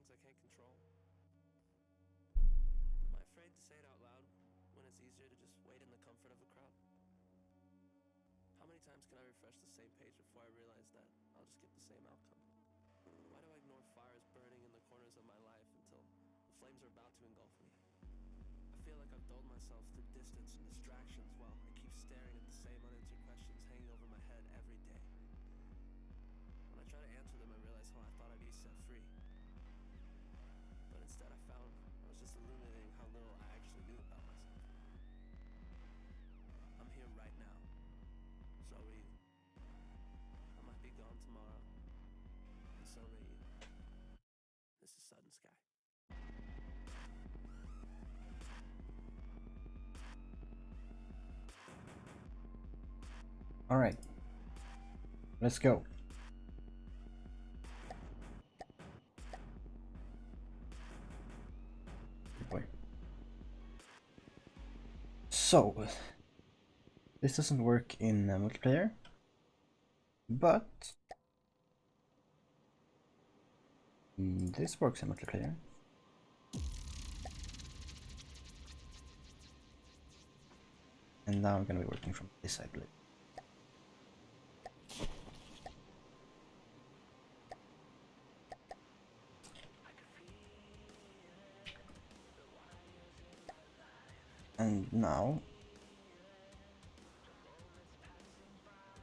things I can't control? Am I afraid to say it out loud when it's easier to just wait in the comfort of a crowd? How many times can I refresh the same page before I realize that I'll just get the same outcome? Why do I ignore fires burning in the corners of my life until the flames are about to engulf me? I feel like I've dulled myself through distance and distractions while I keep staring at the same unanswered questions hanging over my head every day. When I try to answer them, I realize how I thought I'd be set free. But instead I found I was just illuminating how little I actually knew about myself. I'm here right now. So are you. I might be gone tomorrow. And so may you. This is Sudden Sky. All right, let's go. Boy. So, this doesn't work in multiplayer, but this works in multiplayer. And now I'm gonna be working from this side, I believe. And now,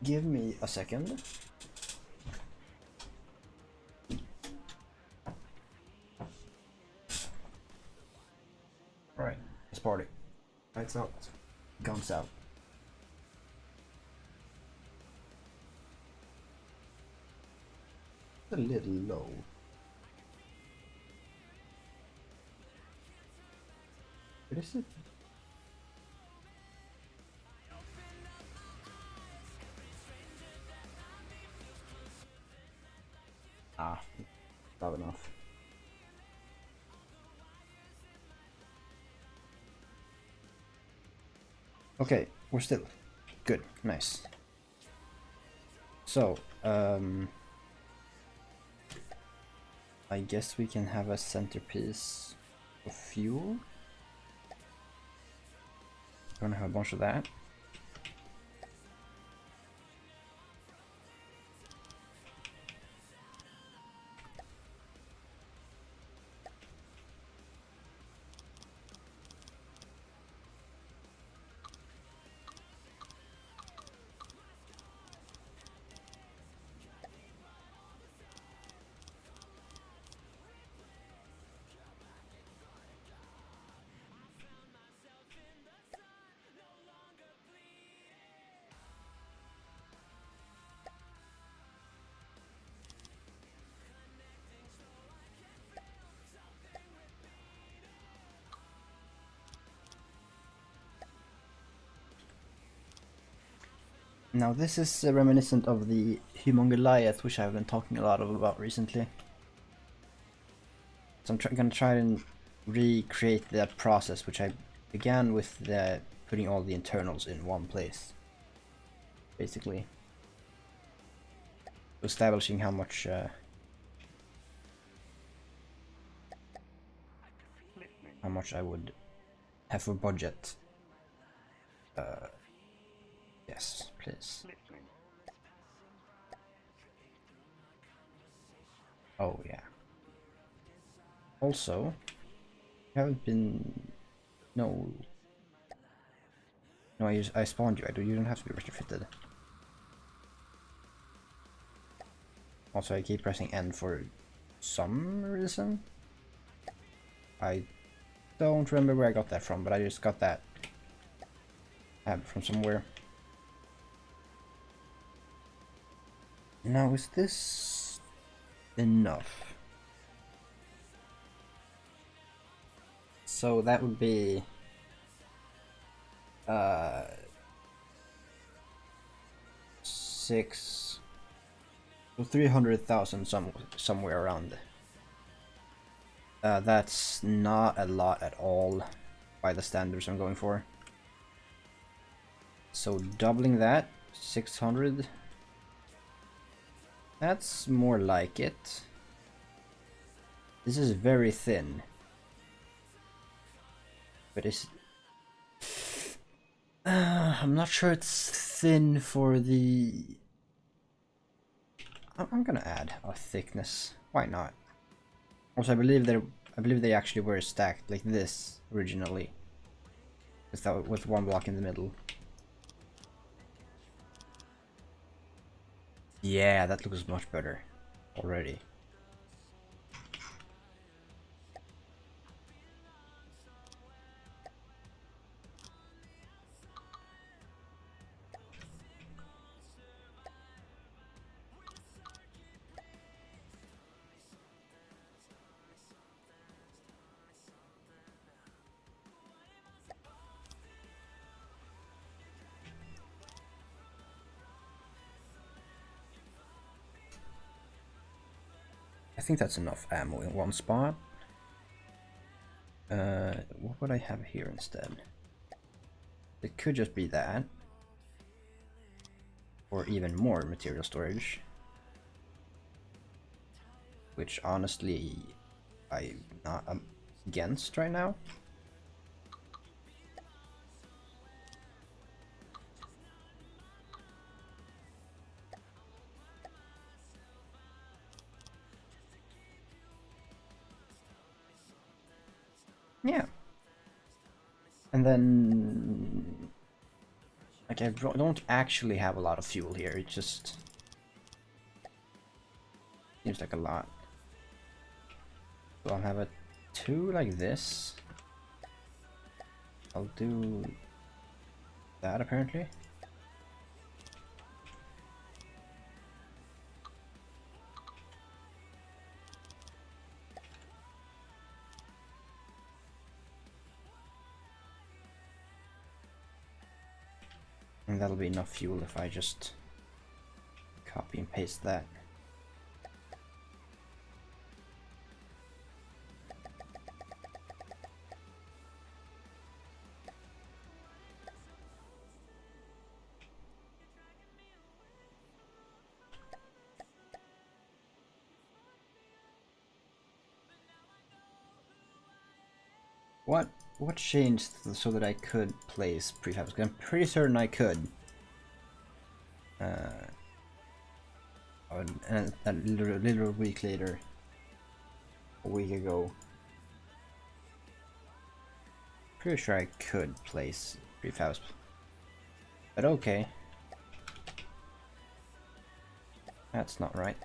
give me a second. Alright, let's party. Lights out. Guns out. A little low. What is it? Ah, not enough. Okay, we're still good. Nice. So, I guess we can have a centerpiece of fuel. Gonna have a bunch of that. Now this is reminiscent of the Humungoliath, which I've been talking a lot about recently. So I'm gonna try and recreate that process, which I began with putting all the internals in one place. Basically. Establishing how much I would have for budget. Yes, please. Oh yeah. Also, you haven't been. No. No, I spawned you. You don't have to be retrofitted. Also, I keep pressing N for some reason. I don't remember where I got that from, but I just got that tab from somewhere. Now, is this enough? So that would be 300,000 somewhere around. That's not a lot at all by the standards I'm going for. So doubling that, 600. That's more like it. This is very thin. But it's... I'm not sure it's thin for the... I'm gonna add a thickness. Why not? Also, I believe they actually were stacked like this originally, with one block in the middle. Yeah, that looks much better already. I think that's enough ammo in one spot. What would I have here instead? It could just be that. Or even more material storage. Which honestly, I'm not against right now. Yeah. And then... like, I don't actually have a lot of fuel here, it just... seems like a lot. So I'll have a 2 like this. I'll do that apparently. And that'll be enough fuel if I just copy and paste that. What changed so that I could place prefabs? I'm pretty certain I could. And a little week later, a week ago, pretty sure I could place prefabs. But okay, that's not right.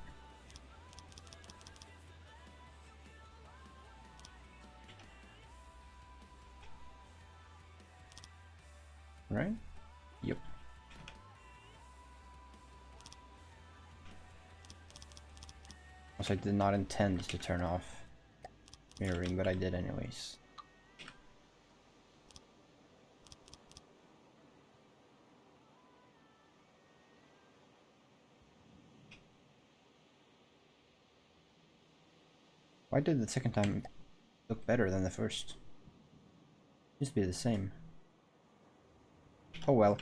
Right? Yep. Also, I did not intend to turn off mirroring, but I did anyways. Why did the second time look better than the first? Used to be the same. Oh well.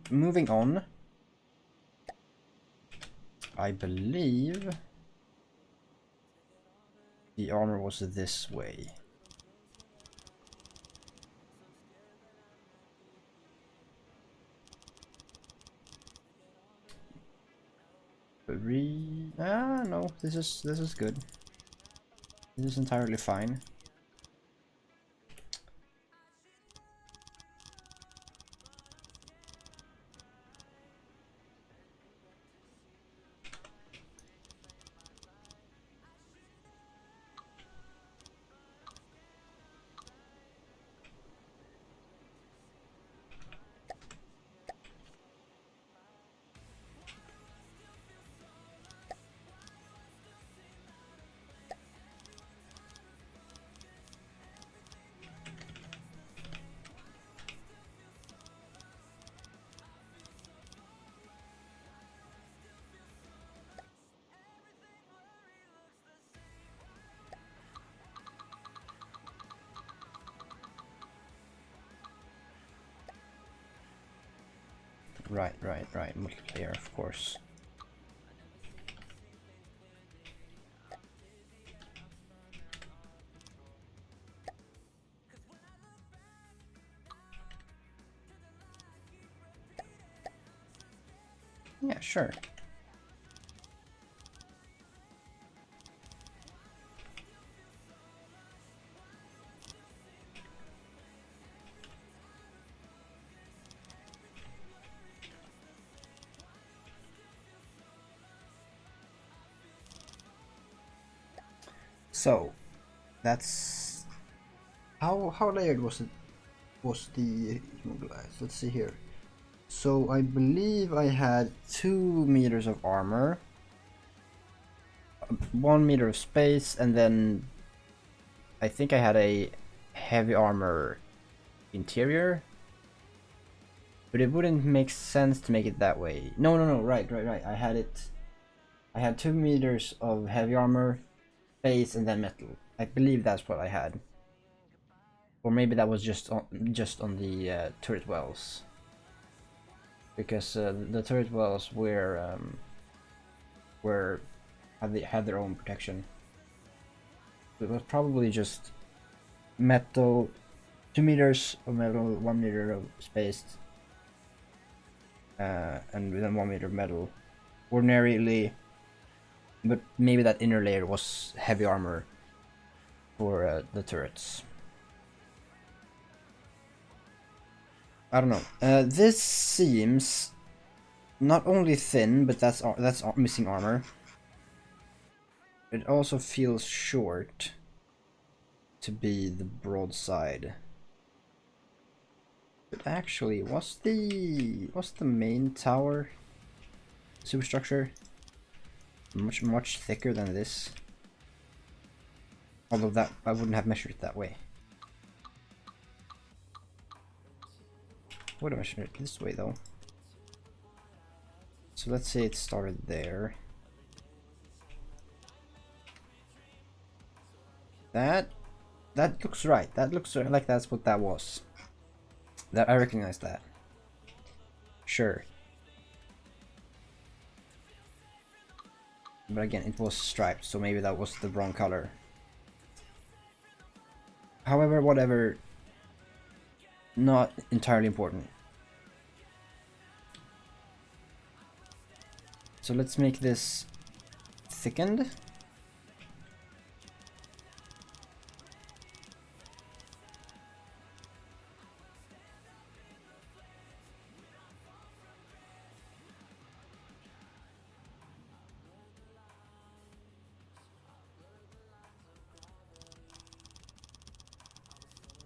Moving on. I believe the armor was this way. No, this is good. This is entirely fine. Right, multiplayer, of course. Yeah, sure. So that's how layered was it? Was the Humungoliath? Let's see here. So I believe I had 2 meters of armor, 1 meter of space, and then I think I had a heavy armor interior. But it wouldn't make sense to make it that way. No, right. I had 2 meters of heavy armor, space, and then metal. I believe that's what I had. Or maybe that was just on the turret wells. Because the turret wells had their own protection. It was probably just metal, 2 meters of metal, 1 meter of space, and then 1 meter of metal. Ordinarily, but maybe that inner layer was heavy armor for the turrets. I don't know. This seems not only thin, but that's missing armor. It also feels short to be the broadside. But actually, what's the main tower superstructure? Much thicker than this. Although that I wouldn't have measured it that way. Would have measured it this way though. So let's say it started there. That looks right. That looks like that's what that was. That I recognize that. Sure. But again, it was striped, so maybe that was the wrong color. However, whatever. Not entirely important. So let's make this thickened.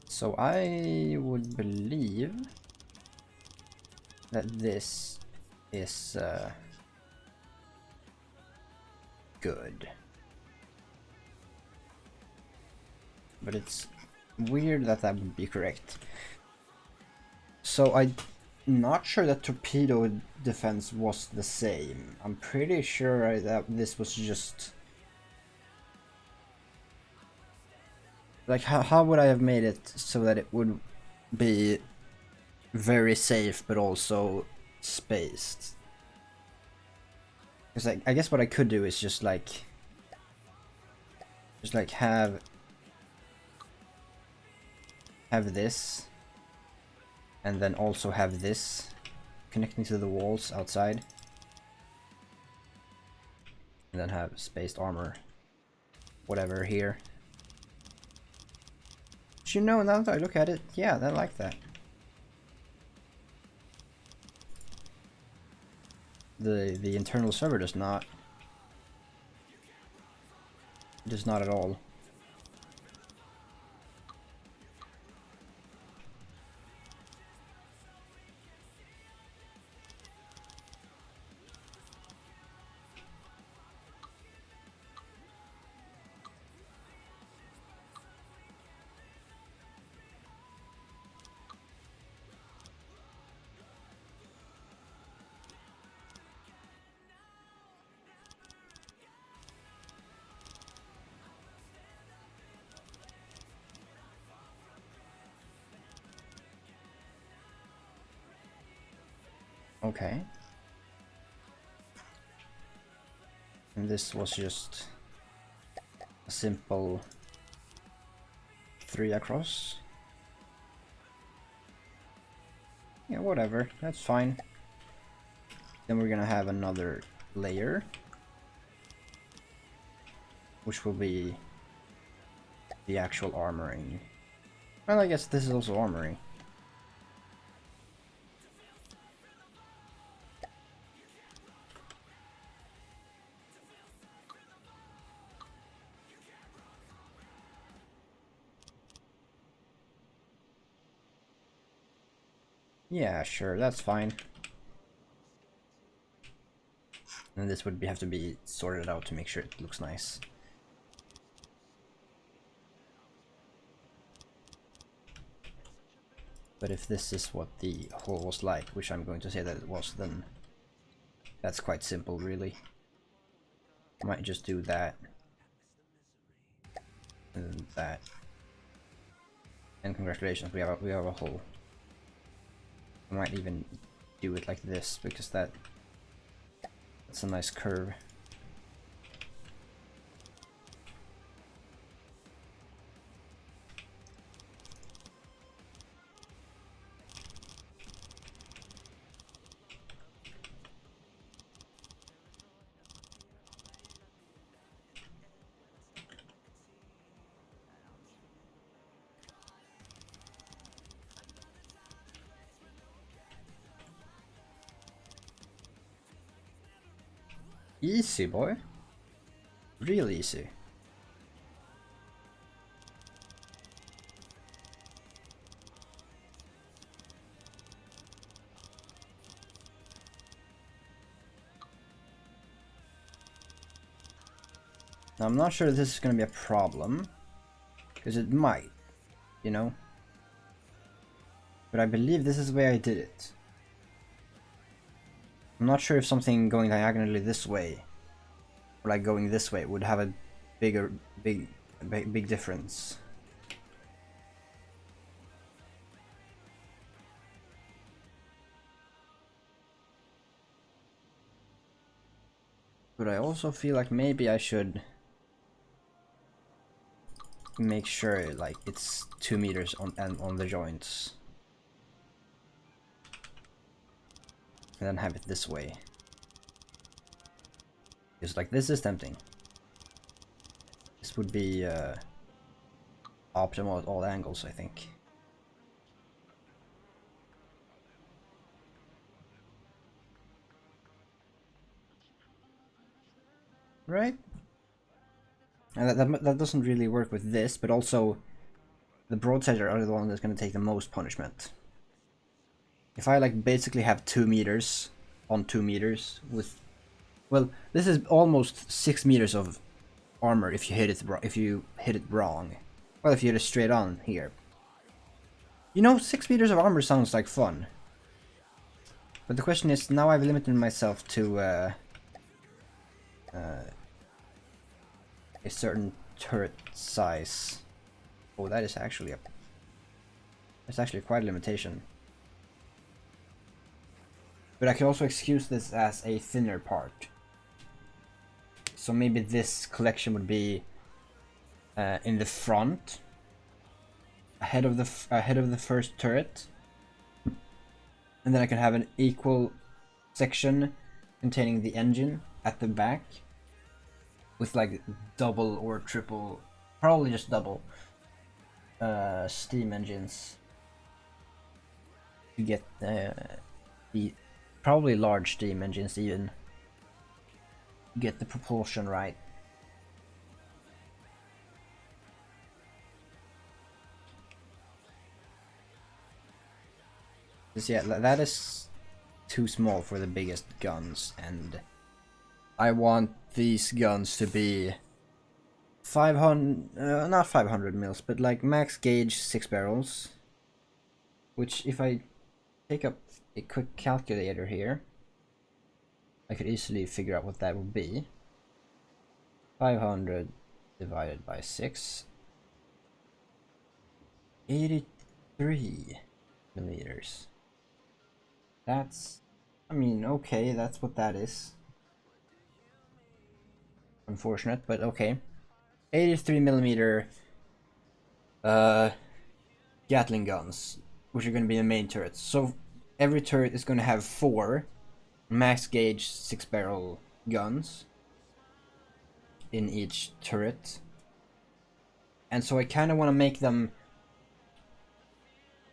So I would believe that this is good. But it's weird that that would be correct. So I'm not sure that torpedo defense was the same. I'm pretty sure that this was just... Like, how would I have made it so that it would be very safe but also spaced? Because I guess what I could do is just like have this, and then also have this connecting to the walls outside, and then have spaced armor, whatever here. But you know, now that I look at it, yeah, I like that. The internal server does not at all. Okay. And this was just a simple 3 across. Yeah, whatever, that's fine. Then we're gonna have another layer, which will be the actual armoring. Well, I guess this is also armoring. Yeah, sure, that's fine. And this would have to be sorted out to make sure it looks nice. But if this is what the hole was like, which I'm going to say that it was, then that's quite simple, really. I might just do that. And that. And congratulations, we have a hole. I might even do it like this, because that's a nice curve. Easy, boy. Real easy. Now, I'm not sure this is going to be a problem, because it might, you know? But I believe this is the way I did it. I'm not sure if something going diagonally this way, or like going this way, would have a big difference. But I also feel like maybe I should make sure like it's 2 meters on the joints. And then have it this way. Because like this is tempting. This would be optimal at all angles, I think. Right? And that doesn't really work with this, but also the broadsides are the one that's going to take the most punishment. If I like basically have 2 meters on 2 meters with, well, this is almost 6 meters of armor if you hit it wrong. Well, if you hit it straight on here. You know, 6 meters of armor sounds like fun. But the question is, now I've limited myself to a certain turret size. Oh, that's actually quite a limitation. But I can also excuse this as a thinner part. So maybe this collection would be in the front, ahead of the first turret, and then I can have an equal section containing the engine at the back, with like double or triple, probably just double steam engines to get the probably large steam engines even get the propulsion right. Because yeah, that is too small for the biggest guns, and I want these guns to be 500, not 500 mils, but like max gauge 6 barrels. Which, if I take up a quick calculator here, I could easily figure out what that would be. 500 divided by 6. 83 millimeters. That's, I mean, okay, that's what that is. Unfortunate, but okay. 83 millimeter Gatling guns, which are going to be the main turrets. So every turret is going to have 4 max gauge 6-barrel guns in each turret. And so I kind of want to make them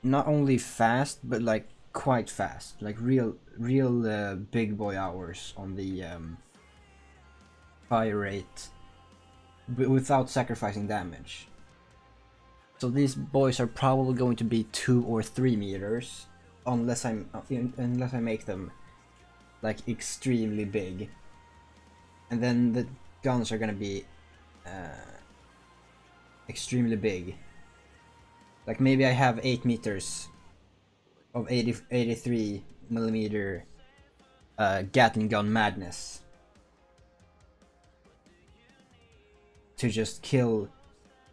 not only fast, but like quite fast, like real big boy hours on the fire rate, but without sacrificing damage. So these boys are probably going to be 2 or 3 meters, unless I make them like extremely big, and then the guns are gonna be extremely big. Like maybe I have 8 meters of 83 millimeter Gatling gun madness to just kill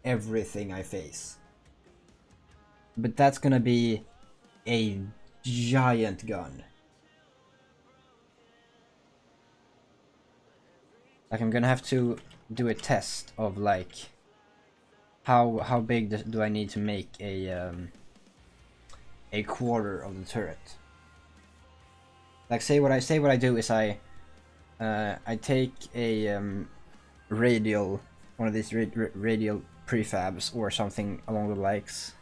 everything I face. But that's gonna be a giant gun. Like I'm gonna have to do a test of like how big do I need to make a quarter of the turret. Like say what I do is I take a radial, one of these radial prefabs or something along the likes,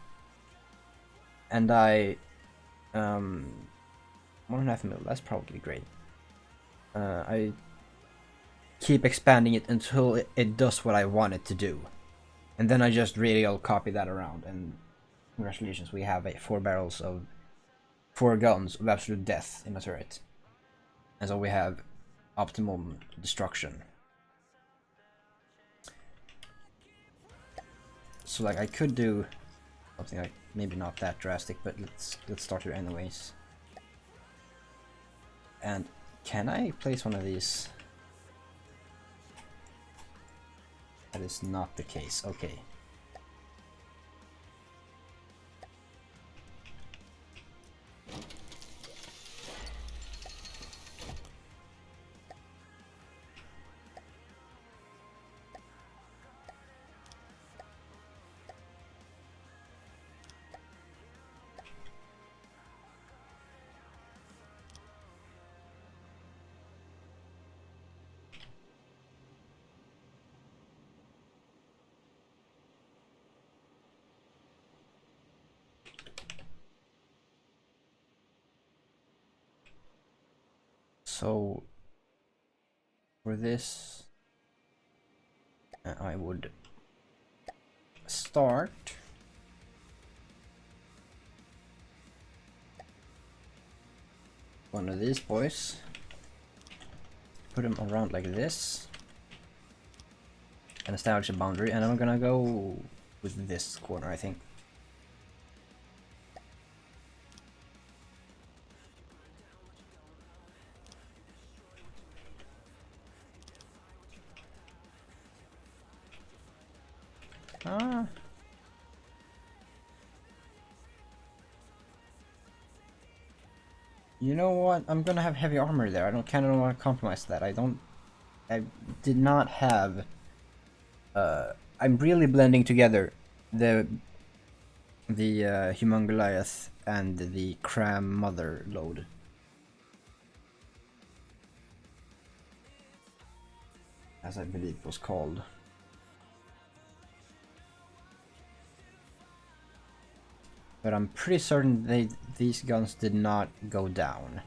and I 1.5 mil. That's probably great. I keep expanding it until it does what I want it to do, and then I just radial copy that around. And congratulations, we have 4 barrels of 4 guns of absolute death in a turret, and so we have optimum destruction. So like I could do something like maybe not that drastic, but let's start here anyways. And can I place one of these? That is not the case. Okay. So for this, I would start one of these boys, put them around like this, and establish a boundary, and I'm gonna go with this corner, I think. Ah. You know what? I'm gonna have heavy armor there. I don't kind of want to compromise that. I did not have. I'm really blending together the Humungoliath and the Cram Mother load. As I believe it was called. But I'm pretty certain these guns did not go down.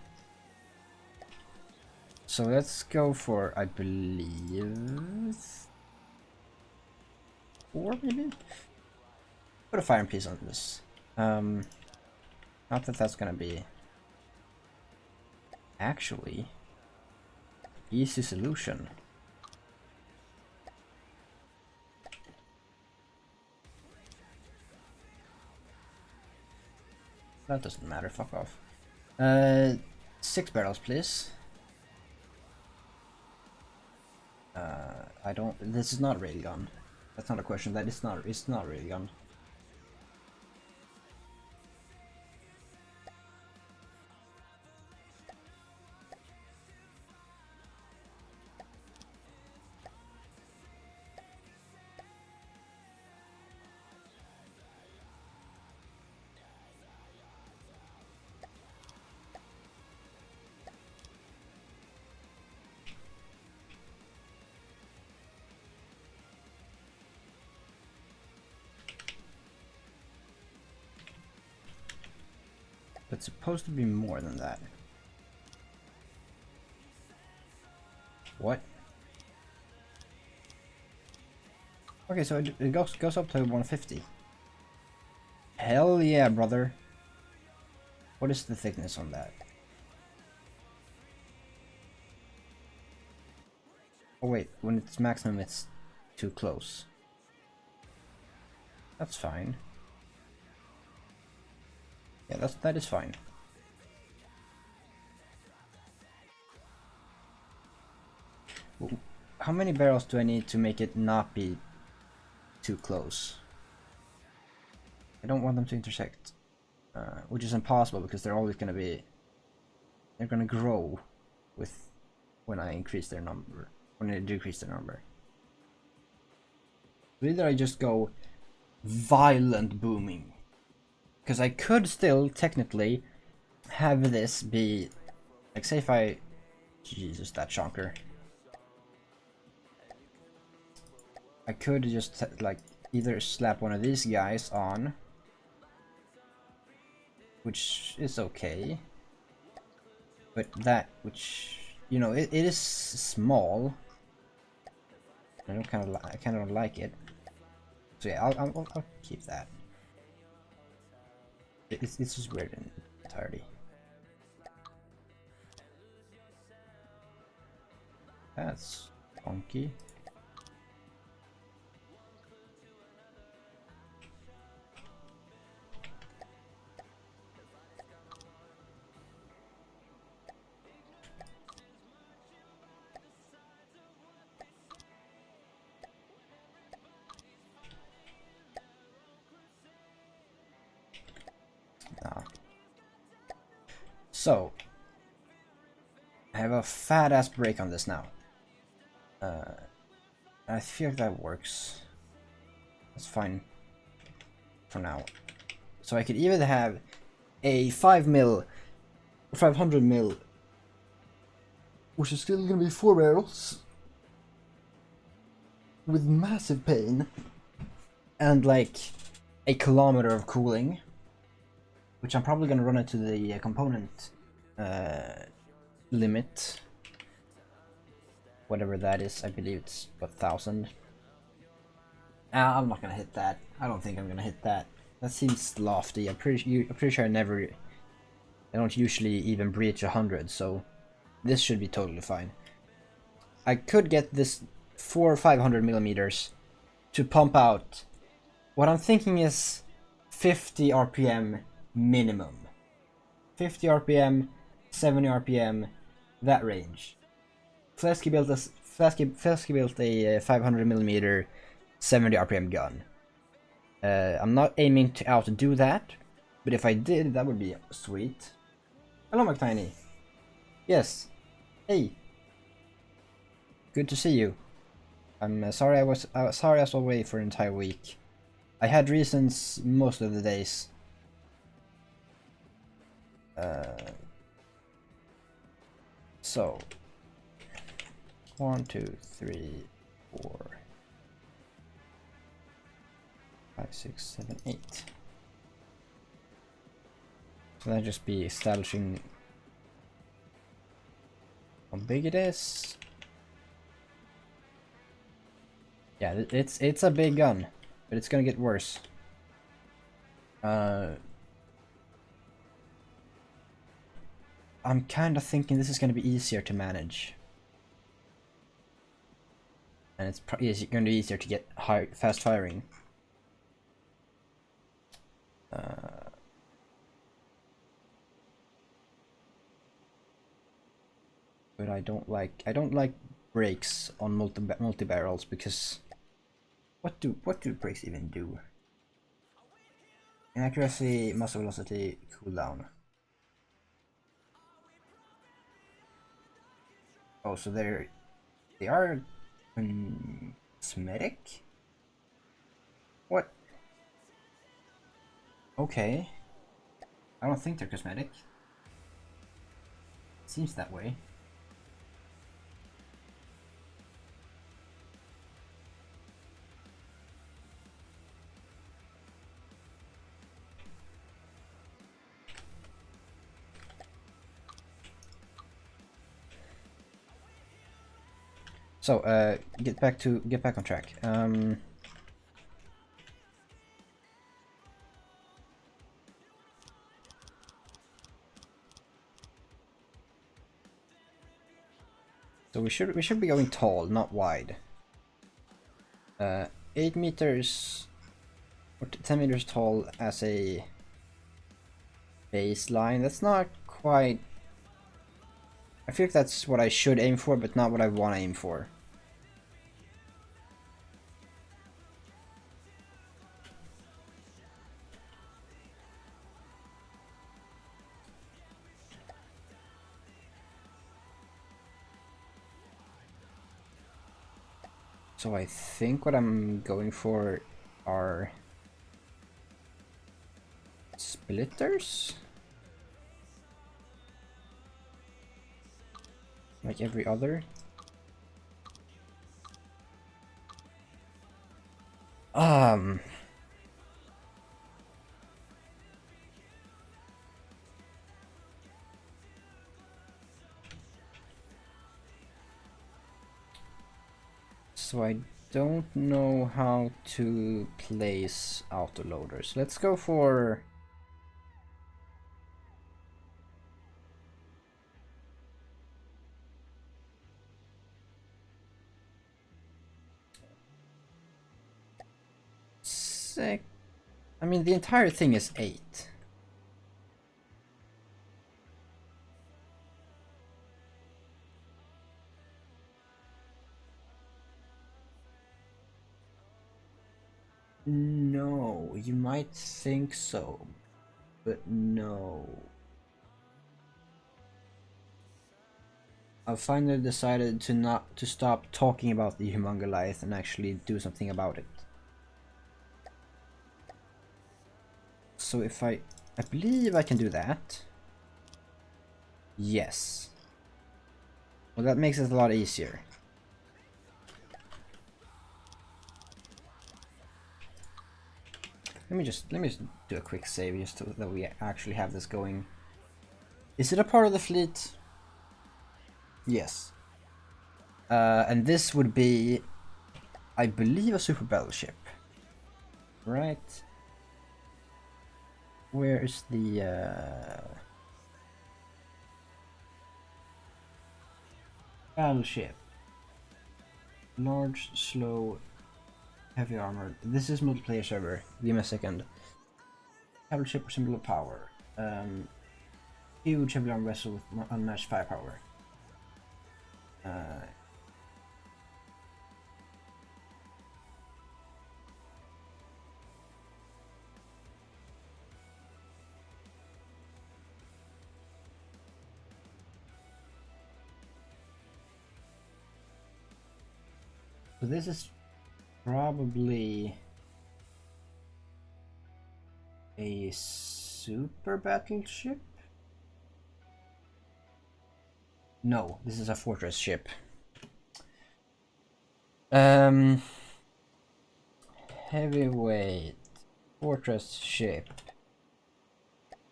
So let's go for, I believe, 4 maybe? Put a fire piece on this. Not that that's gonna be actually easy solution. That doesn't matter, fuck off. 6 barrels, please. I don't. This is not a railgun. That's not a question. That is not. It's not a railgun. It's supposed to be more than that. What? Okay, so it goes up to 150. Hell yeah, brother. What is the thickness on that? Oh wait, when it's maximum it's too close. That's fine. Yeah, that is fine. How many barrels do I need to make it not be too close? I don't want them to intersect, which is impossible because they're always gonna be. They're gonna grow with when I increase their number. When I decrease their number. Either I just go violent booming, because I could still technically have this be like, say if I, Jesus, that chonker. I could just like either slap one of these guys on, which is okay, but that, which, you know, it is small. I kind of don't like it. So yeah, I'll keep that. It's just weird in entirety. That's funky. So, I have a fat ass break on this now. I feel like that works. That's fine for now. So I could either have a 5 mil, 500 mil, which is still gonna be 4 barrels, with massive pain, and like a kilometer of cooling, which I'm probably gonna run into the component limit, whatever that is. I believe it's 1,000. I'm not gonna hit that. I don't think I'm gonna hit that. That seems lofty. I'm pretty sure I don't usually even breach 100, so this should be totally fine. I could get this 400 or 500 millimeters to pump out. What I'm thinking is 50 RPM minimum. 50 RPM, 70 RPM, that range. Flesky built a 500 millimeter, 70 RPM gun. I'm not aiming to outdo that, but if I did, that would be sweet. Hello, McTiny. Yes. Hey. Good to see you. I'm sorry I was away for an entire week. I had reasons most of the days. So 1, 2, 3, 4, 5, 6, 7, 8. So that just be establishing how big it is. Yeah, it's a big gun, but it's gonna get worse. I'm kind of thinking this is gonna be easier to manage, and it's going to be easier to get fast firing. But I don't like brakes on multi barrels, because what do brakes even do? Inaccuracy, muzzle velocity, cooldown. Oh, so they are cosmetic? What? Okay. I don't think they're cosmetic. Seems that way. So, get back on track. So we should be going tall, not wide. 8 meters or 10 meters tall as a baseline. That's not quite. I feel like that's what I should aim for, but not what I want to aim for. So I think what I'm going for are splitters? Like every other? So I don't know how to place autoloaders. Let's go for... Six. I mean, the entire thing is 8. No, you might think so, but no. I've finally decided to stop talking about the Humungoliath and actually do something about it. So if I believe I can do that. Yes. Well, that makes it a lot easier. Let me just do a quick save just so that we actually have this going. Is it a part of the fleet? Yes. And this would be, I believe, a super battleship. Right. Where is the battleship? Large, slow, heavy armor. This is multiplayer server. Give me a second. Battleship or symbol of power. Huge heavy armor vessel with unmatched firepower. So this is probably a super battleship? No, this is a fortress ship. Heavyweight fortress ship.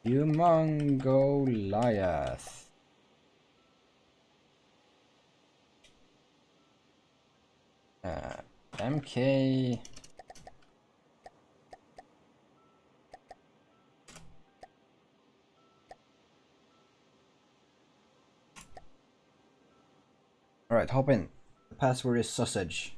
Humungoliath. MK. Alright, hop in. The password is sausage.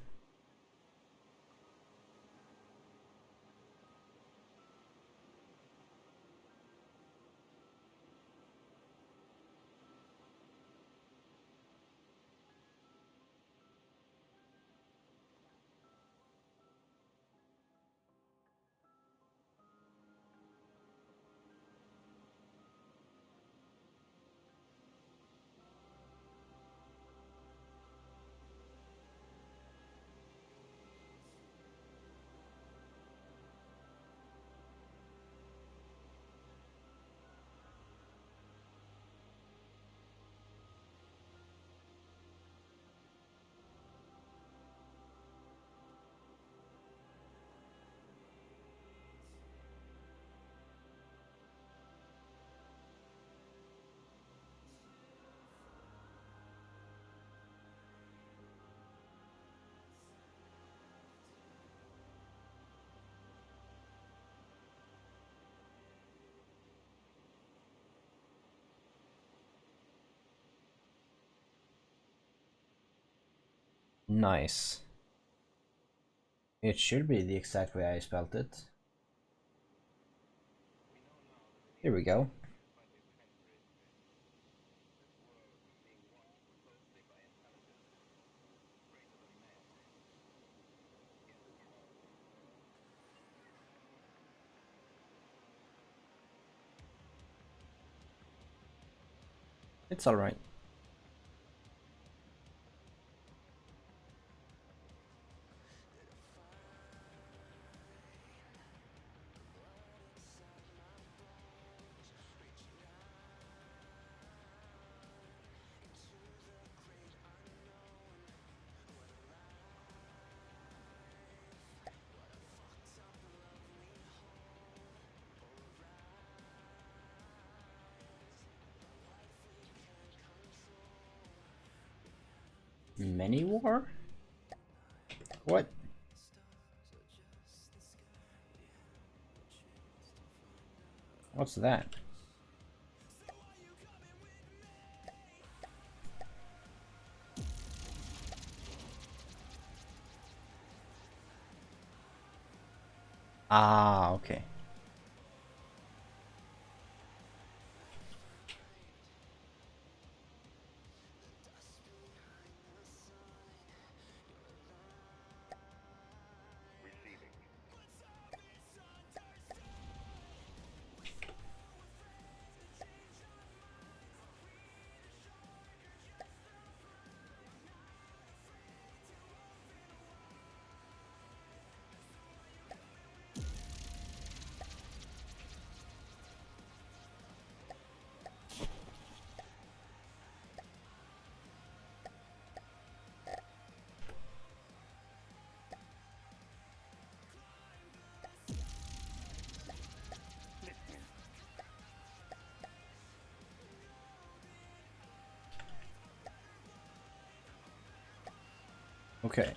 Nice. It should be the exact way I spelt it. Here we go. It's alright. Many war? What? What's that? Ah, okay. Okay.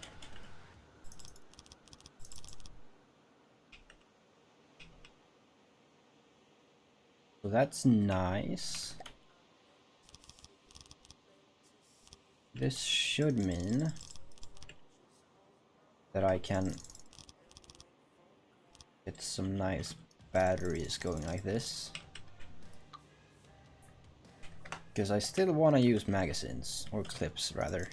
So that's nice. This should mean that I can get some nice batteries going like this. Because I still want to use magazines, or clips rather.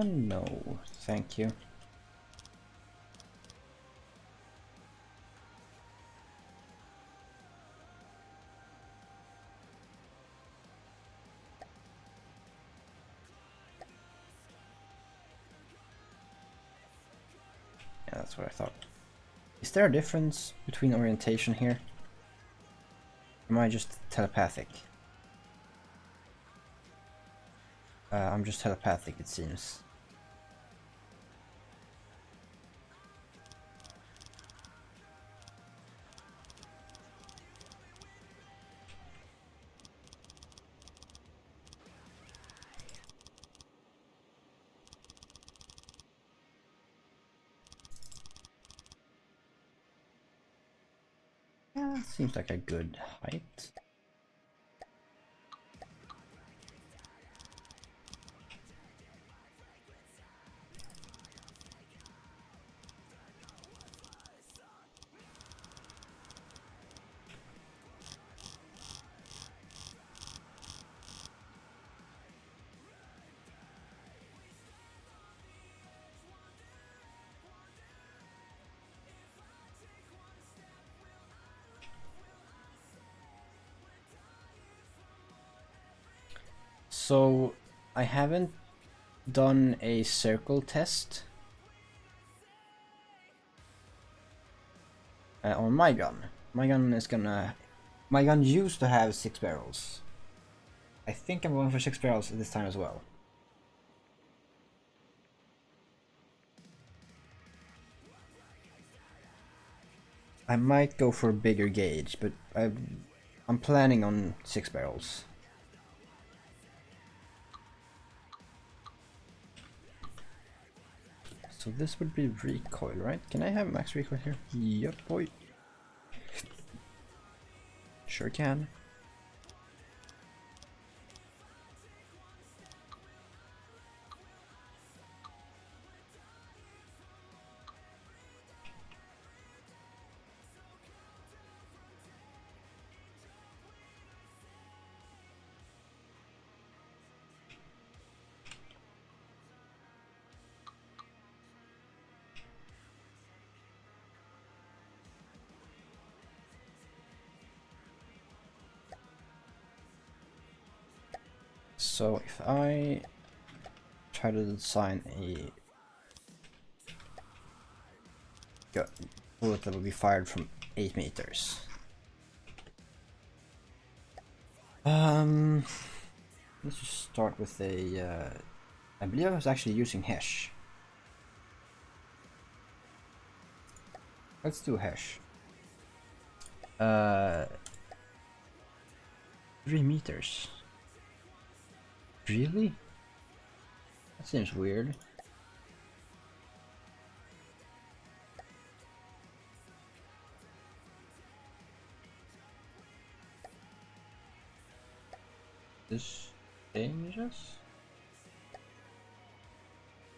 No, thank you. Yeah, that's what I thought. Is there a difference between orientation here? Am I just telepathic? I'm just telepathic, it seems. Yeah, seems like a good height. So I haven't done a circle test on my gun. My gun used to have 6 barrels. I think I'm going for 6 barrels this time as well. I might go for a bigger gauge, but I'm planning on 6 barrels. So this would be recoil, right? Can I have max recoil here? Yep, boy. Sure can. So if I try to design a bullet that will be fired from 8 meters. Let's just start with a, I believe I was actually using hash. Let's do hash. 3 meters. Really? That seems weird. This dangerous?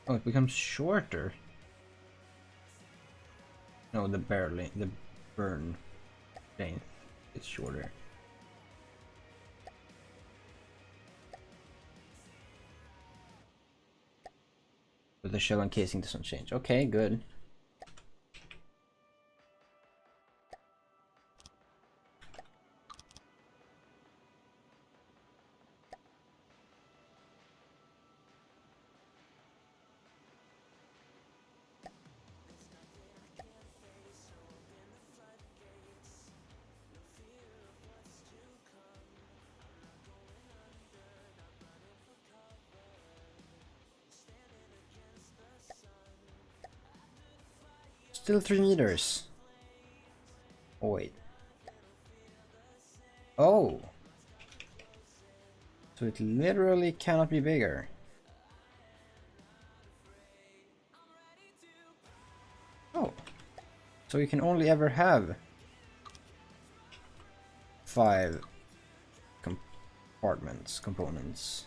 Oh, it becomes shorter. No, the burn length is shorter. But the shell and casing doesn't change. Okay, good. Still 3 meters. Oh, wait. Oh! So it literally cannot be bigger. Oh. So you can only ever have 5 components.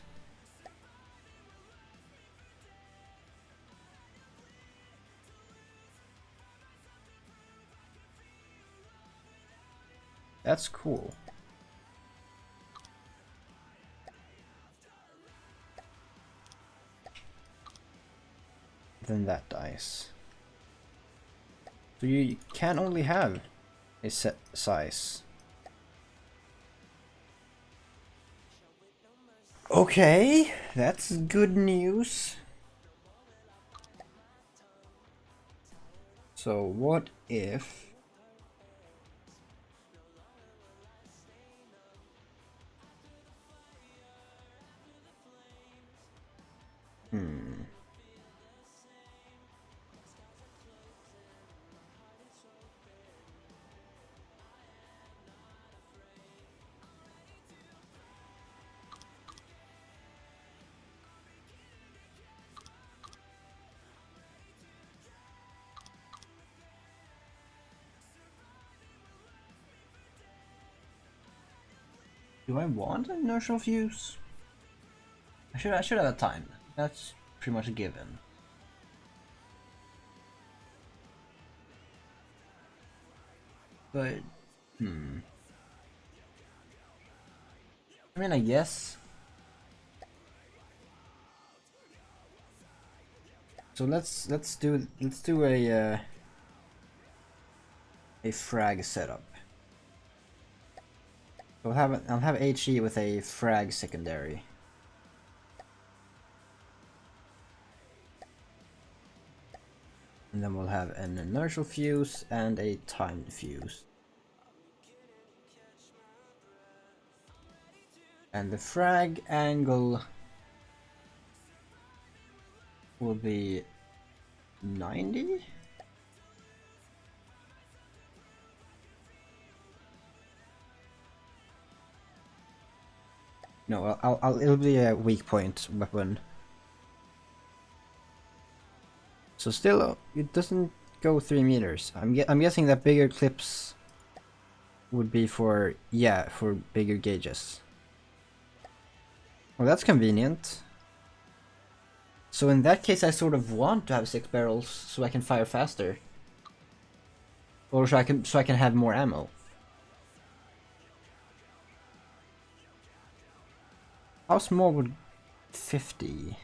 That's cool. Then that dies. So you can only have a set size. Okay, that's good news. So what if... Do I want an inertial fuse? I should have a time. That's pretty much a given. But I mean, I guess. So let's do a frag setup. So I'll have HE with a frag secondary. And then we'll have an inertial fuse and a timed fuse. And the frag angle will be 90? No, it'll be a weak point weapon. So still, it doesn't go 3 meters. I'm guessing that bigger clips would be for, yeah, for bigger gauges. Well, that's convenient. So in that case, I sort of want to have 6 barrels so I can fire faster, or so I can have more ammo. How small would 50?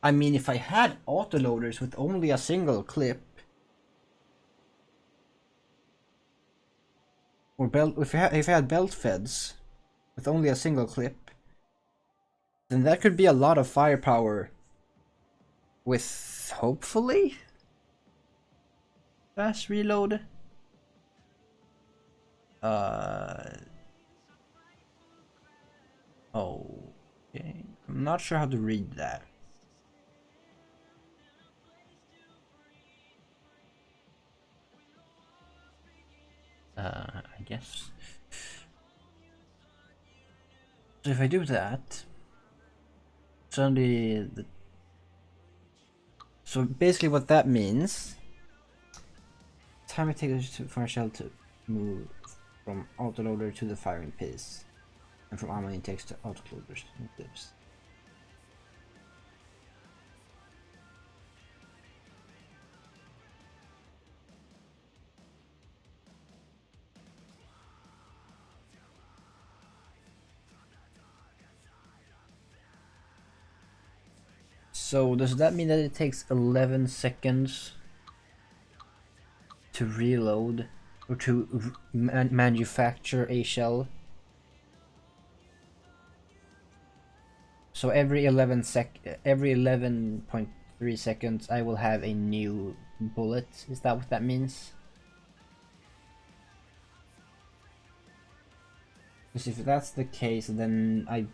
I mean, if I had autoloaders with only a single clip, or if I had belt feds with only a single clip, then that could be a lot of firepower with, hopefully, fast reload. Okay. I'm not sure how to read that. I guess. So if I do that, suddenly so basically what that means, time it takes for a shell to move from autoloader to the firing piece, and from ammo intakes to autoloaders and clips. So does that mean that it takes 11 seconds to reload or to manufacture a shell? So every 11.3 seconds I will have a new bullet. Is that what that means? Because if that's the case, then I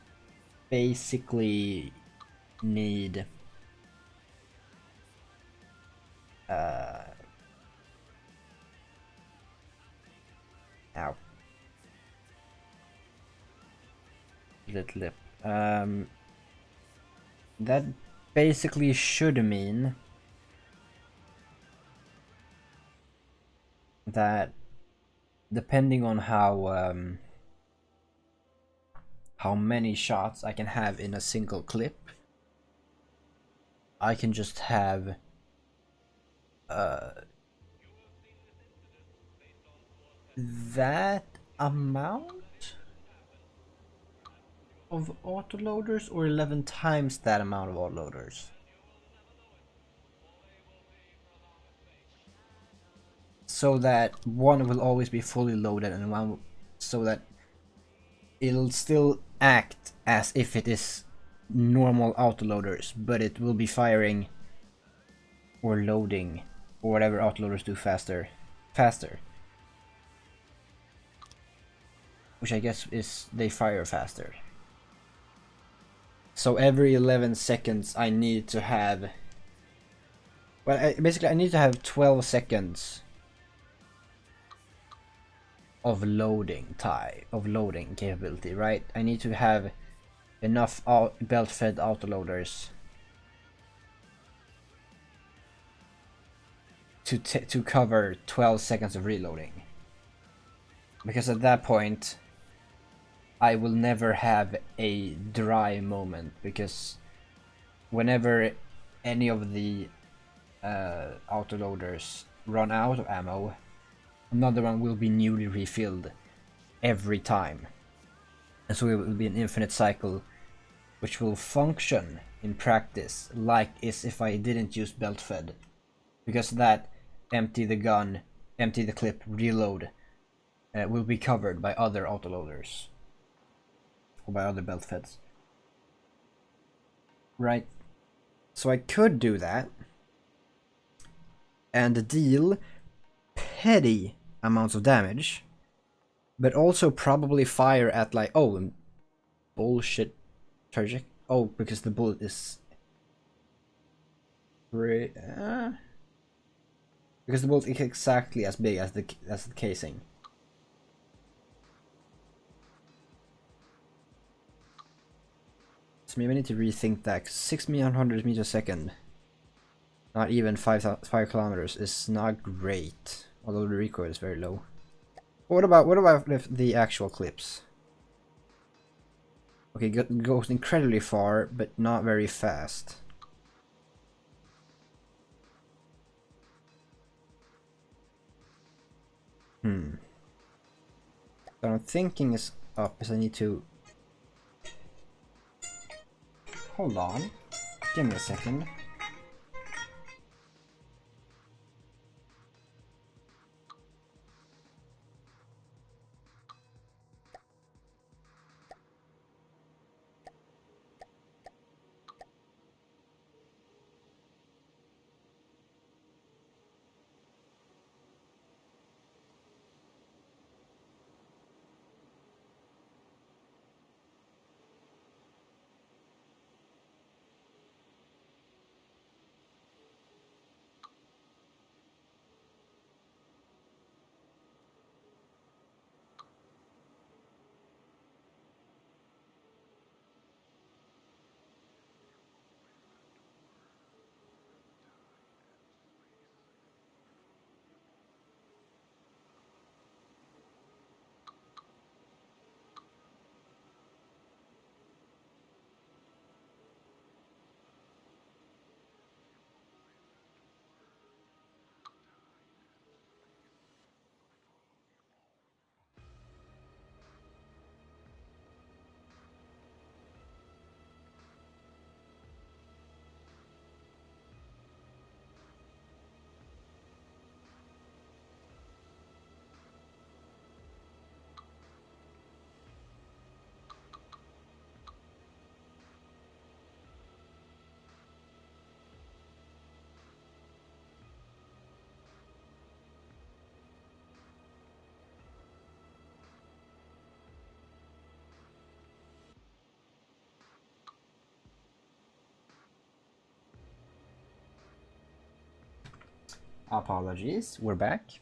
basically need ow. Lip. That basically should mean that depending on how many shots I can have in a single clip, I can just have that amount of autoloaders, or 11 times that amount of autoloaders. So that one will always be fully loaded and one, so that it'll still act as if it is normal autoloaders, but it will be firing or loading or whatever autoloaders do faster. Which I guess is they fire faster. So every 11 seconds I need to have, well, basically I need to have 12 seconds of loading capability, right? I need to have enough belt-fed autoloaders to cover 12 seconds of reloading. Because at that point I will never have a dry moment, because whenever any of the autoloaders run out of ammo, another one will be newly refilled every time. And so it will be an infinite cycle, which will function in practice like as if I didn't use belt fed. Because that empty the gun, empty the clip, reload will be covered by other autoloaders. Or by other belt feds. Right. So I could do that and deal petty amounts of damage, but also probably fire at like, oh, bullshit tragic. Oh, because the bullet is Because the bolt is exactly as big as the casing. So maybe I need to rethink that. 600 meters a second, not even 5 kilometers, is not great. Although the recoil is very low. What about the actual clips? Okay, goes incredibly far, but not very fast. What I'm thinking is up is I need to... Hold on. Give me a second. Apologies, we're back.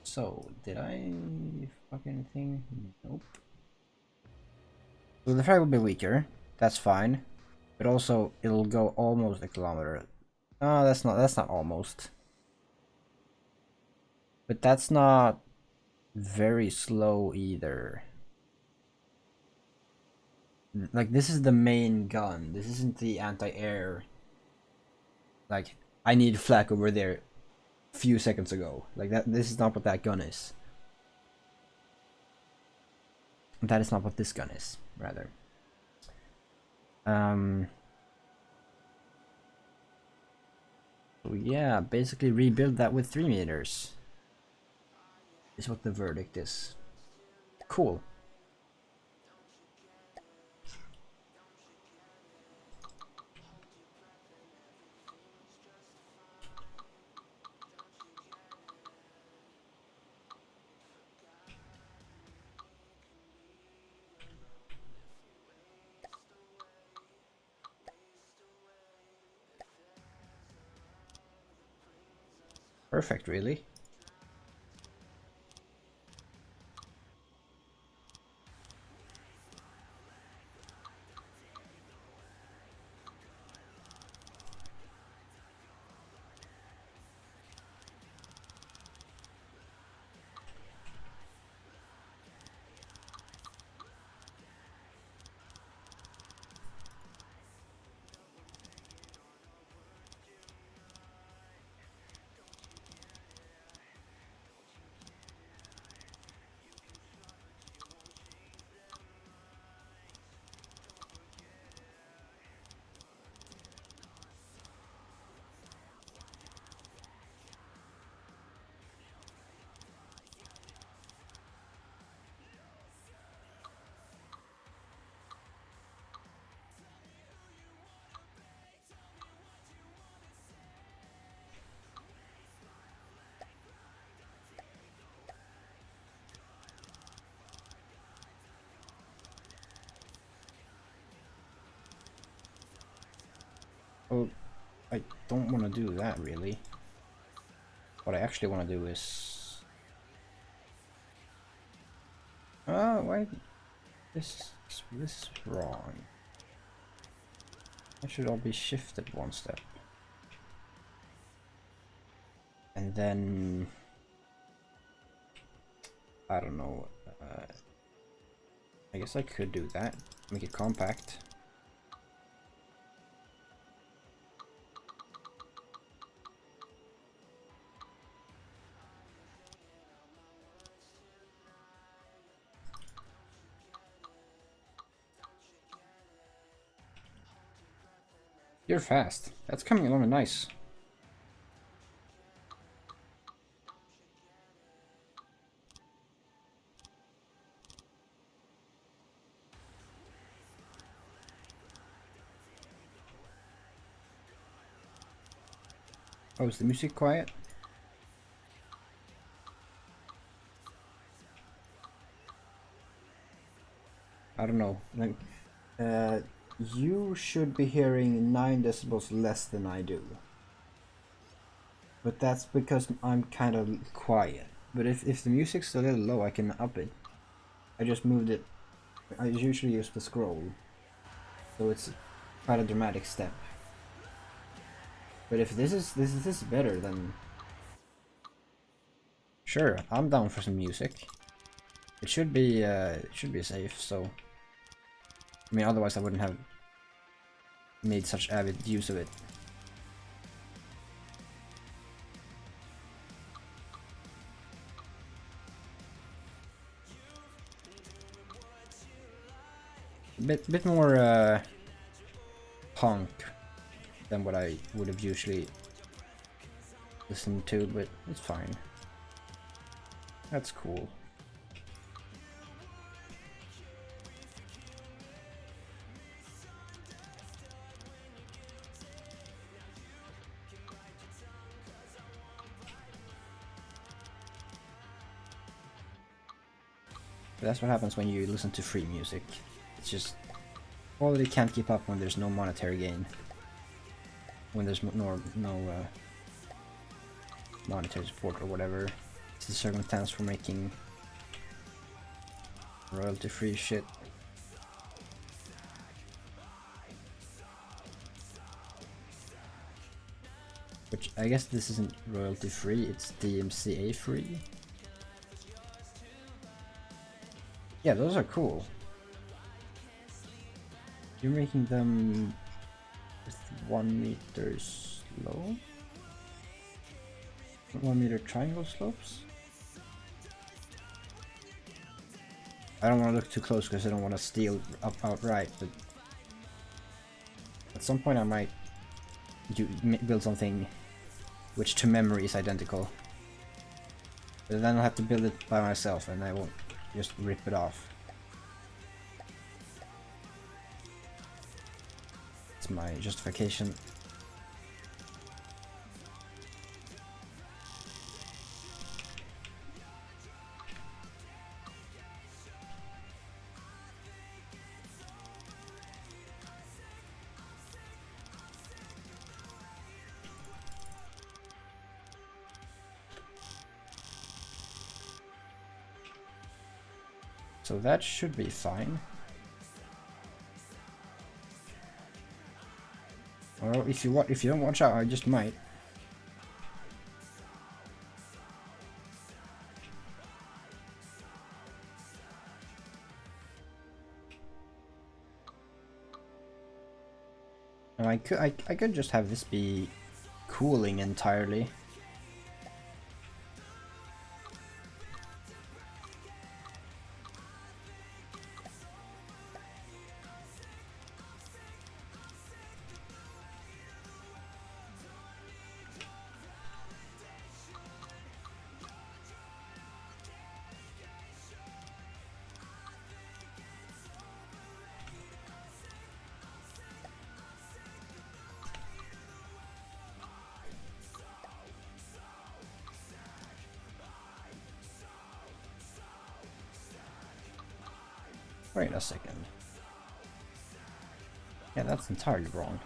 So, did I fuck anything? Nope. So the frag will be weaker. That's fine. But also, it'll go almost a kilometer. Oh, that's not almost. But that's not very slow either. Like, this is the main gun. This isn't the anti-air. Like, I need flak over there a few seconds ago. Like, this is not what that gun is. That is not what this gun is, rather. So yeah, basically rebuild that with 3 meters. Is what the verdict is. Cool. Perfect, really. Oh, I don't want to do that really. What I actually want to do is... Oh, wait. This is wrong. That should all be shifted one step. And then... I don't know. I guess I could do that. Make it compact. You're fast. That's coming along nice. Oh, is the music quiet? I don't know. Like, you should be hearing 9 decibels less than I do. But that's because I'm kind of quiet. But if the music's a little low, I can up it. I just moved it. I usually use the scroll. So it's quite a dramatic step. But if this is better, then sure, I'm down for some music. It should be safe. So I mean, otherwise I wouldn't have made such avid use of it. Bit more punk than what I would have usually listened to, but it's fine. That's cool. But that's what happens when you listen to free music. It's just quality can't keep up when there's no monetary gain. When there's no monetary support or whatever. It's the circumstance for making royalty-free shit. Which I guess this isn't royalty-free, it's DMCA-free. Yeah, those are cool. You're making them with 1 meter slope? 1 meter triangle slopes? I don't want to look too close because I don't want to steal up outright, but at some point I might build something which to memory is identical. But then I'll have to build it by myself and I won't just rip it off. It's my justification. So that should be fine. Or if you don't watch out, I just might. And I could just have this be cooling entirely. Wait a second. Yeah, that's entirely wrong.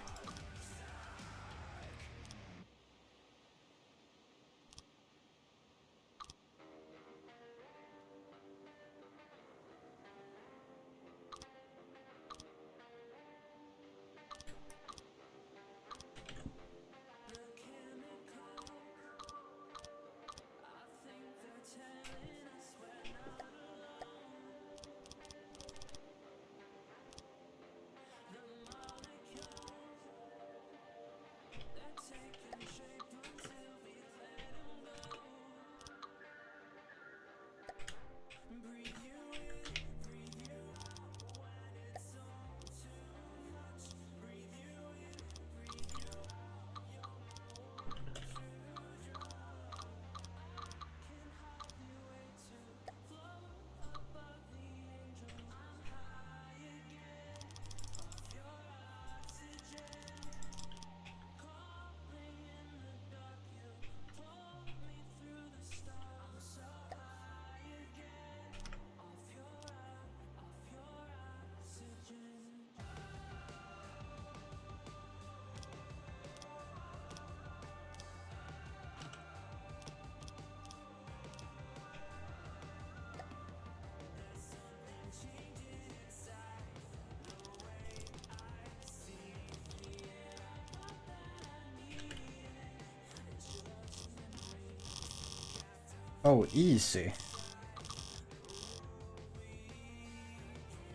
Oh, easy.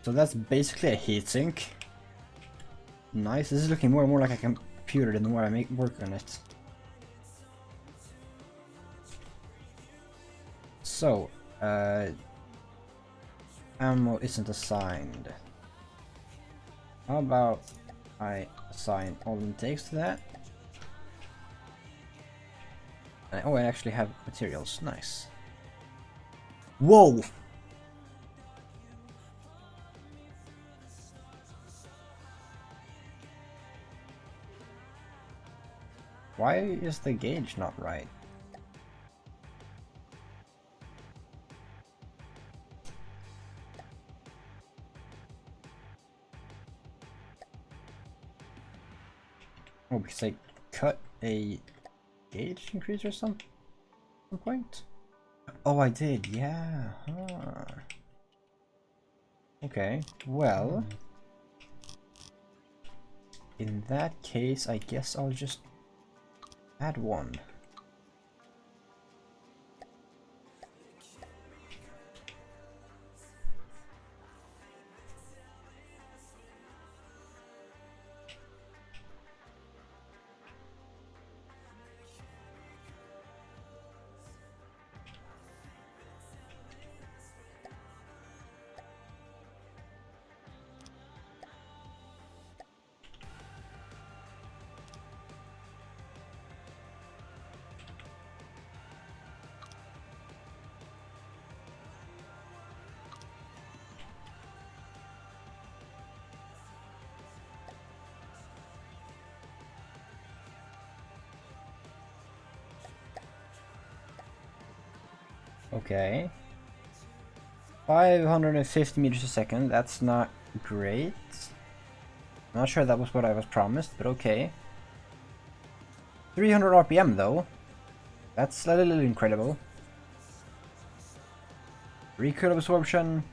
So that's basically a heatsink. Nice. This is looking more and more like a computer the more I work on it. So, ammo isn't assigned. How about I assign all intakes to that? Oh, I actually have materials. Nice. Whoa! Why is the gauge not right? Oh, because I cut a gauge increase or some point? Oh, I did, yeah. Huh. Okay, well, in that case, I guess I'll just add one. Okay. 550 meters a second, that's not great. Not sure that was what I was promised, but okay. 300 RPM though. That's a little incredible. Recoil absorption,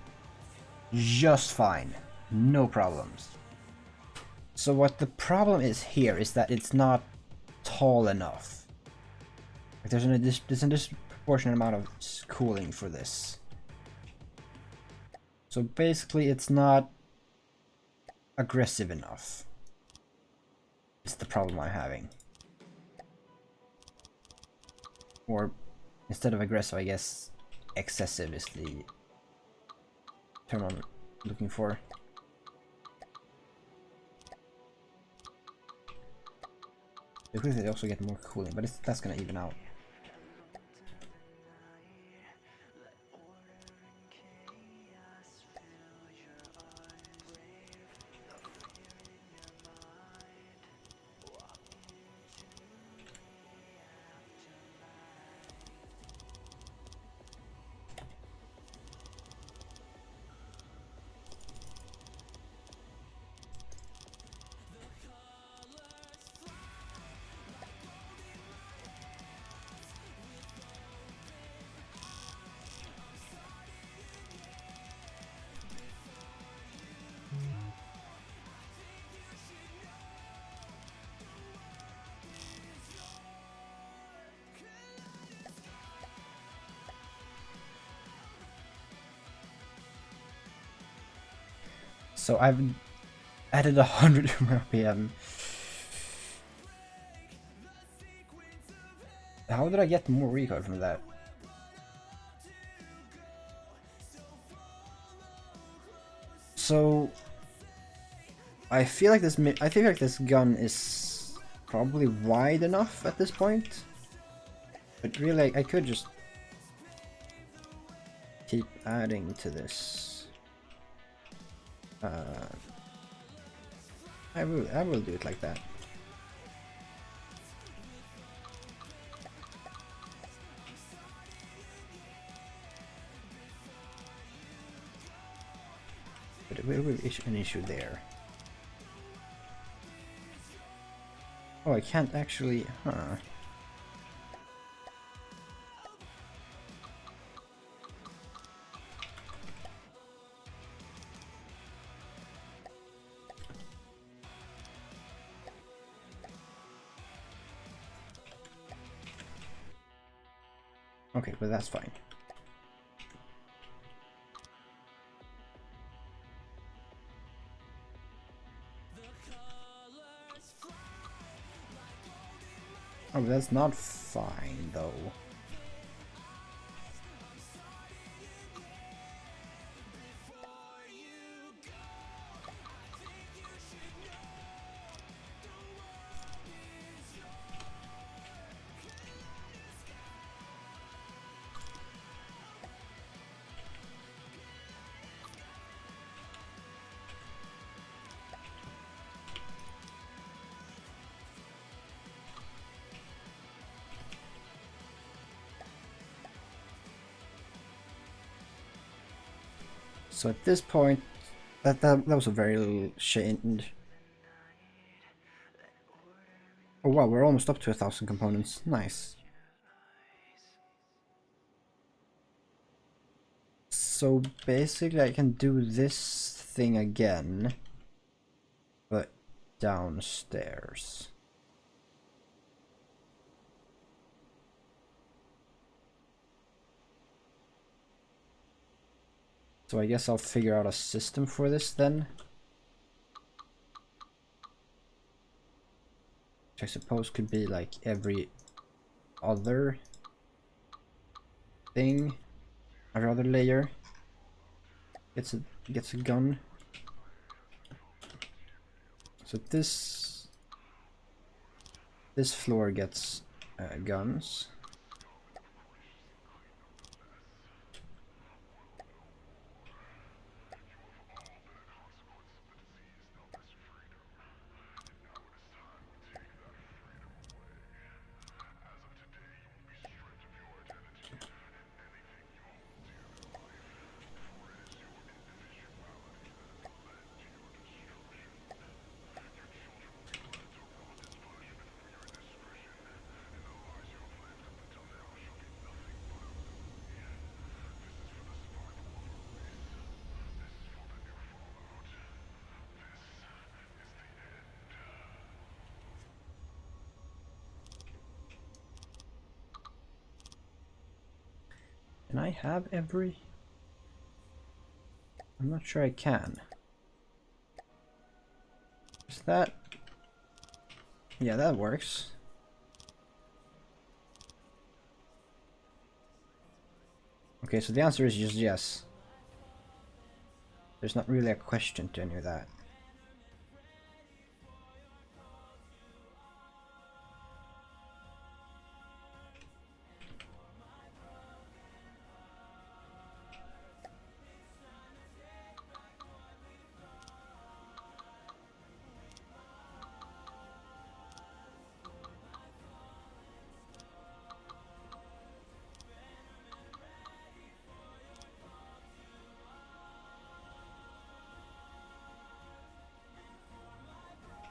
just fine. No problems. So what the problem is here is that it's not tall enough. Like there's a disproportionate amount of cooling for this. So basically it's not aggressive enough. It's the problem I'm having. Or instead of aggressive, I guess excessive is the term I'm looking for. Because they also get more cooling, but that's gonna even out. So I've added 100 RPM. How did I get more recoil from that? So I feel like this gun is probably wide enough at this point. But really, I could just keep adding to this. I will do it like that. But it will be an issue there. Oh, I can't actually, huh. Okay, but that's fine. Oh, that's not fine though. So at this point, that was a very little change. Oh wow, we're almost up to 1,000 components. Nice. So basically I can do this thing again, but downstairs. So I guess I'll figure out a system for this then. Which I suppose could be like every other thing, every other layer gets a gun. So this floor gets guns. Can I have every? I'm not sure I can. Is that? Yeah, that works. Okay, so the answer is just yes. There's not really a question to any of that.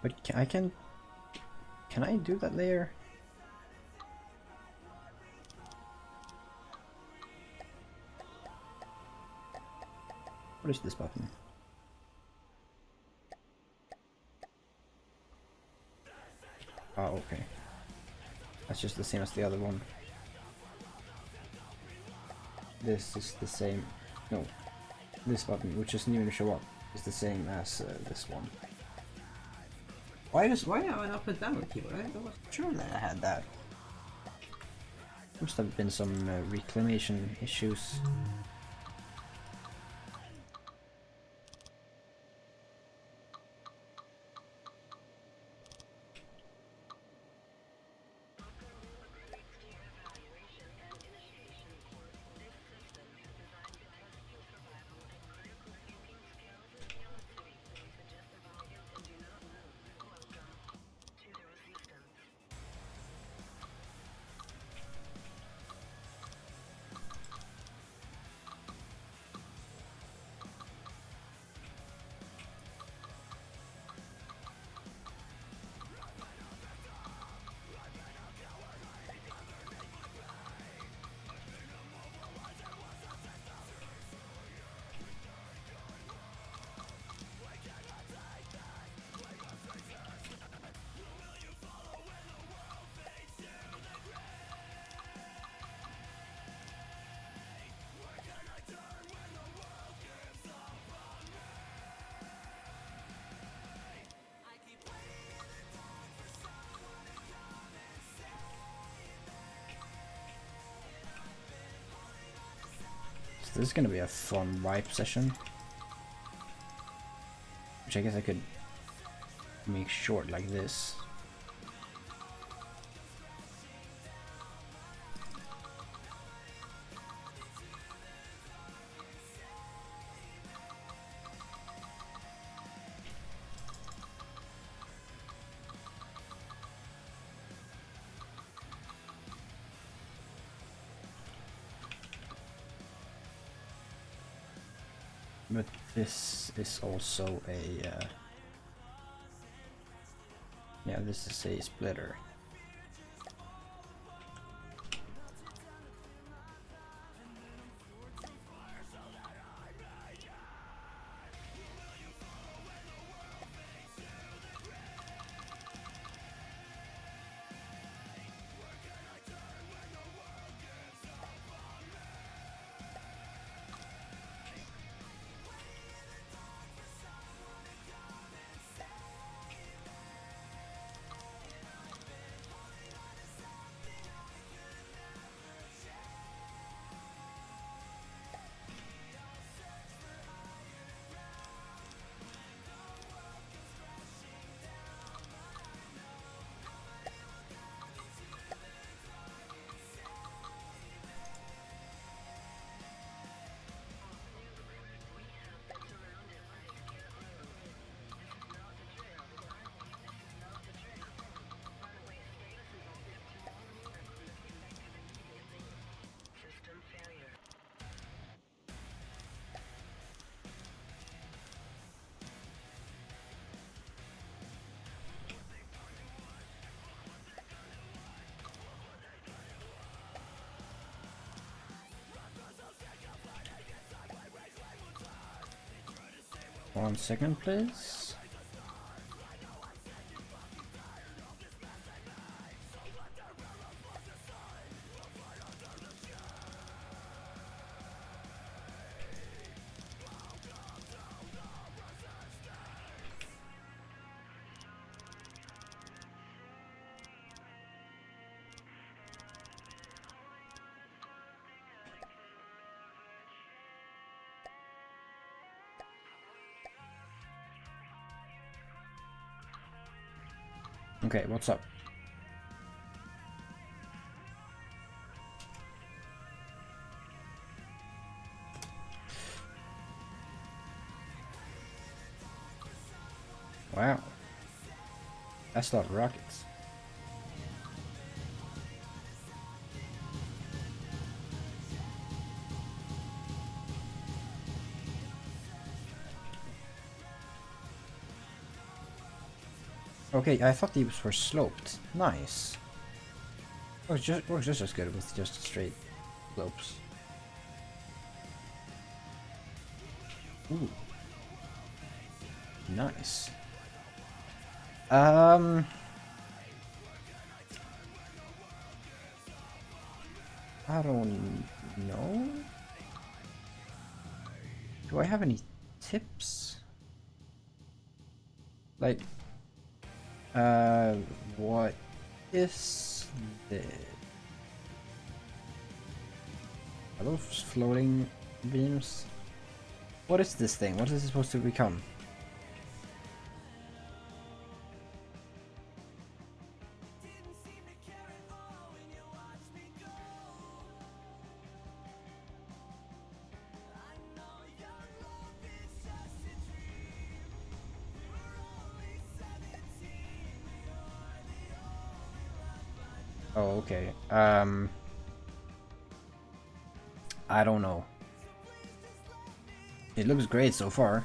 But can I do that layer? What is this button? Oh, okay. That's just the same as the other one. This is the same. No, this button, which doesn't even show up, is the same as this one. Why have I not put down the keyboard? I was sure that I had that. Must have been some reclamation issues. This is gonna be a fun wipe session. Which I guess I could make short like this. But this is also a yeah, this is a splitter. One second, please. Okay, what's up? Wow. That's a lot of rockets. Okay, I thought these were sloped. Nice. Works just as good with just straight slopes. Ooh. Nice. I don't know. Do I have any tips? Like, what is this? Are those floating beams? What is this thing? What is it supposed to become? Oh, okay. I don't know. It looks great so far.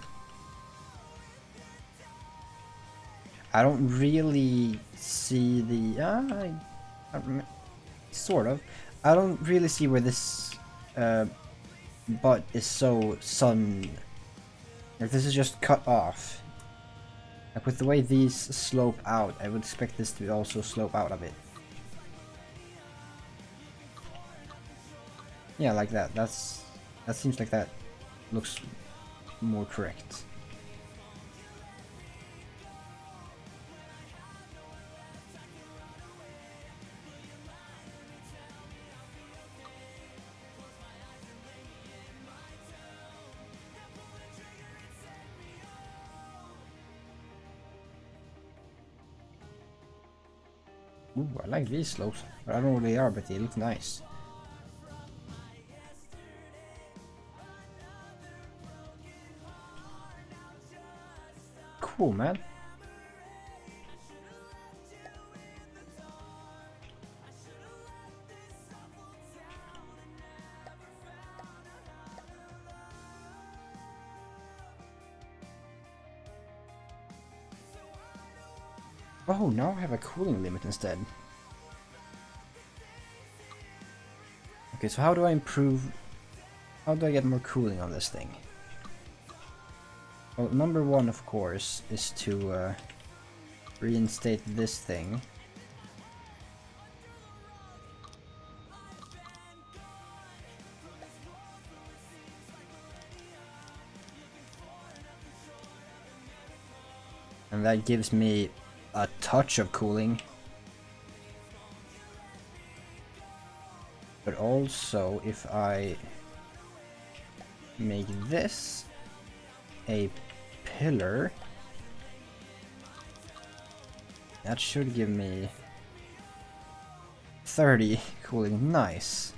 I don't really see the... sort of. I don't really see where this butt is so sun... Like, this is just cut off. Like, with the way these slope out, I would expect this to also slope out a bit. Yeah, like that. That seems like that looks more correct. Ooh, I like these slopes. I don't know what they are, but they look nice. Cool, man. Oh, now I have a cooling limit instead. Okay, so how do I improve... How do I get more cooling on this thing? Well, number one, of course, is to reinstate this thing. And that gives me a touch of cooling. But also, if I make this a pillar, that should give me 30 cooling. Nice.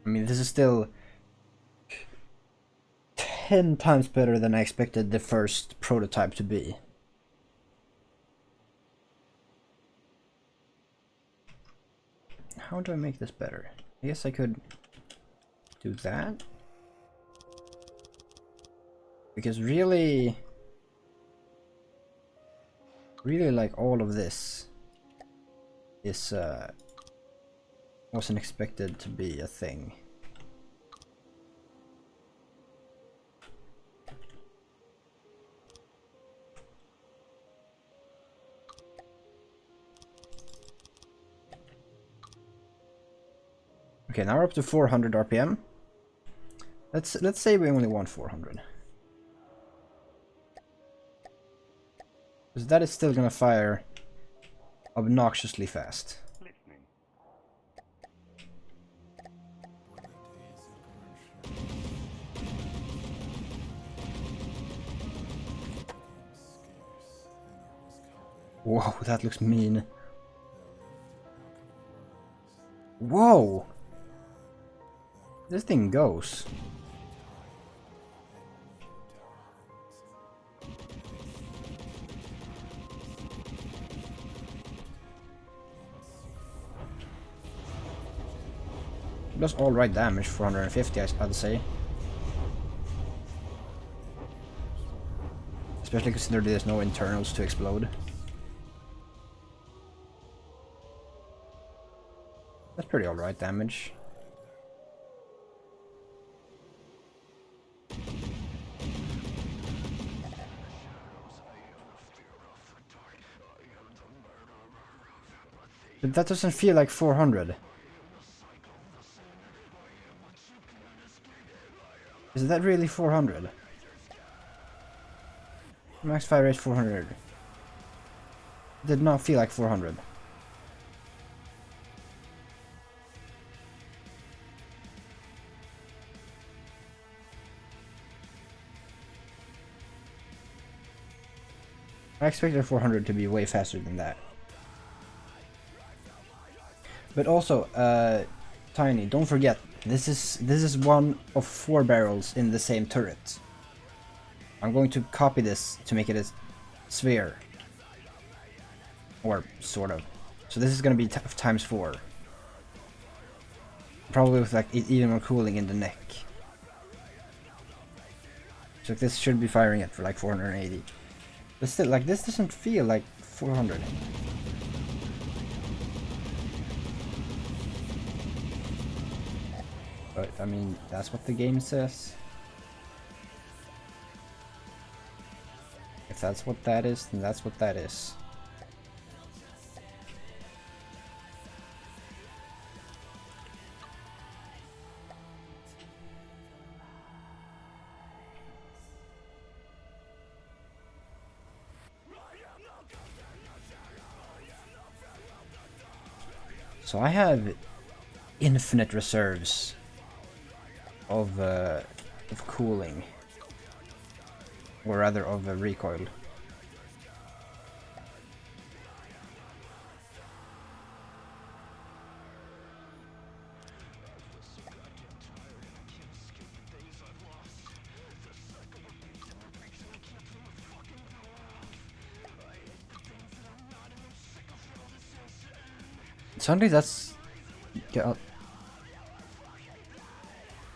I mean, this is still 10 times better than I expected the first prototype to be. How do I make this better? I guess I could do that. Because really like all of this is wasn't expected to be a thing. Okay, now we're up to 400 RPM. Let's say we only want 400. Because that is still gonna fire obnoxiously fast. Whoa, that looks mean. Whoa! This thing goes. Does all right damage, 450 I'd say. Especially considering there's no internals to explode. That's pretty alright damage. But that doesn't feel like 400. Is that really 400? Max fire rate 400. Did not feel like 400. I expected 400 to be way faster than that. But also, Tiny, don't forget, this is one of 4 barrels in the same turret. I'm going to copy this to make it a sphere. Or, sort of. So this is going to be times 4. Probably with like even more cooling in the neck. So this should be firing it for like 480. But still, like, this doesn't feel like 400. But I mean, that's what the game says. If that's what that is, then that's what that is. So I have infinite reserves of cooling, or rather of recoil. Suddenly that's...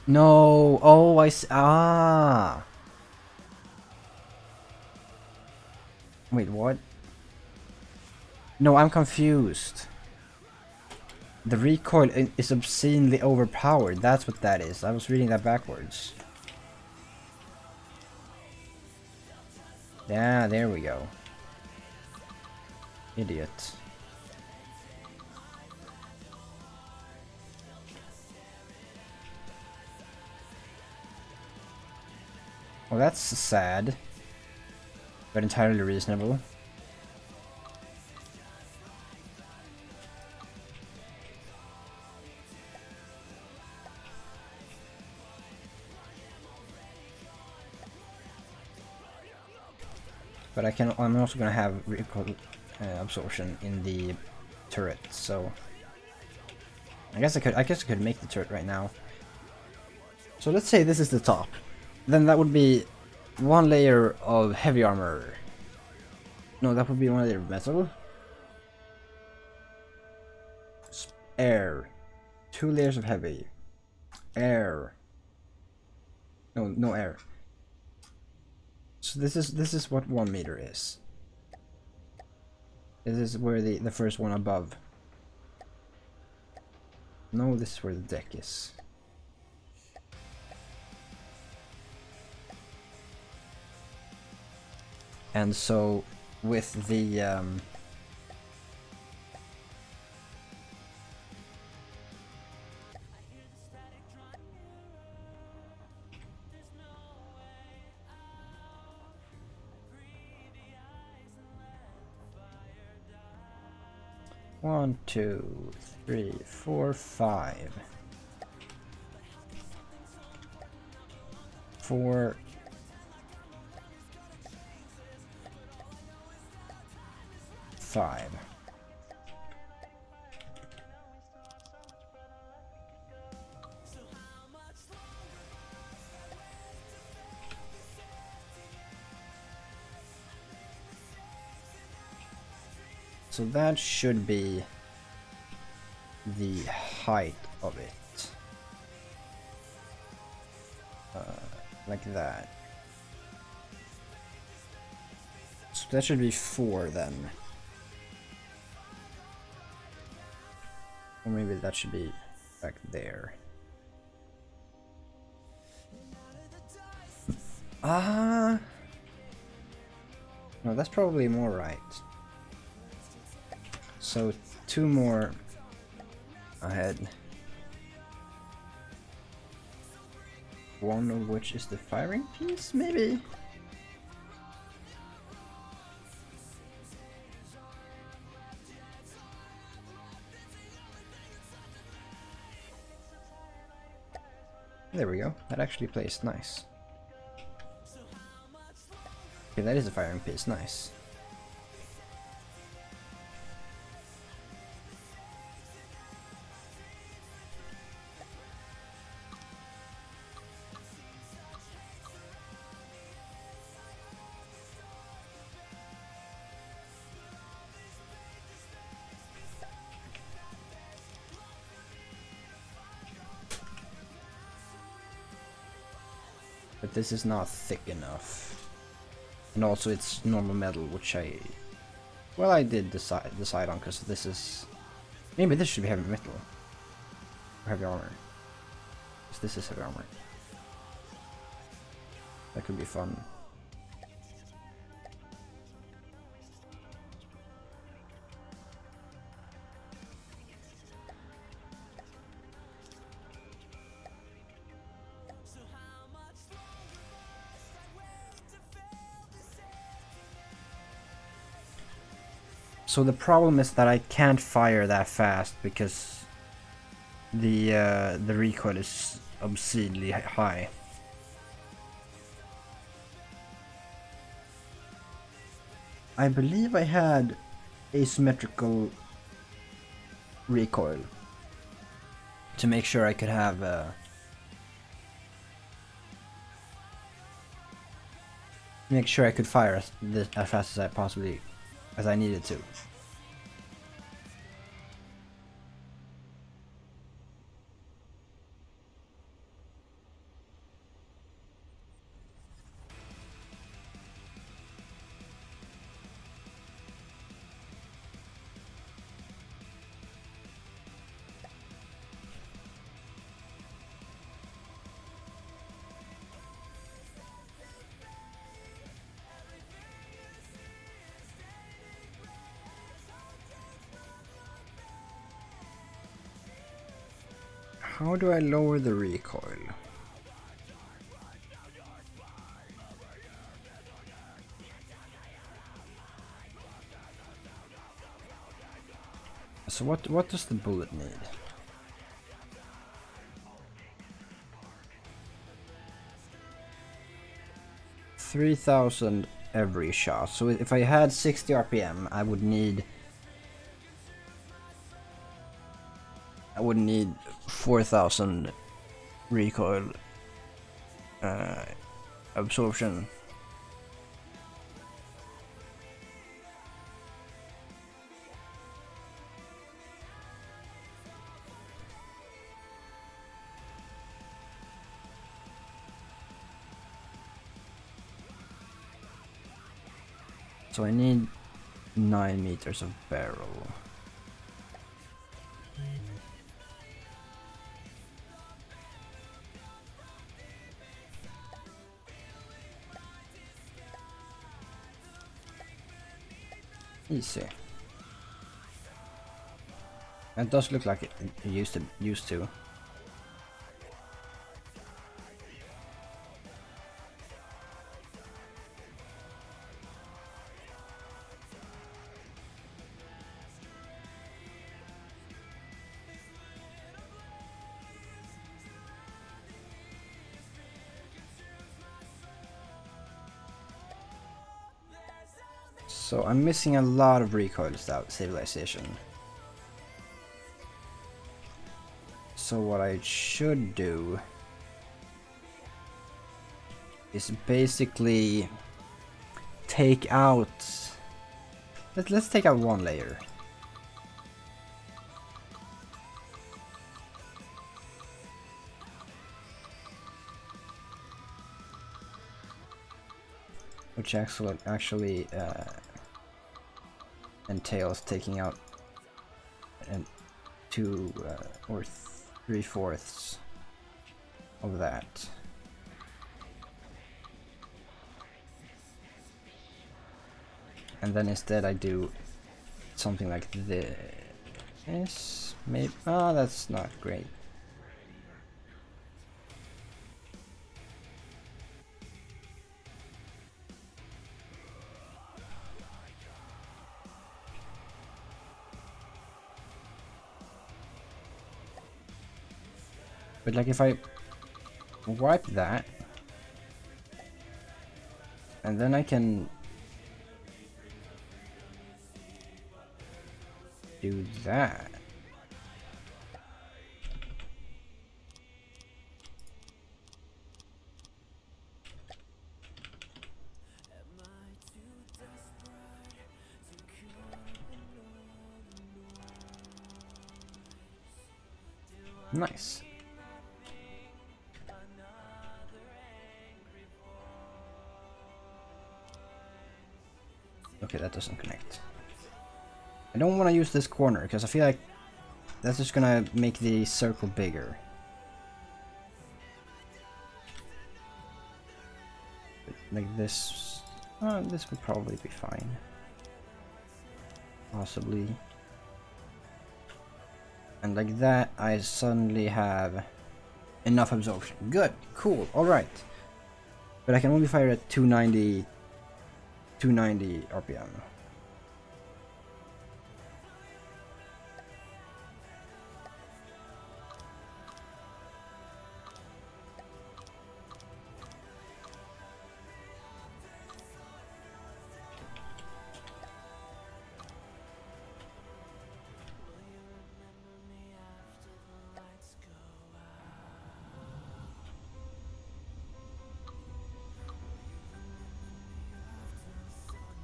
No! Oh, I see. Ah! Wait, what? No, I'm confused. The recoil is obscenely overpowered. That's what that is. I was reading that backwards. Yeah, there we go. Idiot. Well, that's sad, but entirely reasonable. But I'm also gonna have recoil absorption in the turret, so I guess I could make the turret right now. So let's say this is the top. Then that would be one layer of heavy armor. No, that would be one layer of metal. Air. 2 layers of heavy. Air. No air. So this is what 1 meter is. This is where the first one above. No, this is where the deck is. And so with the 1, 2, 3, 4, 5. 4. 5. So that should be the height of it. Like that. So that should be 4 then. Or maybe that should be back there. Ah! No, that's probably more right. So 2 more ahead. One of which is the firing piece, maybe? There we go. That actually plays nice. Okay, that is a firing piece. Nice. But this is not thick enough. And also it's normal metal, which I did decide on, because this is... Maybe this should be heavy metal. Or heavy armor. This is heavy armor. That could be fun. So the problem is that I can't fire that fast because the recoil is obscenely high. I believe I had asymmetrical recoil to make sure I could have make sure I could fire as fast as I needed to. How do I lower the recoil? So what does the bullet need? $3,000 every shot. So if I had 60 RPM, I would need 4,000 recoil absorption. So I need 9 meters of barrel. Easy. It does look like it used to. So I'm missing a lot of recoil stabilization. So what I should do is basically take out... Let's take out one layer. Which actually entails taking out 2 or 3/4 of that. And then instead I do something like this. Maybe. Oh, that's not great. But like if I wipe that, and then I can do that. Nice. Okay, that doesn't connect. I don't want to use this corner because I feel like that's just gonna make the circle bigger. Like this. This would probably be fine. Possibly. And like that, I suddenly have enough absorption. Good, cool, alright. But I can only fire at 290 RPM.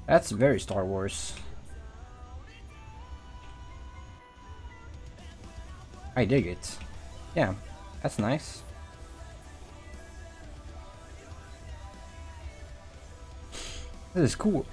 That's very Star Wars. I dig it. Yeah, that's nice. This is cool.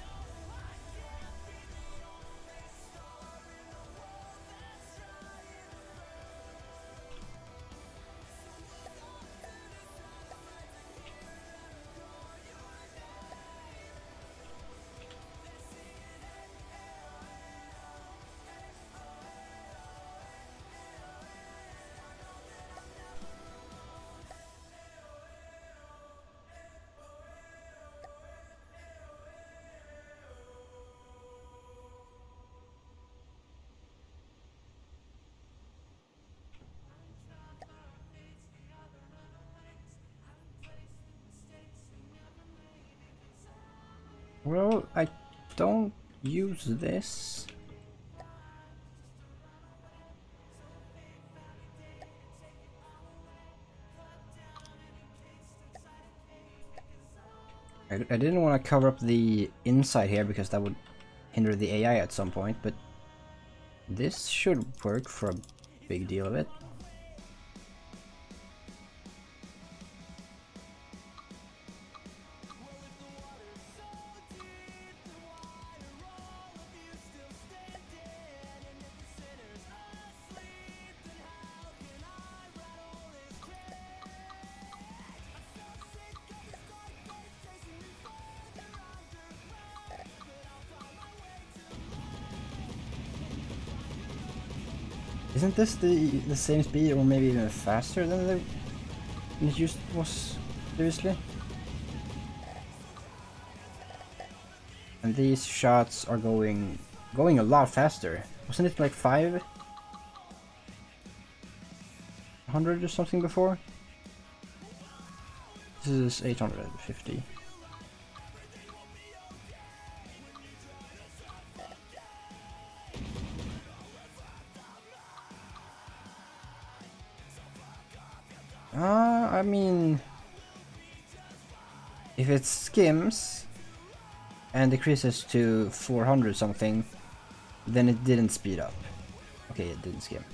Well, I don't use this. I didn't want to cover up the inside here because that would hinder the AI at some point, but this should work for a big deal of it. Isn't this the same speed or maybe even faster than it just was previously? And these shots are going a lot faster. Wasn't it like 500 or something before? This is 850. I mean, if it skims and decreases to 400 something, then it didn't speed up. Okay, it didn't skim.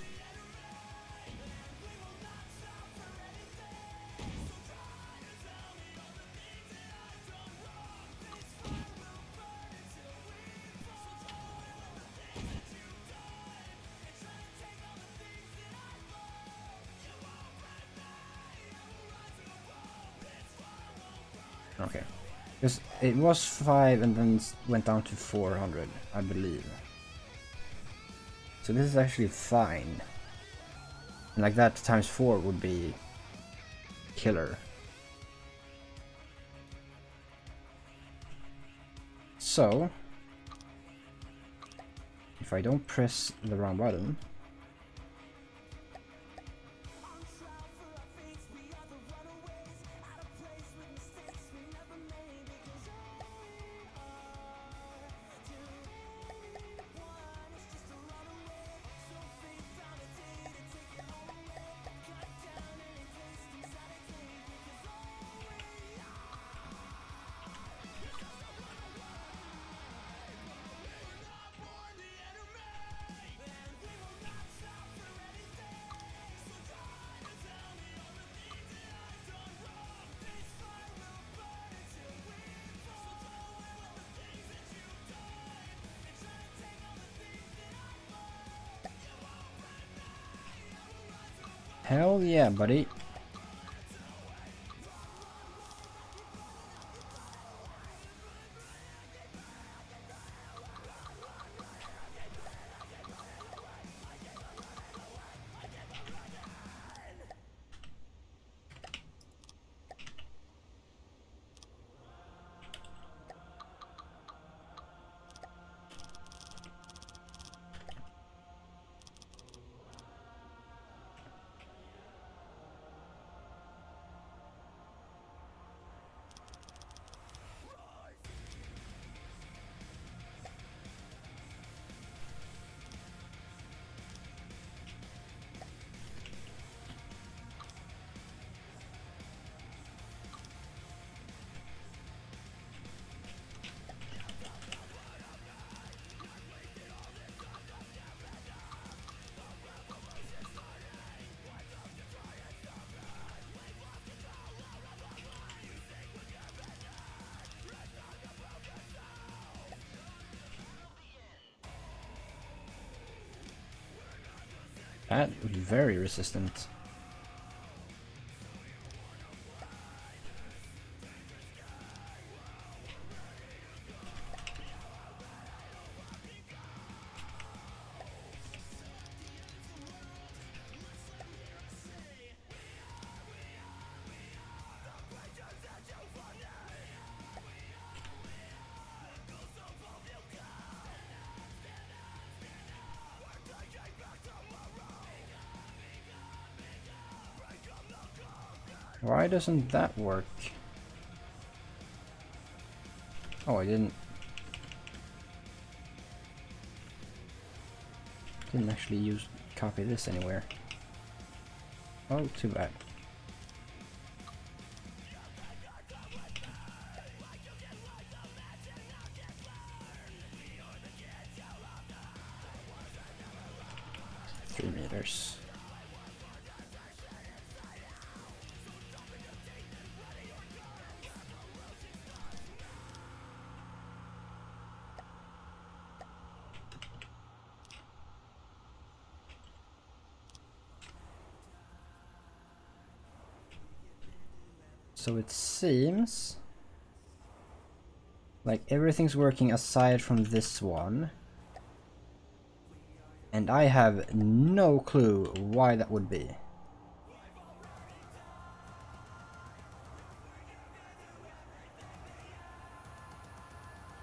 Okay. Because it was 5 and then went down to 400, I believe. So this is actually fine. And like that times 4 would be killer. So, if I don't press the wrong button, hell yeah, buddy. That was very resistant. Why doesn't that work? Oh, I didn't actually copy this anywhere. Oh, too bad. $3 meters. So it seems like everything's working aside from this one. And I have no clue why that would be.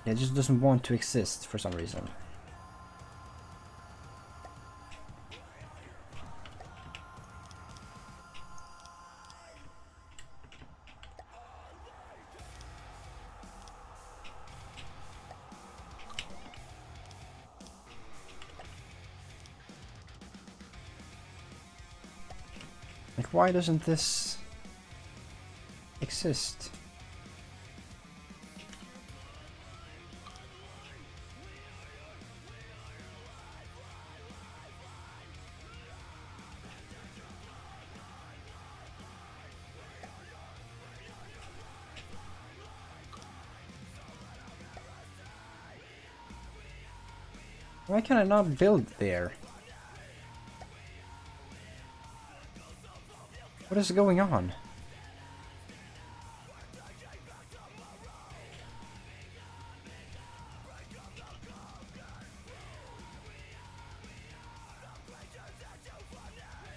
It just doesn't want to exist for some reason. Like, why doesn't this exist? Why can I not build there? What is going on?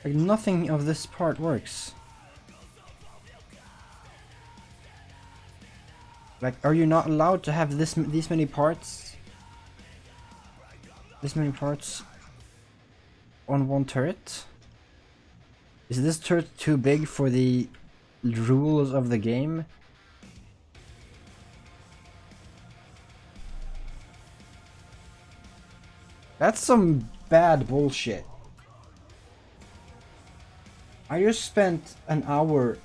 Like, nothing of this part works. Like, are you not allowed to have these many parts? This many parts on one turret? Is this turret too big for the rules of the game? That's some bad bullshit. I just spent an hour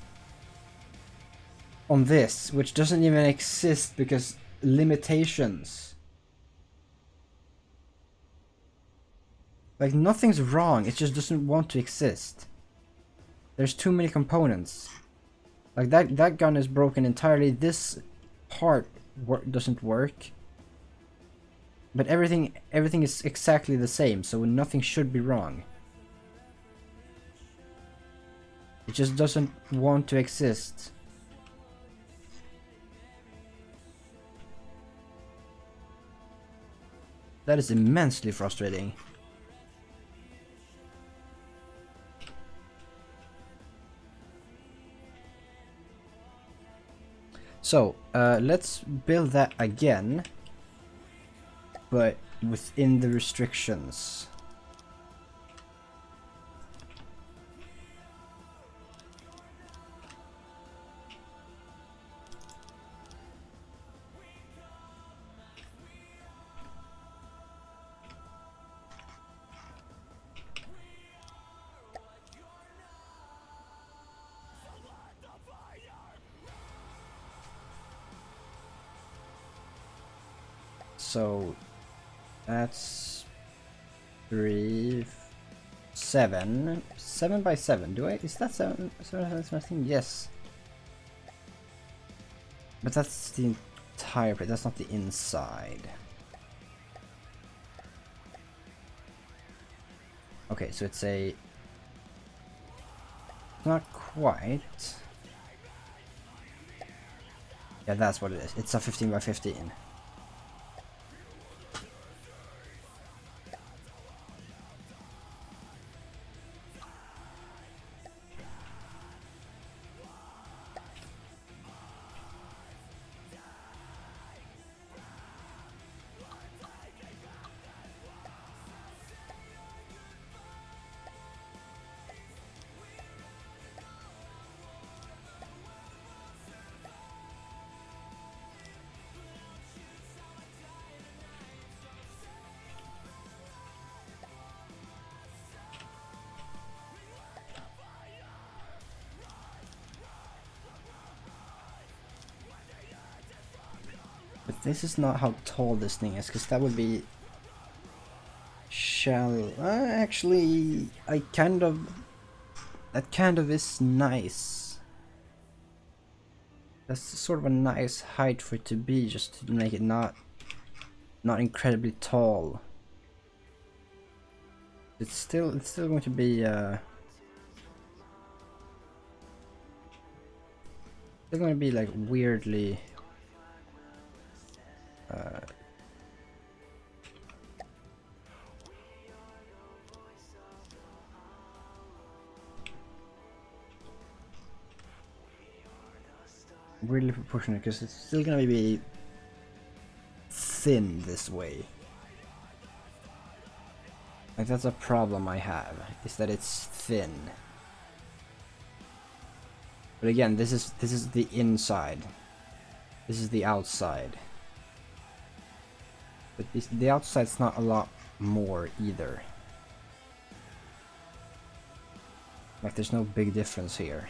on this, which doesn't even exist because limitations. Like, nothing's wrong, it just doesn't want to exist. There's too many components. Like, that gun is broken entirely. This part doesn't work. But everything is exactly the same, so nothing should be wrong. It just doesn't want to exist. That is immensely frustrating. So, let's build that again, but within the restrictions. So that's 3, 7 by 7. Is that 7? 7? Yes. But that's the entire plate. That's not the inside. Okay, so it's a... Not quite. Yeah, that's what it is. It's a 15 by 15. But this is not how tall this thing is, because that would be shallow. Actually, I kind of... That kind of is nice. That's sort of a nice height for it to be, just to make it not incredibly tall. It's still going to be still going to be like weirdly weirdly proportionate, because it's still going to be thin this way. Like, that's a problem I have, is that it's thin. But again, this is the inside. This is the outside. But the outside's not a lot more either. Like, there's no big difference here.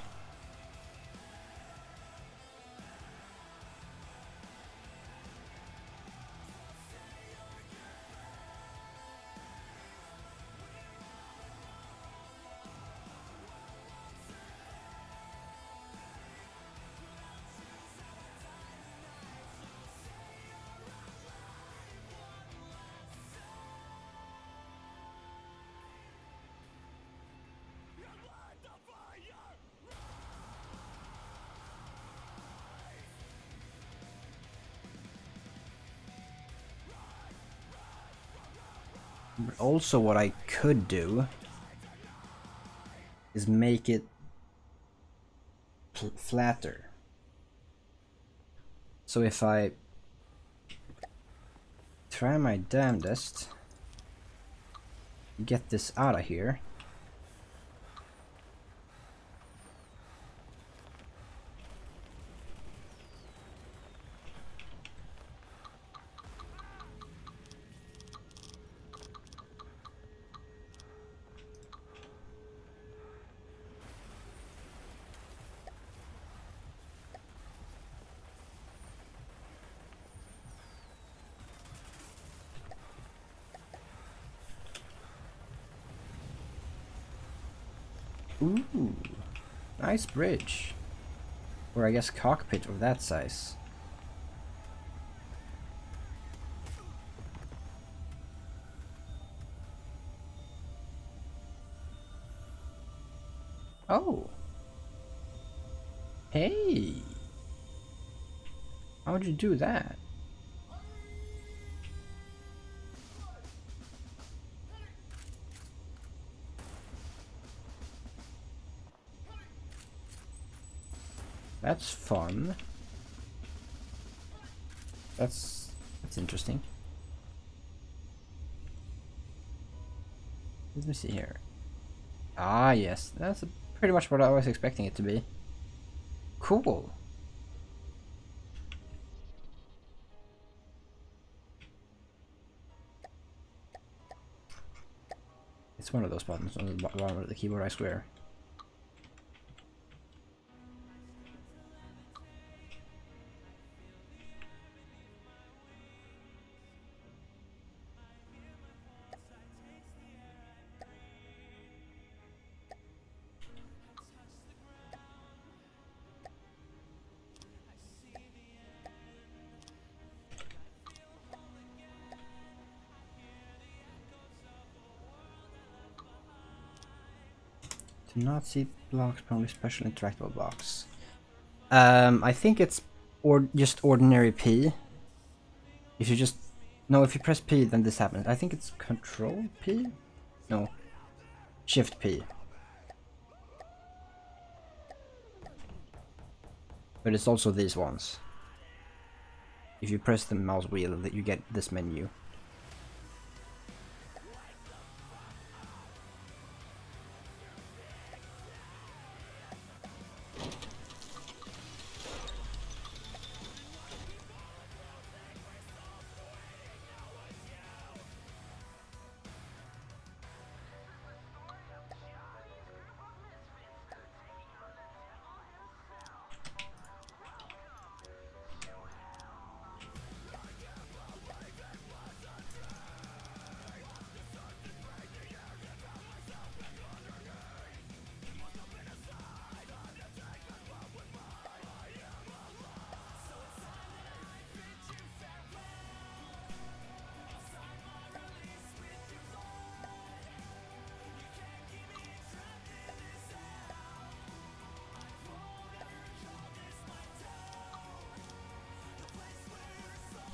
But also what I could do is make it flatter. So if I try my damnedest get this out of here, ooh, nice bridge. Or I guess cockpit of that size. Oh. Hey. How'd you do that? That's fun. That's interesting. Let me see here. Ah, yes. That's pretty much what I was expecting it to be. Cool. It's one of those buttons on the bottom of the keyboard, I swear. Not seed blocks, probably special interactable blocks. I think it's just ordinary P. If you just... No, if you press P, then this happens. I think it's Control P? No. Shift P. But it's also these ones. If you press the mouse wheel, you get this menu.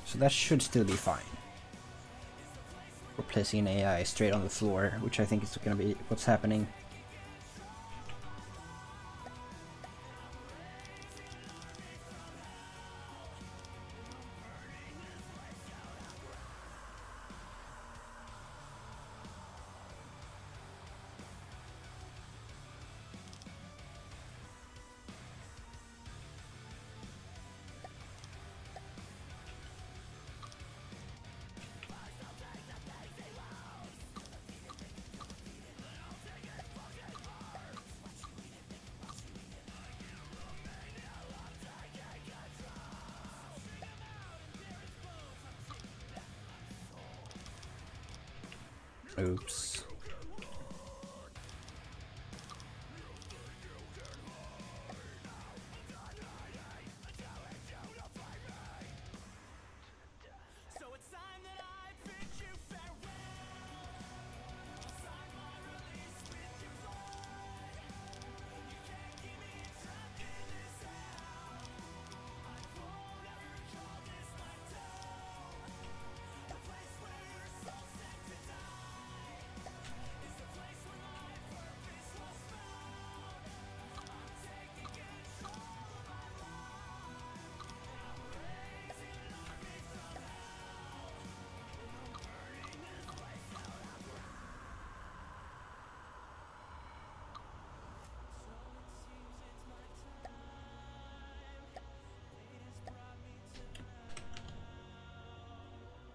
So that should still be fine. We're placing an AI straight on the floor, which I think is going to be what's happening. Oops.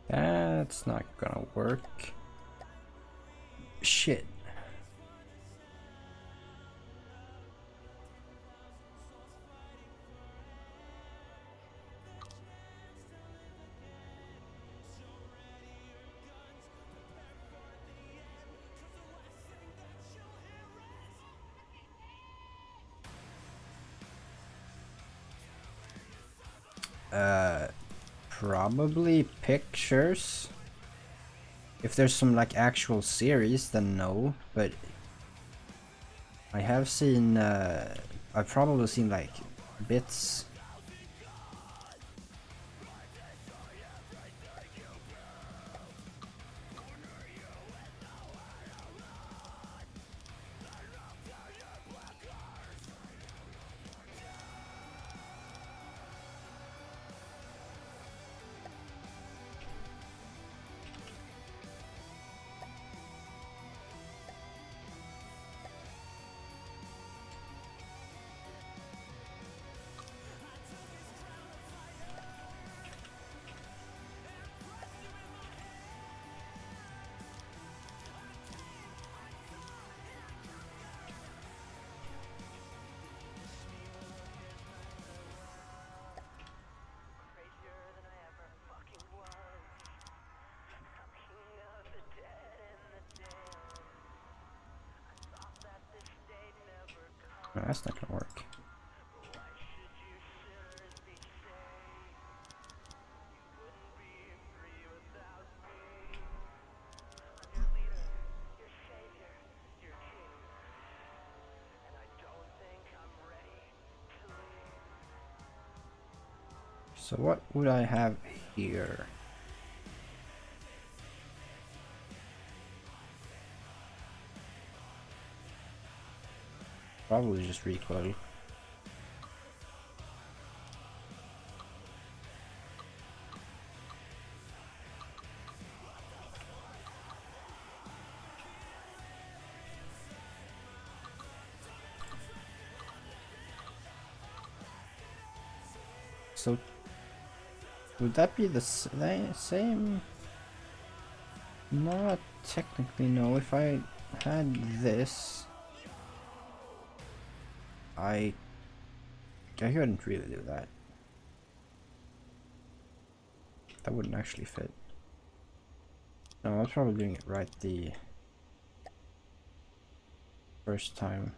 That's not gonna work. Shit. Probably pictures. If there's some like actual series, then no, but I have seen, I've probably seen like bits. No, that's not gonna work. So what would I have here? Probably just recoil. So would that be the same? Not technically, no. If I had this, I couldn't really do that. That wouldn't actually fit. No, I was probably doing it right the first time.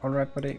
Alright, buddy.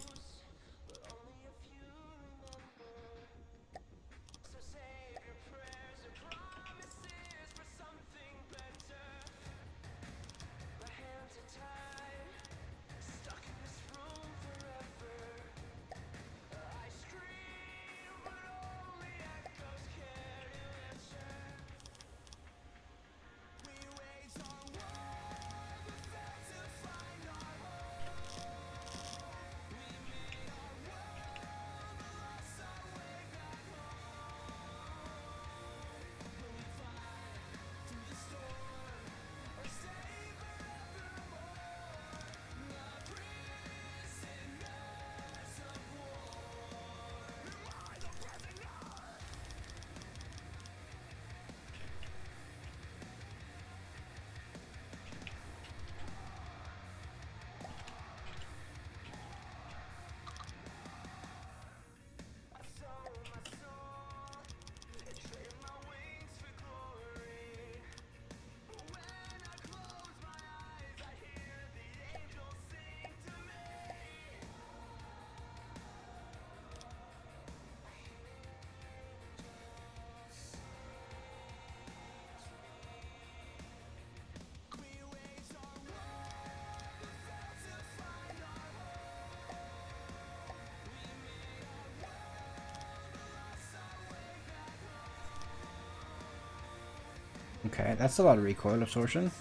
Okay, that's a lot of recoil absorption.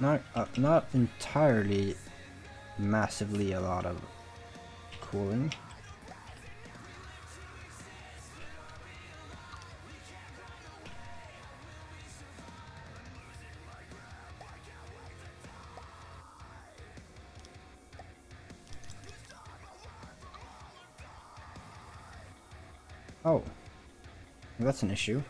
Not entirely massively a lot of cooling. Oh, that's an issue.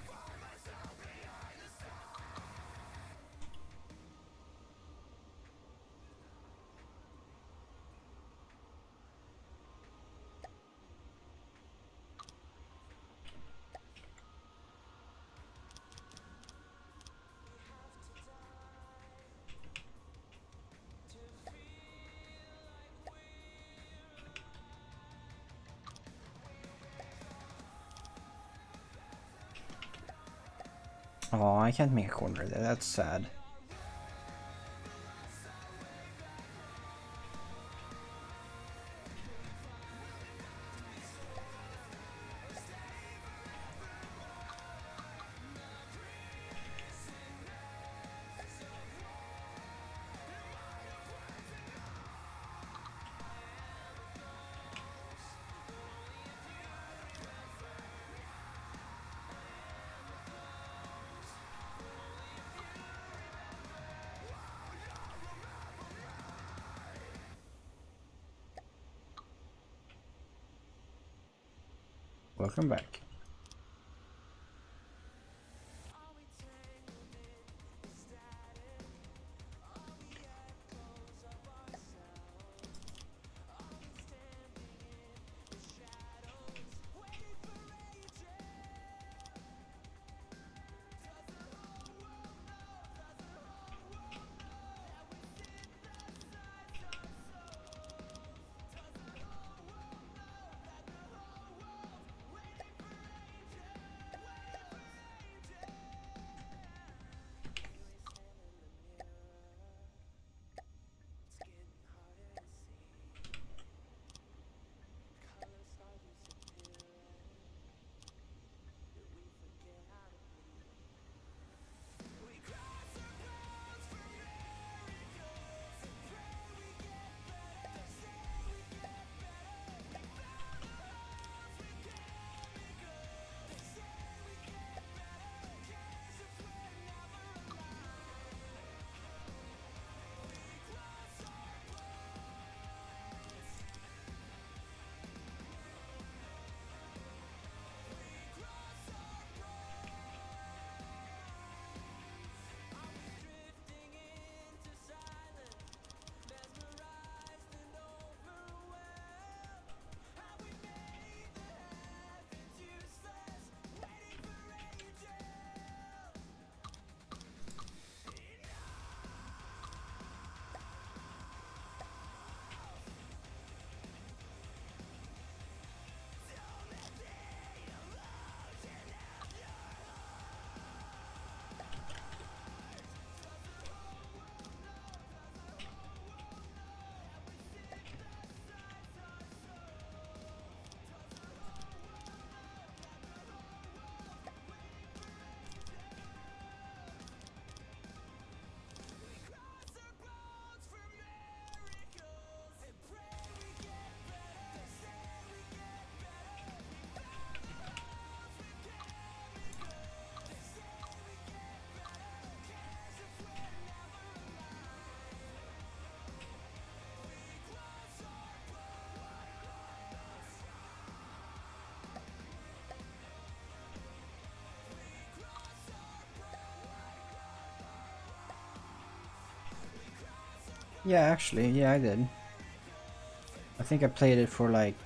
Oh, I can't make a corner there. That's sad. Welcome back. Yeah, actually, yeah, I did. I think I played it for like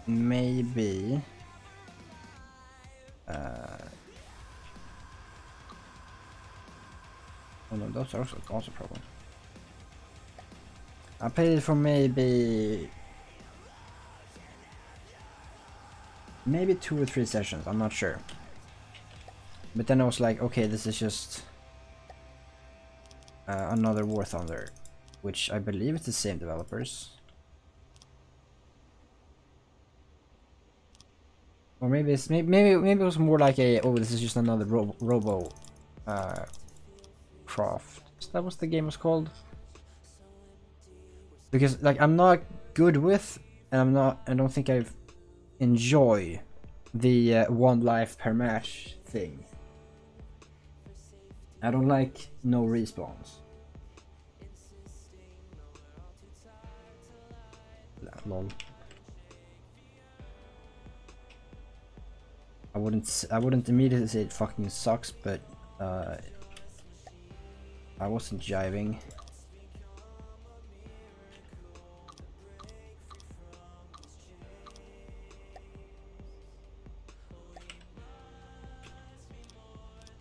maybe oh no, those are also a problem. I played it for maybe 2 or 3 sessions, I'm not sure. But then I was like, okay, this is just another War Thunder, which I believe it's the same developers. Or maybe it's maybe it was more like a, oh, this is just another Robo Croft. So that was the game was called. Because like I'm not good with, and I don't think I enjoy the 1 life per match thing. I don't like no respawns. Lol. I wouldn't immediately say it fucking sucks, but I wasn't jiving.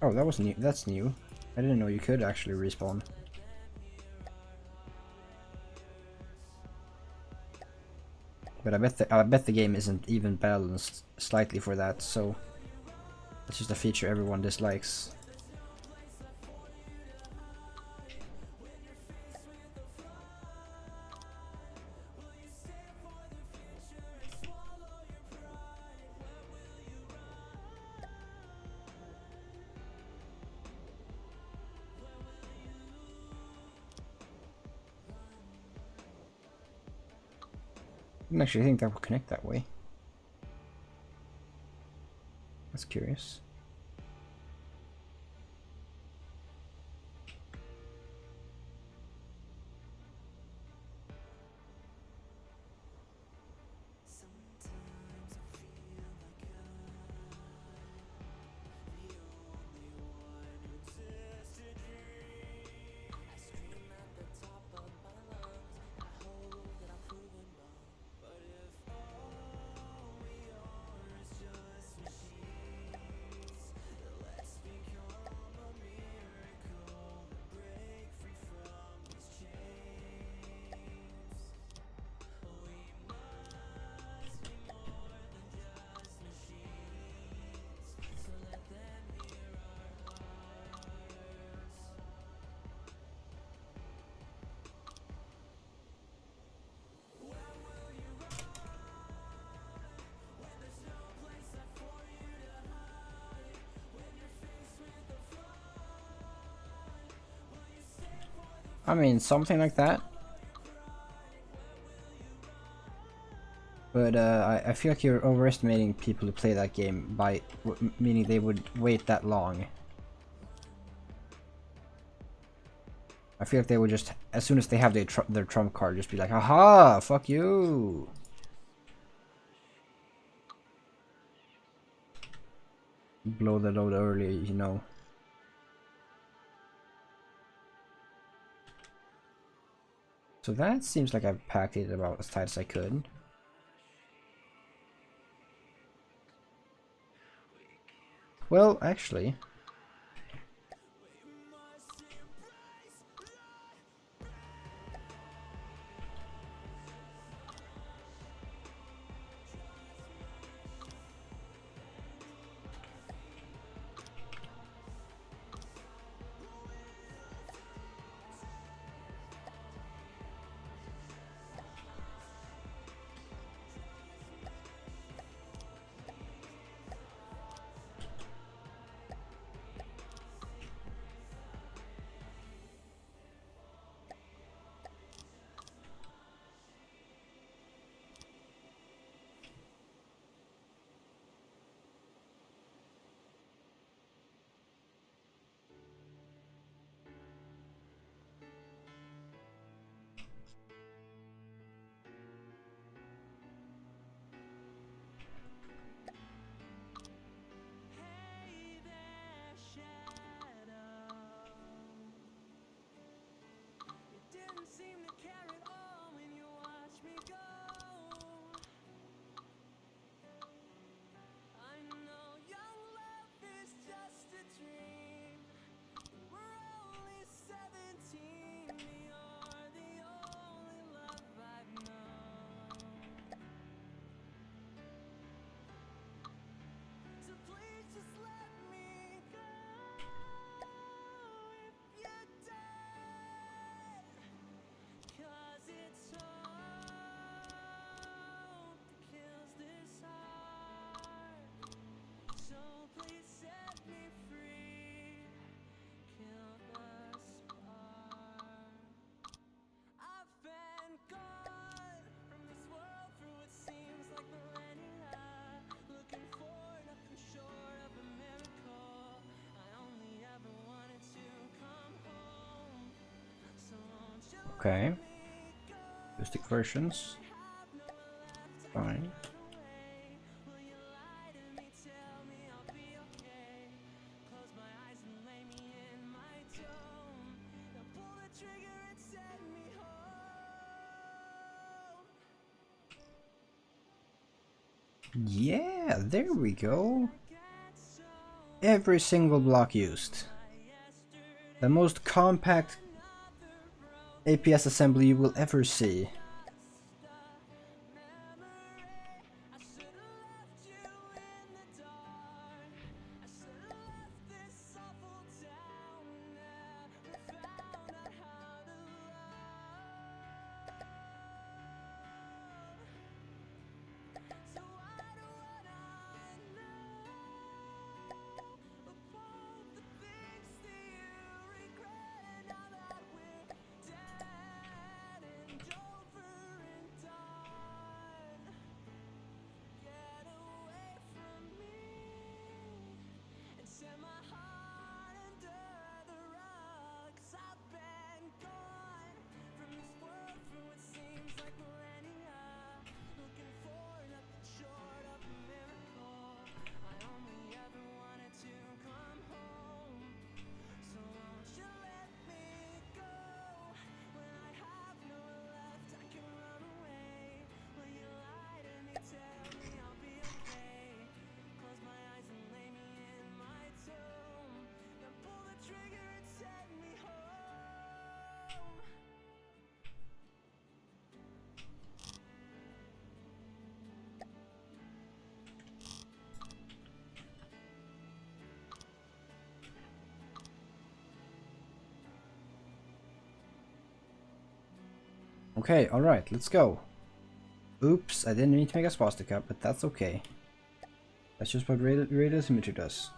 Oh, that was new. That's new. I didn't know you could actually respawn. But I bet the game isn't even balanced slightly for that, so it's just a feature everyone dislikes. I didn't actually think that would connect that way. That's curious. I mean, something like that. But I feel like you're overestimating people who play that game by meaning they would wait that long. I feel like they would just, as soon as they have their trump card, just be like, haha, fuck you. Blow the load early, you know. So that seems like I've packed it about as tight as I could. Well, actually, Okay. Acoustic versions. Fine. Yeah, there we go. Every single block used. The most compact APS assembly you will ever see. Okay, alright, let's go. Oops, I didn't mean to make a swastika, but that's okay. That's just what radial symmetry does.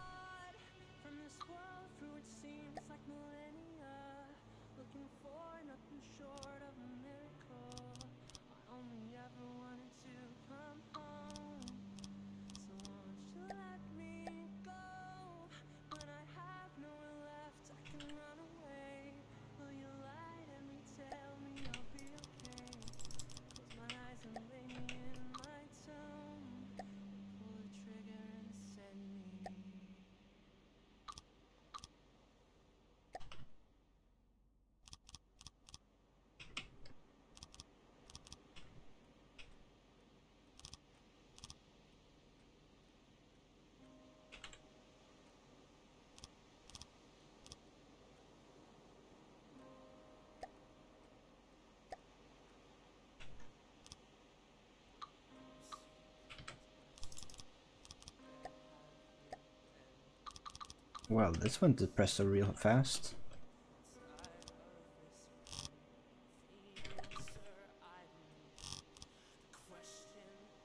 Well, this one depressed so real fast.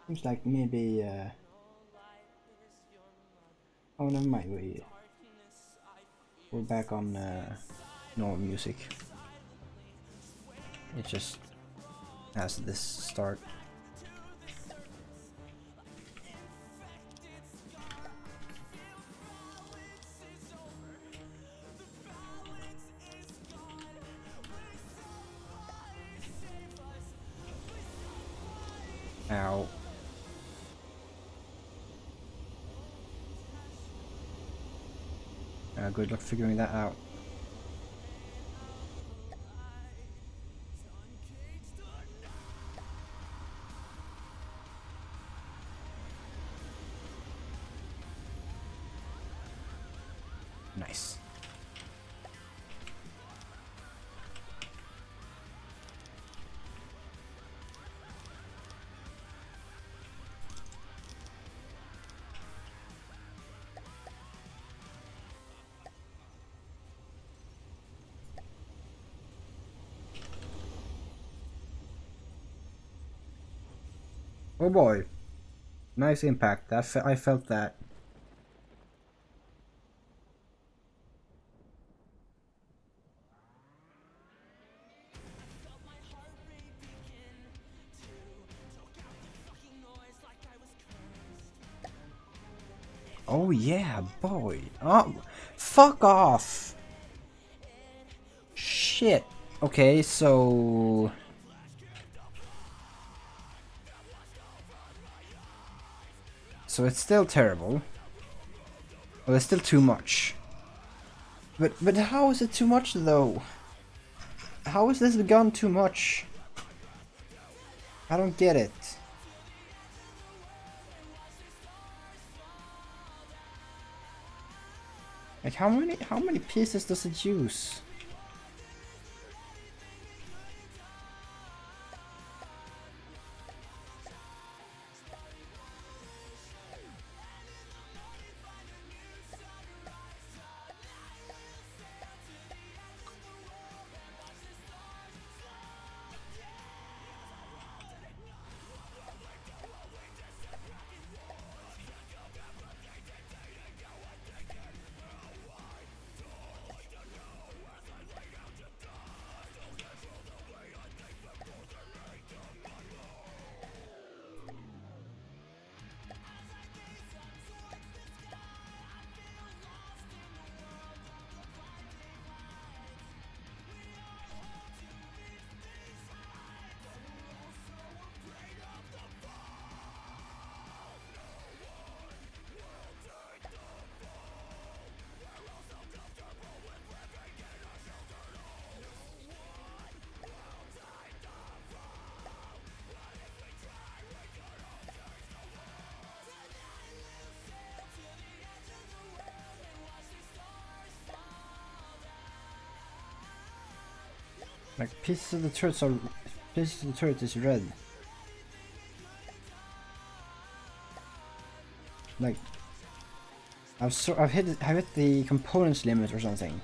Seems like maybe oh, never mind, we're back on normal music. It just has this start. Ow. Good luck figuring that out. Nice. Oh boy, nice impact. I felt that. Oh yeah, boy. Oh, fuck off. Shit. Okay, so... So it's still terrible. Well, it's still too much. But how is it too much though? How is this gun too much? I don't get it. Like how many pieces does it use? Like pieces of the turret is red. Like I've hit the components limit or something.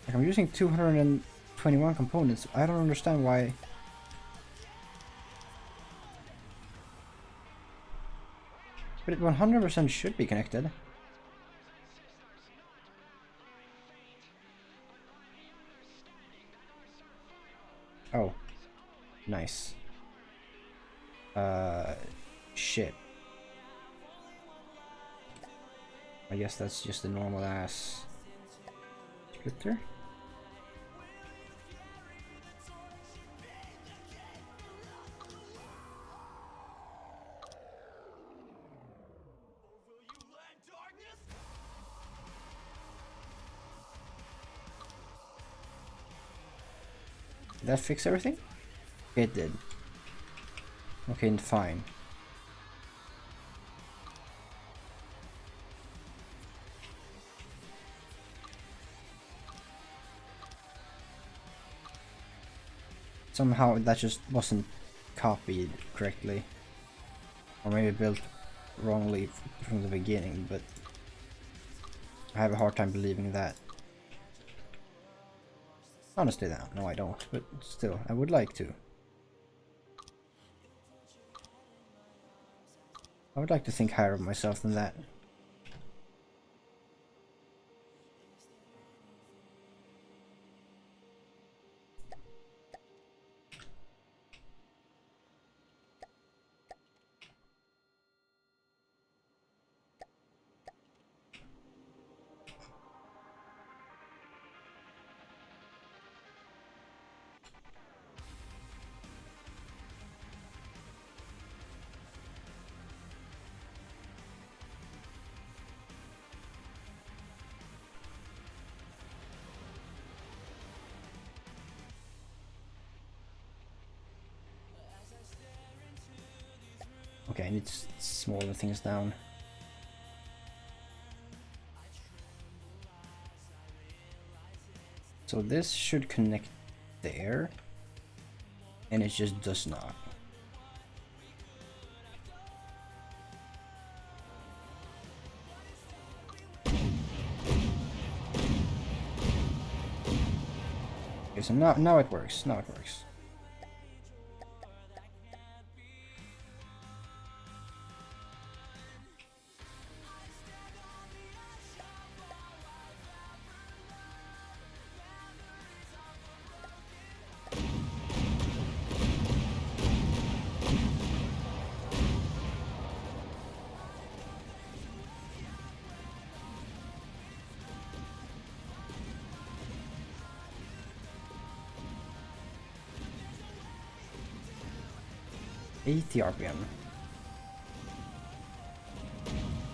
Like I'm using 221 components. I don't understand why. But it 100% should be connected. Oh, nice. Shit. I guess that's just a normal ass splitter. Did that fix everything? It did. Okay, fine. Somehow that just wasn't copied correctly. Or maybe built wrongly from the beginning, but I have a hard time believing that. Honestly, no I don't, but still, I would like to. I would like to think higher of myself than that. Okay, I need to smaller things down. So this should connect there, and it just does not. Okay, so now it works. Now it works. 80 RPM.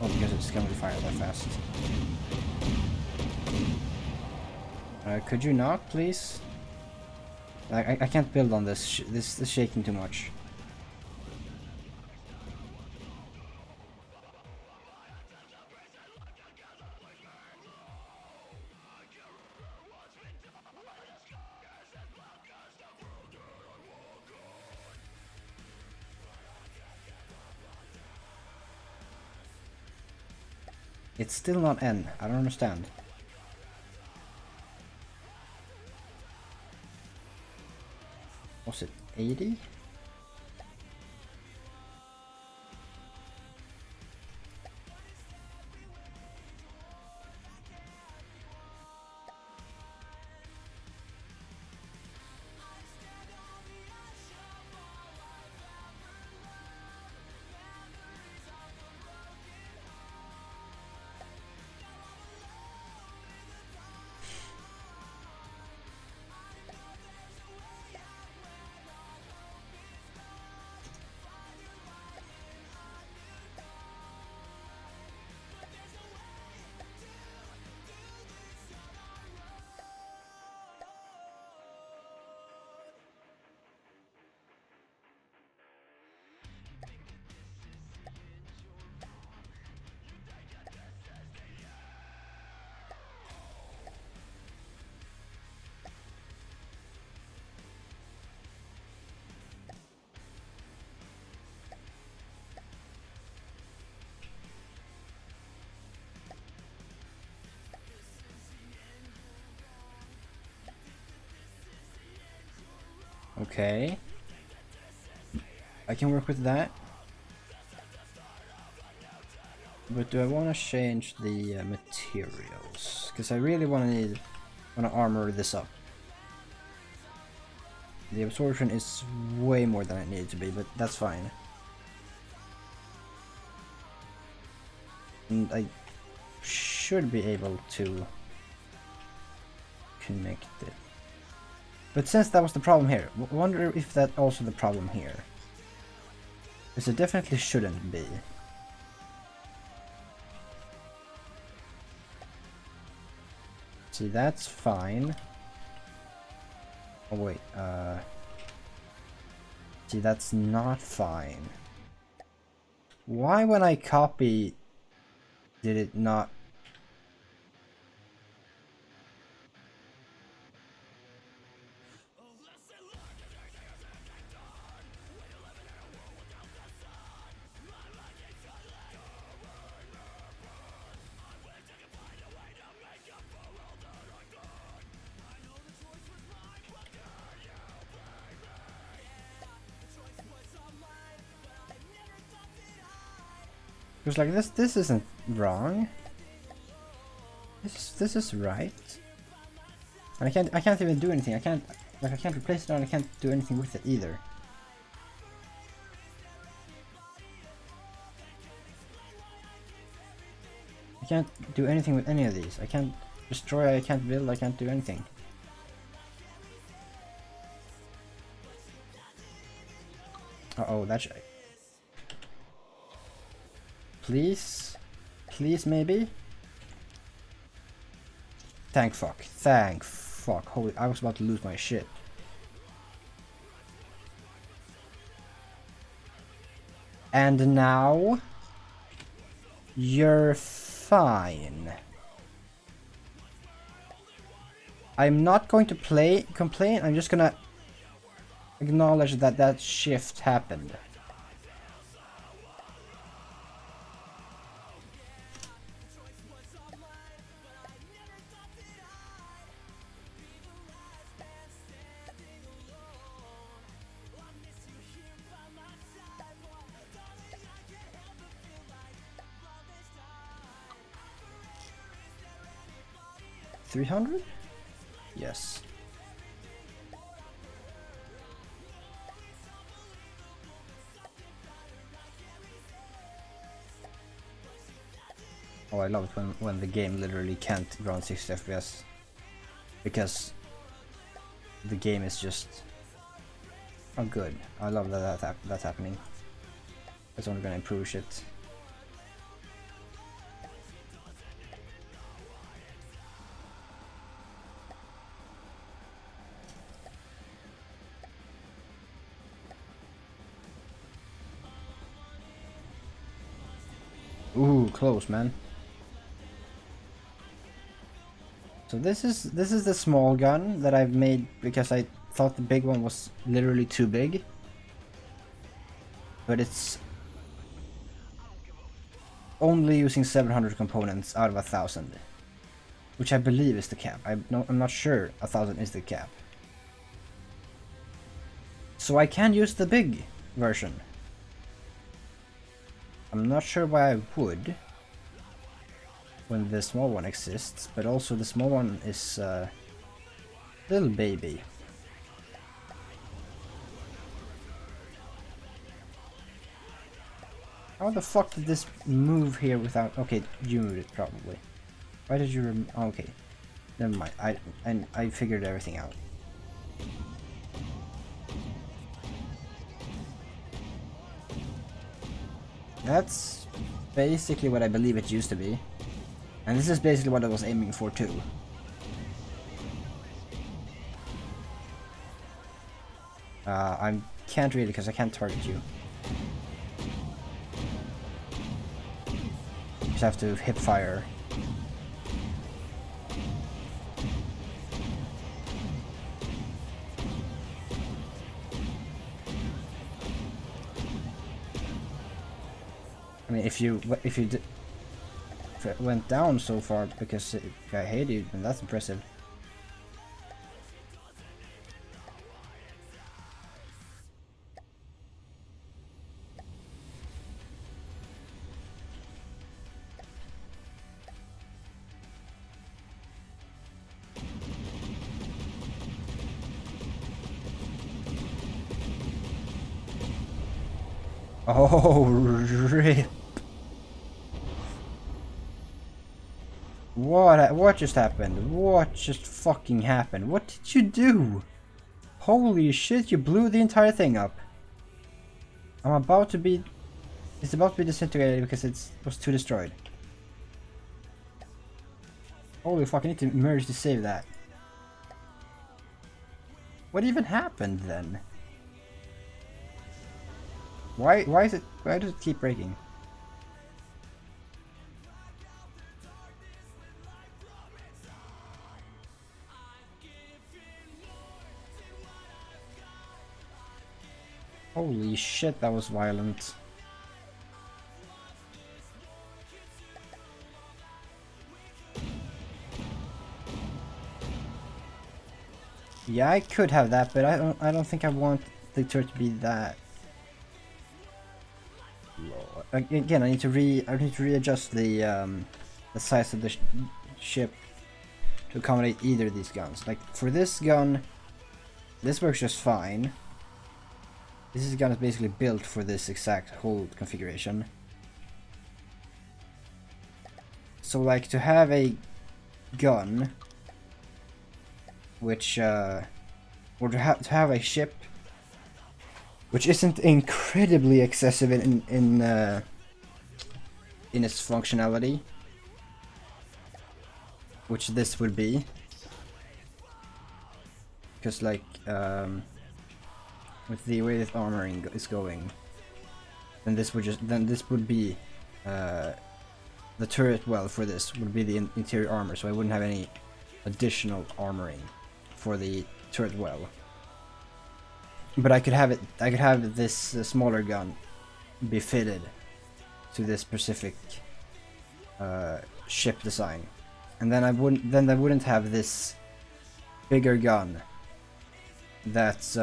Oh, because it's gonna be fired that fast. Could you not, please? I can't build on this. This is shaking too much. It's still not N. I don't understand. Was it 80? Okay. I can work with that. But do I want to change the materials? Because I really want to armor this up. The absorption is way more than it needed to be, but that's fine. And I should be able to connect it. But since that was the problem here, wonder if that's also the problem here. Because it definitely shouldn't be. See, that's fine. Oh wait, see, that's not fine. Why when I copy did it not? Because like this isn't wrong. This is right. And I can't even do anything. I can't replace it and I can't do anything with it either. I can't do anything with any of these. I can't destroy, I can't build, I can't do anything. Uh-oh, that's... Please? Please, maybe? Thank fuck. Thank fuck. Holy, I was about to lose my shit. And now... You're fine. I'm not going to complain, I'm just gonna acknowledge that that shift happened. $300? Yes. Oh, I love it when the game literally can't run 60 FPS. Because the game is just Oh, good. I love that that's happening. That's only gonna improve shit. Ooh, close, man. So this is the small gun that I've made because I thought the big one was literally too big. But it's only using 700 components out of 1,000, which I believe is the cap. I'm not sure 1,000 is the cap. So I can use the big version. I'm not sure why I would when the small one exists, but also the small one is little baby. How the fuck did this move here without... Okay, you moved it probably. Why did you okay. Never mind. I figured everything out. That's basically what I believe it used to be. And this is basically what I was aiming for too. I can't really because I can't target you. Just have to hip fire. I mean, if it went down so far because I hate you, then that's impressive. Oh, rip. What just happened? What just fucking happened? What did you do? Holy shit, you blew the entire thing up. It's about to be disintegrated because it was too destroyed. Holy fuck, I need to merge to save that. What even happened then? Why does it keep breaking? Holy shit, that was violent. Yeah, I could have that, but I don't think I want the turret to be that. Again, I need to readjust the size of the ship to accommodate either of these guns. Like for this gun, this works just fine. This gun is basically built for this exact whole configuration. So like to have a gun which or to have a ship which isn't incredibly excessive in its functionality, which this would be, because like with the way this armoring is going, then this would be the turret well for this would be the interior armor, so I wouldn't have any additional armoring for the turret well. But I could have this smaller gun be fitted to this specific ship design, and then I wouldn't have this bigger gun that's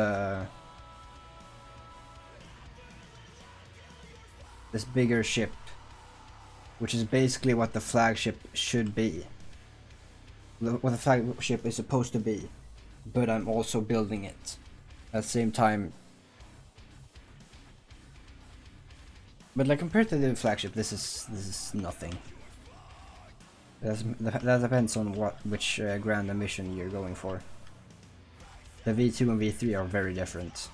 this bigger ship, which is basically what the flagship should be, what the flagship is supposed to be, but I'm also building it at the same time. But like compared to the flagship, this is nothing. That depends on which grand ambition you're going for. The V2 and V3 are very different.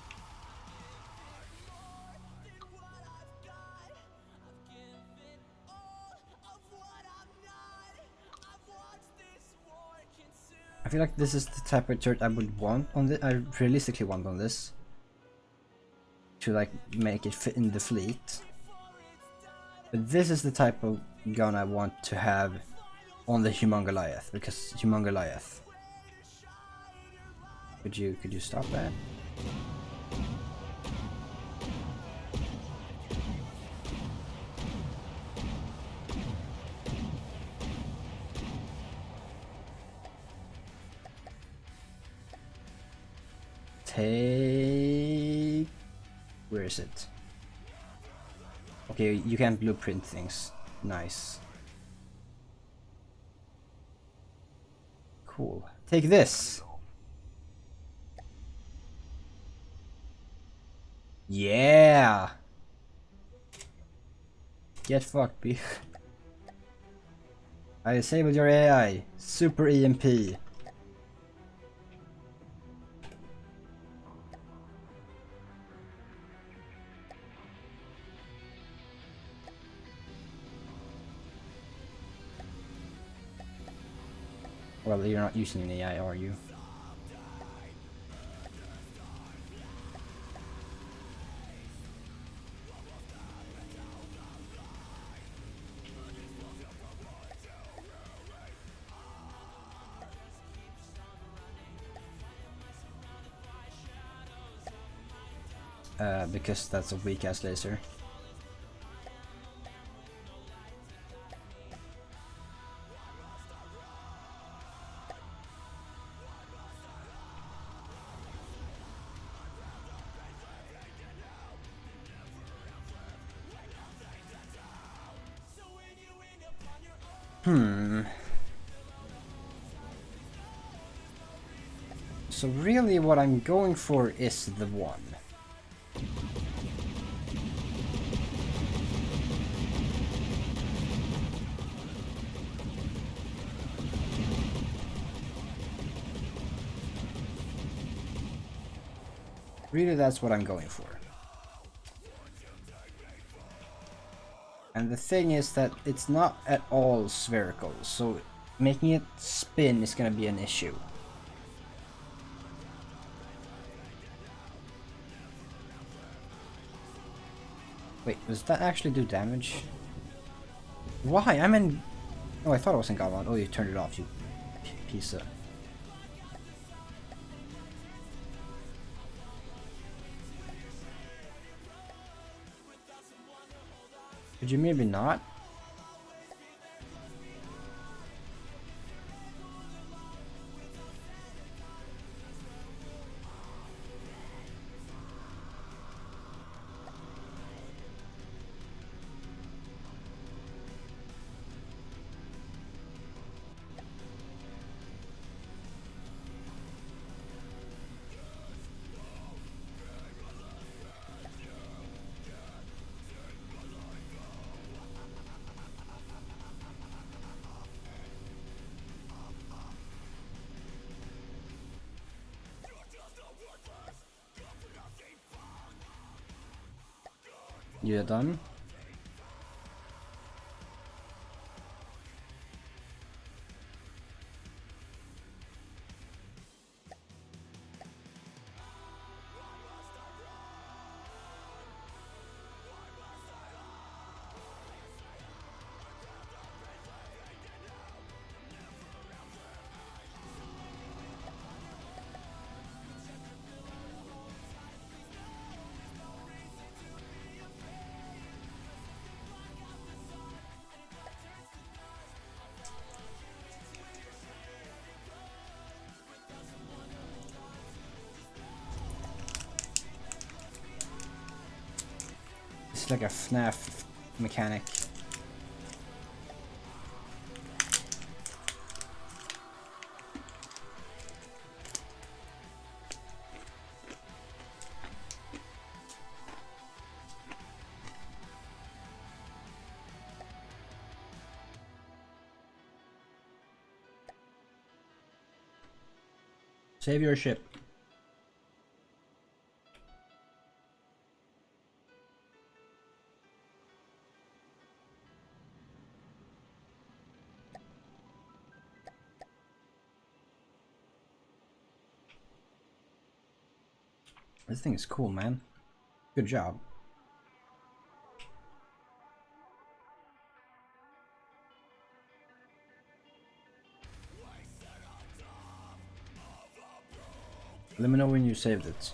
feel like this is the type of turret I would want on this. I realistically want on this. To like make it fit in the fleet. But this is the type of gun I want to have on the Humungoliath, because Humungoliath. Could you stop that? Take... Where is it? Okay, you can't blueprint things. Nice. Cool. Take this! Yeah! Get fucked, bitch. I disabled your AI. Super EMP. Well, you're not using an AI, are you? Because that's a weak-ass laser. So really what I'm going for is the one. Really, that's what I'm going for. And the thing is that it's not at all spherical, so making it spin is gonna be an issue. Wait, does that actually do damage? Why? I'm in... Oh, I thought I was in God mode. Oh, you turned it off, you piece of... Could you maybe not? You're done? It's like a FNAF mechanic. Save your ship. This thing is cool, man. Good job. Let me know when you saved it.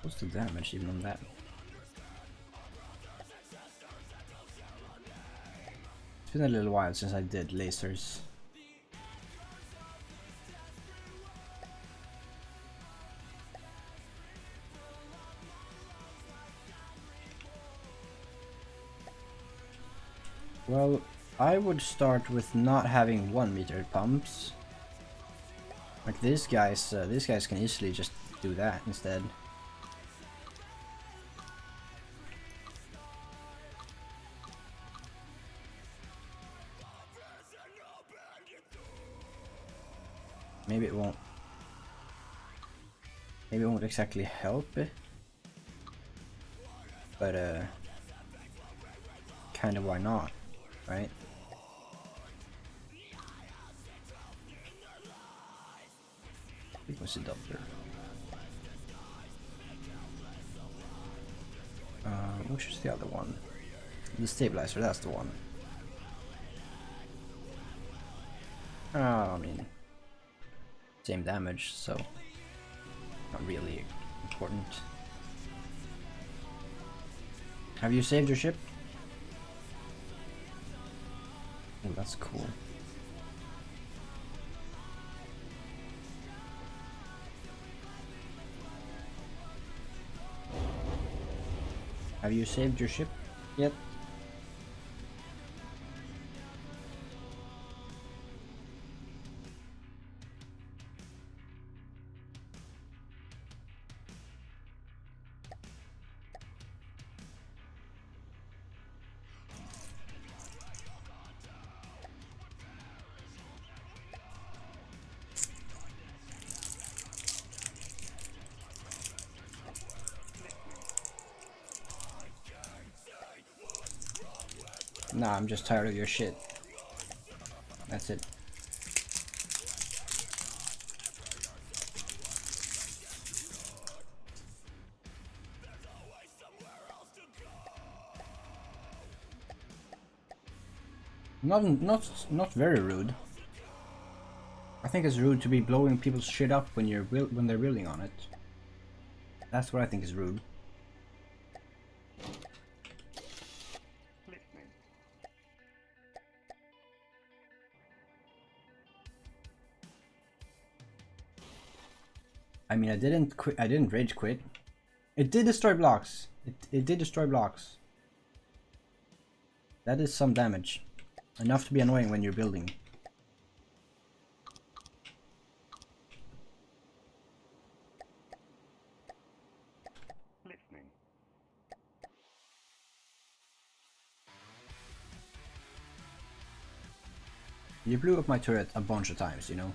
What's the damage even on that? It's been a little while since I did lasers. Well, I would start with not having 1-meter pumps. Like these guys can easily just do that instead. Maybe it won't. Maybe it won't exactly help it. But kind of why not, right? Frequency doubler. Which is the other one? The stabilizer, that's the one. I mean, same damage, so not really important. Have you saved your ship? Oh, that's cool. Have you saved your ship yet? Nah, I'm just tired of your shit. That's it. Not very rude. I think it's rude to be blowing people's shit up when they're building on it. That's what I think is rude. I mean, I didn't quit. I didn't rage quit. It did destroy blocks. It did destroy blocks. That is some damage. Enough to be annoying when you're building. You blew up my turret a bunch of times, you know?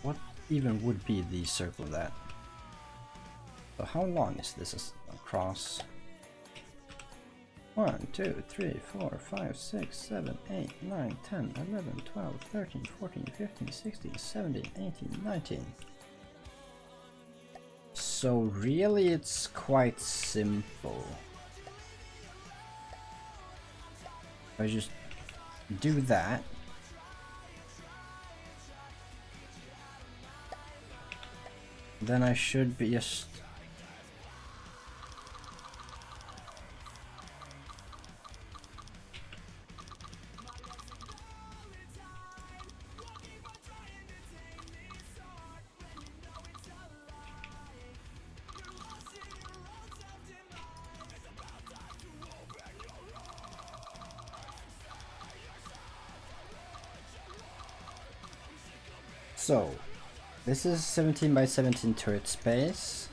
What even would be the circle of that? So how long is this across? 1, 2, 3, 4, 5, 6, 7, 8, 9, 10, 11, 12, 13, 14, 15, 16, 17, 18, 19. So really it's quite simple. I just do that. Then I should be just... So, this is 17 by 17 turret space,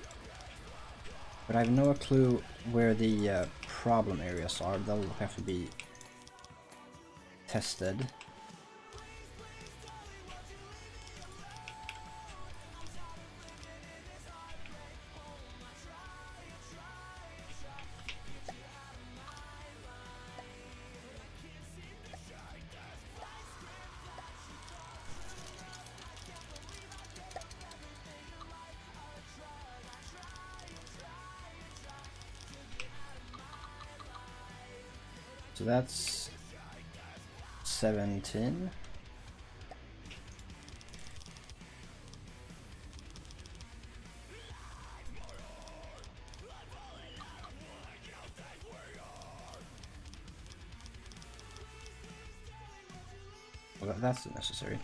but I have no clue where the problem areas are. They'll have to be tested. So that's 17. Well, that's unnecessary.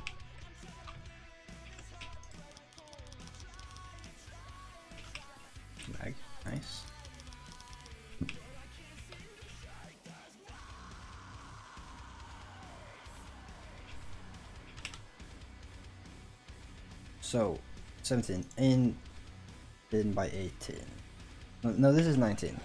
Lag, nice. So, 17 in by 18. No, this is 19.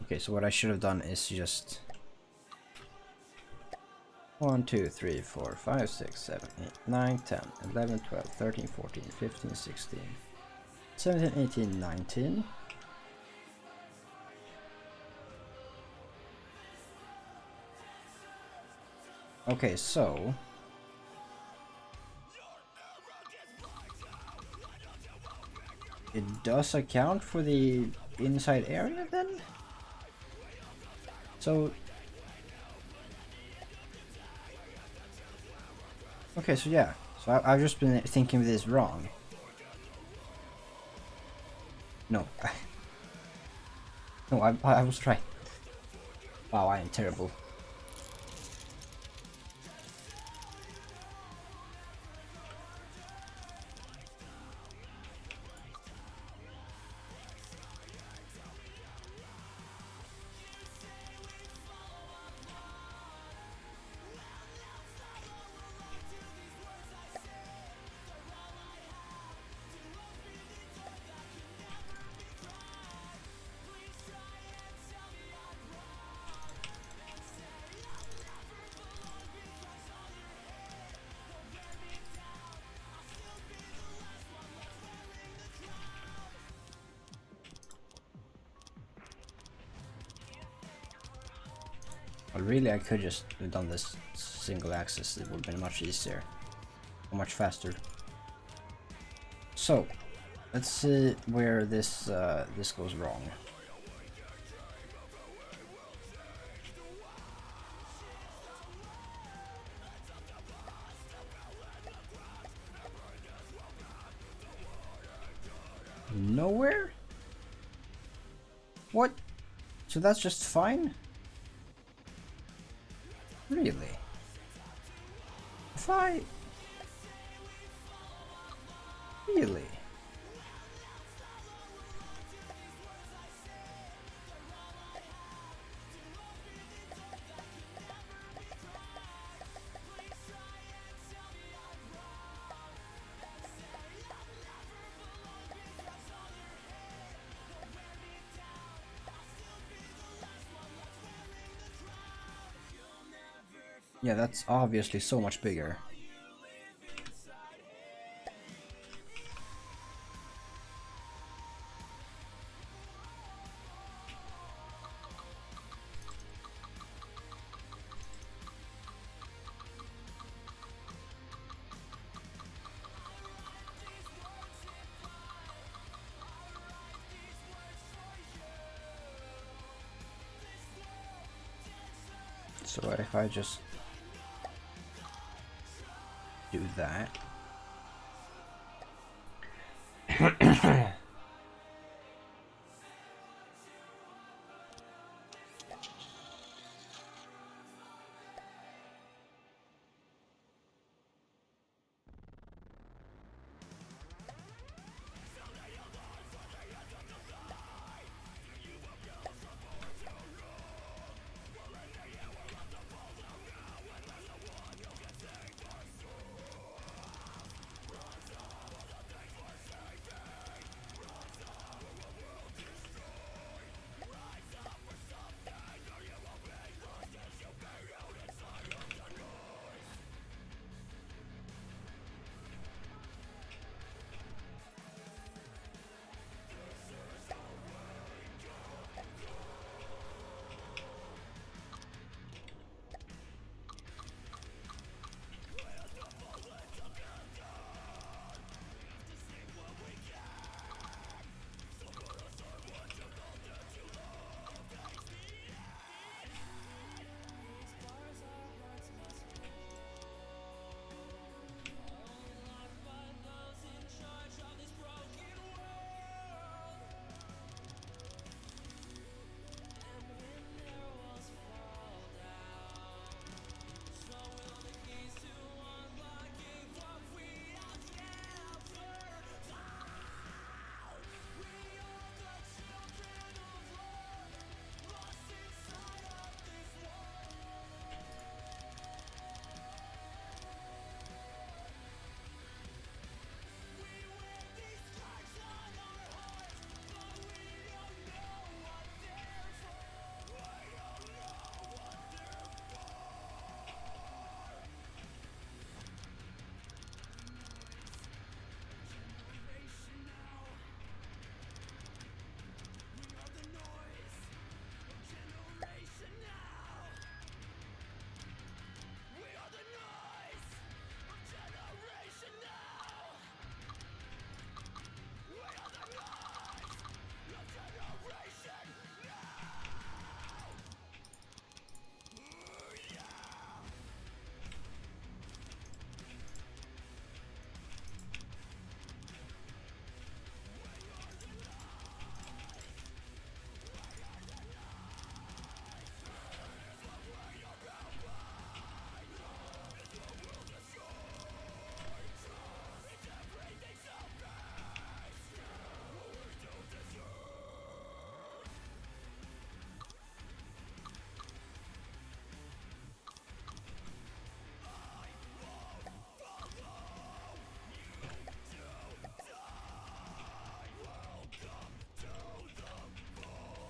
Okay, so what I should have done is just 1, 2, 3, 4, 5, 6, 7, 8, 9, 10, 11, 12, 13, 14, 15, 16, 17, 18, 19. Okay, so it does account for the inside area then? So okay, so yeah. So I've just been thinking this wrong. No. No, I was right. Wow, I am terrible. Well, really, I could just have done this single axis. It would have been much easier, much faster. So, let's see where this this goes wrong. Nowhere? What? So that's just fine? Really? If I... Really? Yeah, that's obviously so much bigger. So what if I just do that?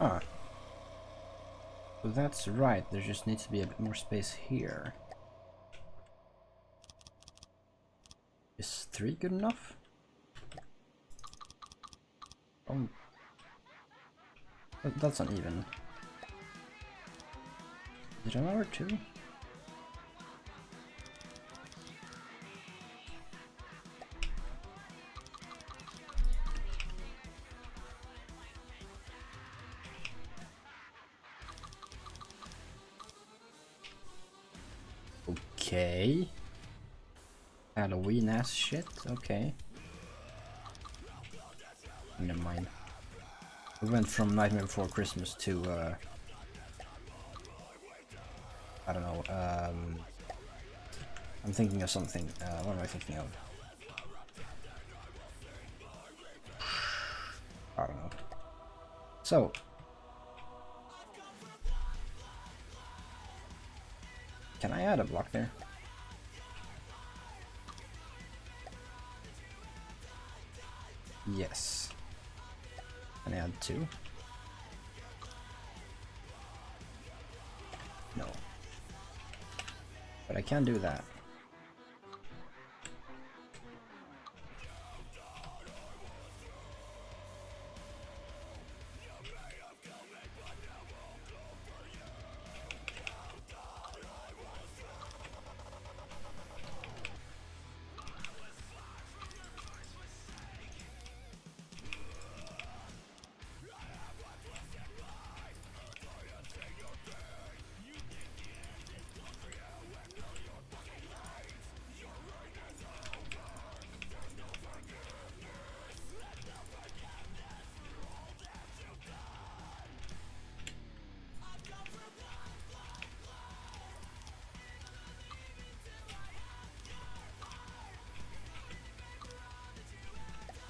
Ah. So that's right, there just needs to be a bit more space here. Is 3 good enough? Oh. That's uneven. Is it another 2? Okay. Halloween ass shit, okay. Never mind. We went from Nightmare Before Christmas to I don't know, I'm thinking of something. What am I thinking of? I don't know. So can I add a block there? Yes. Can I add 2? No. But I can do that.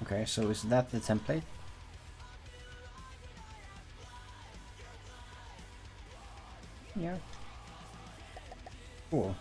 Okay, so is that the template? Yeah. Cool.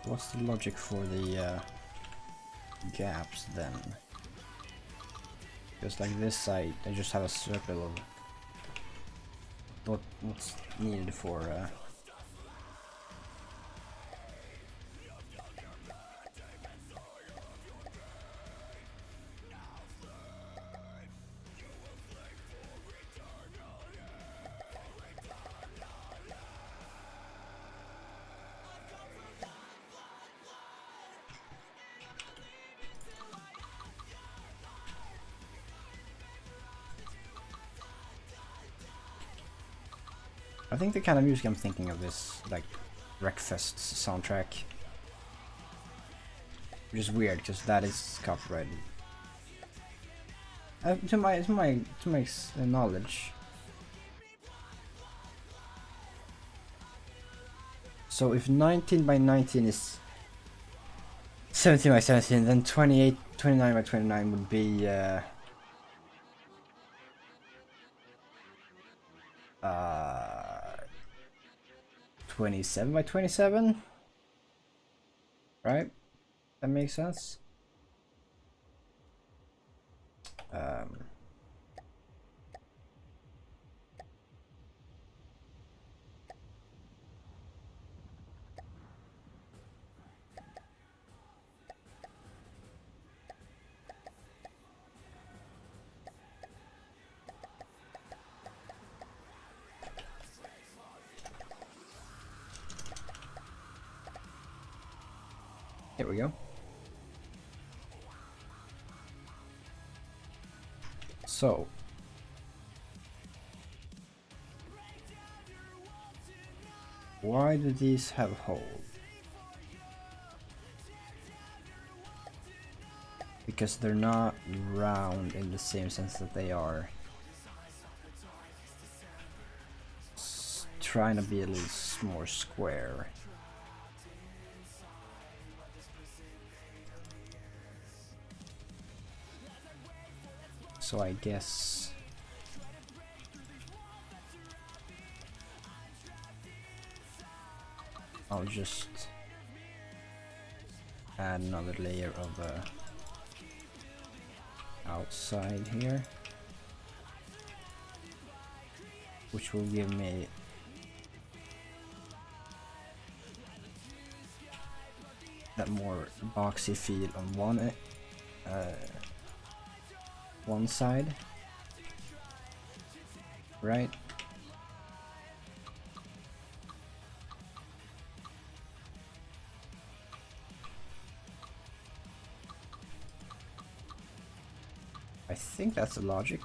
What's the logic for the gaps then? Because like this I just have a circle of what's needed for I think the kind of music I'm thinking of is like Wreckfest's soundtrack. Which is weird because that is copyrighted. To my knowledge. So if 19 by 19 is 17 by 17, then 29 by 29 would be 27 by 27, right? That makes sense. Here we go. So why do these have holes? Because they're not round in the same sense that they are trying to be a little more square. So I guess I'll just add another layer of outside here, which will give me that more boxy feel on one side, right? I think that's the logic.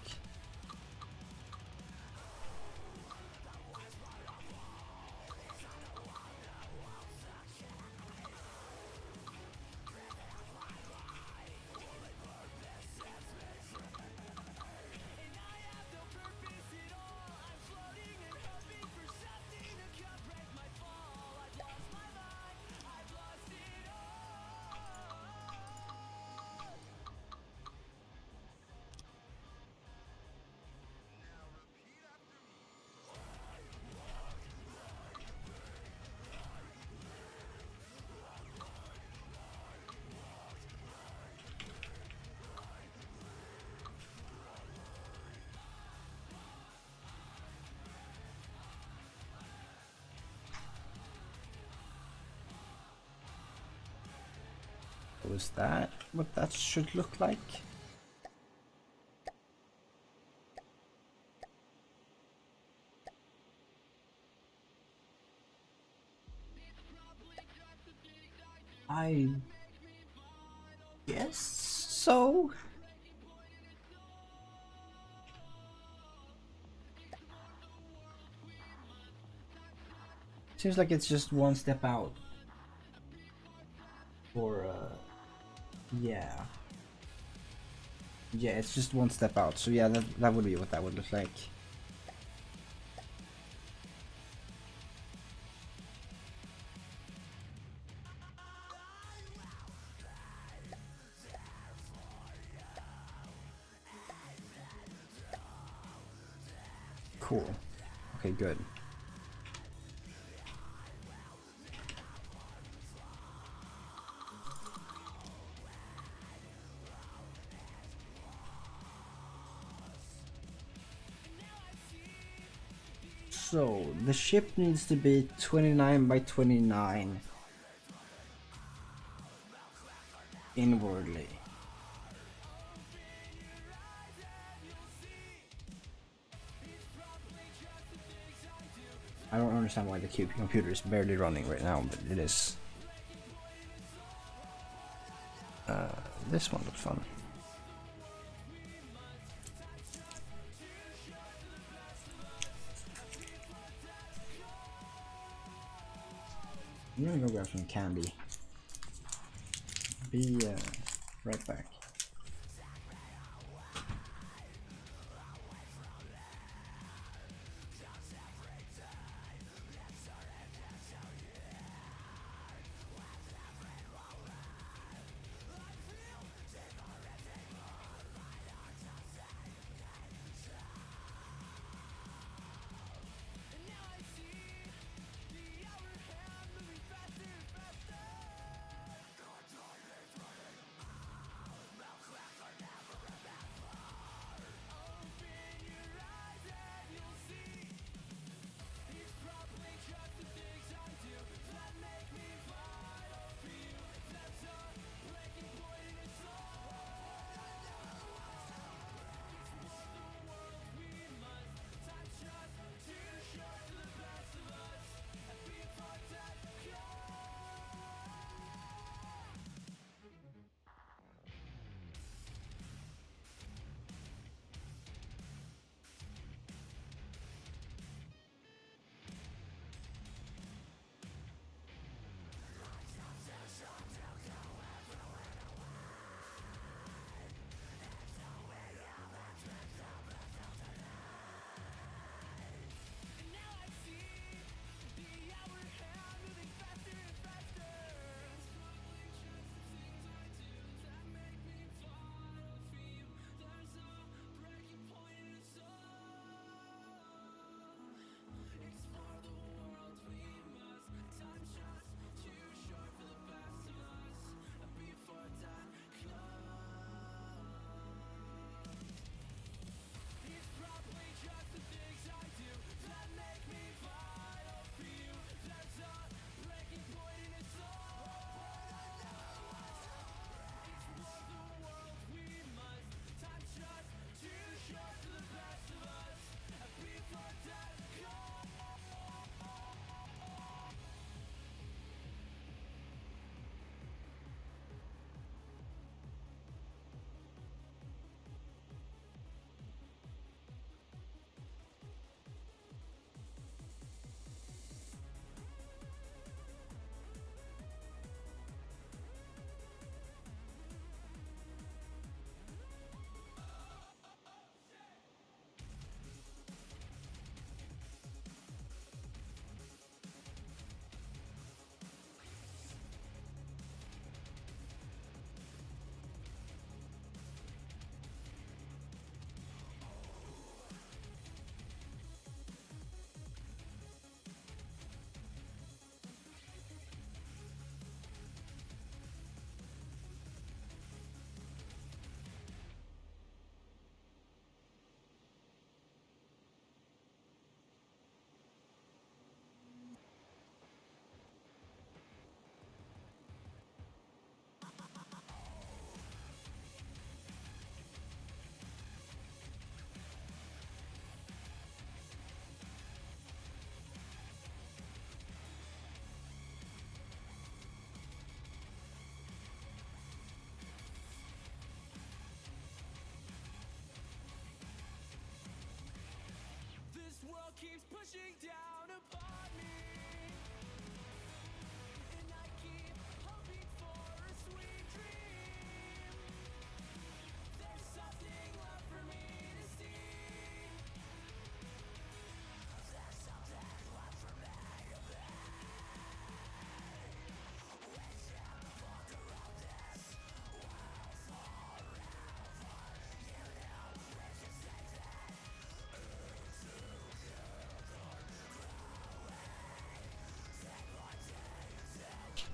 Was that what that should look like? I guess so. Seems like it's just one step out. Or yeah. Yeah, it's just one step out. So yeah, that would be what that would look like. Cool. Okay, good. So the ship needs to be 29 by 29 inwardly. I don't understand why the computer is barely running right now, but it is. This one looks fun. I'm gonna go grab some candy. Be right back.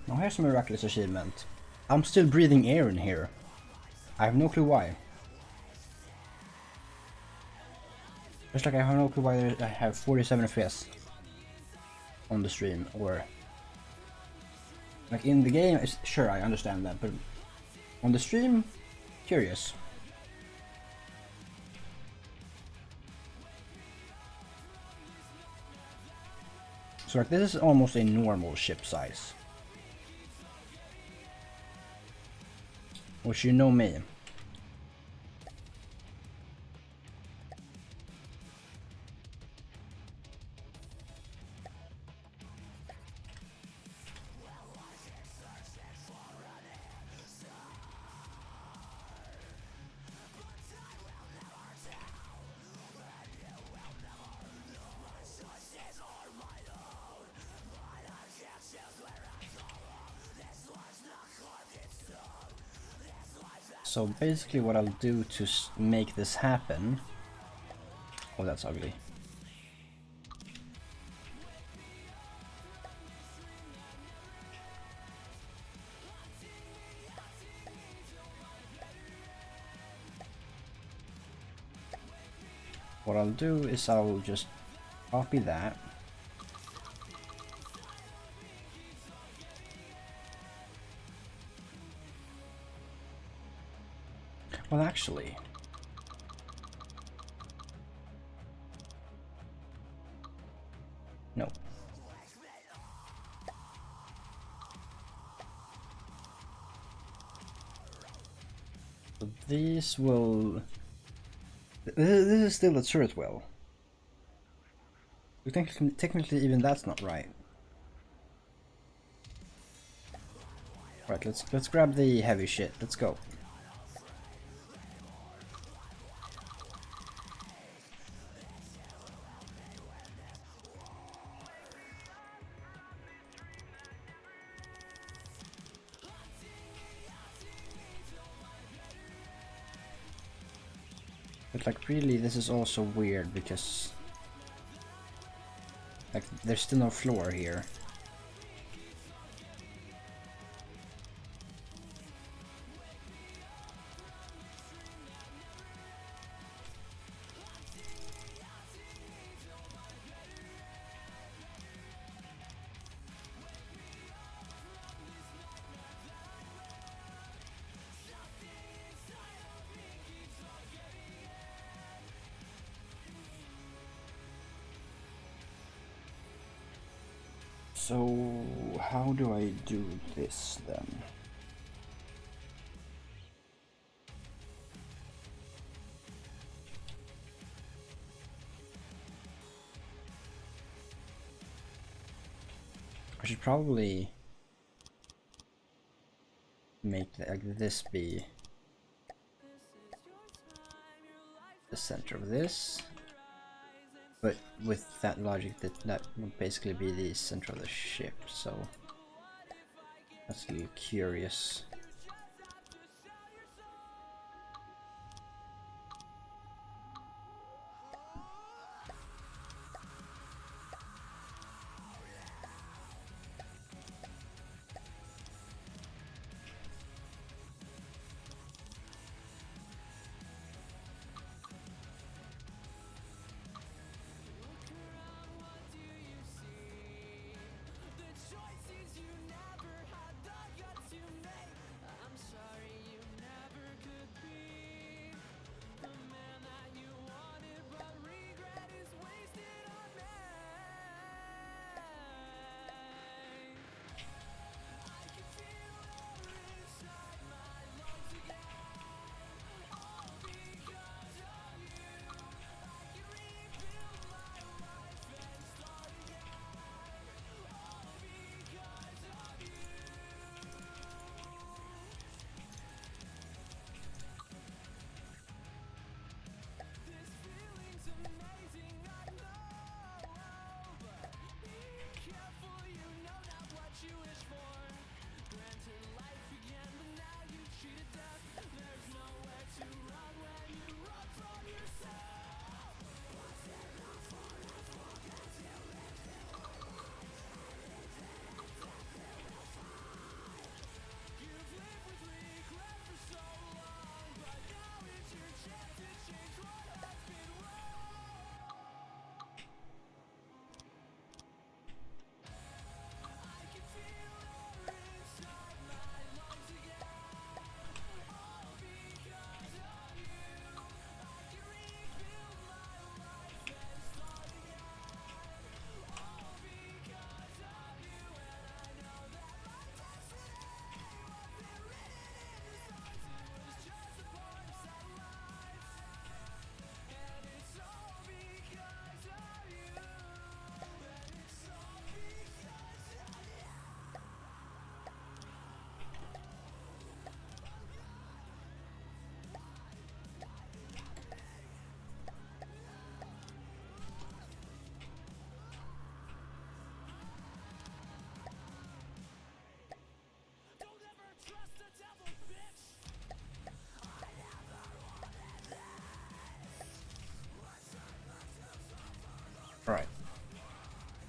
Now here's a miraculous achievement. I'm still breathing air in here. I have no clue why. Just like I have no clue why I have 47 FPS on the stream, or like in the game, sure, I understand that, but on the stream, curious. So like this is almost a normal ship size. Which you know me. So basically what I'll do to make this happen... Oh, that's ugly. What I'll do is I'll just copy that. Well, actually... No. So these will... This is still a turret well. Technically even that's not right. Right, let's grab the heavy shit. Let's go. But like really this is also weird because like there's still no floor here. So how do I do this then? I should probably make like this be the center of this, but with that logic that would basically be the center of the ship, so that's a little curious.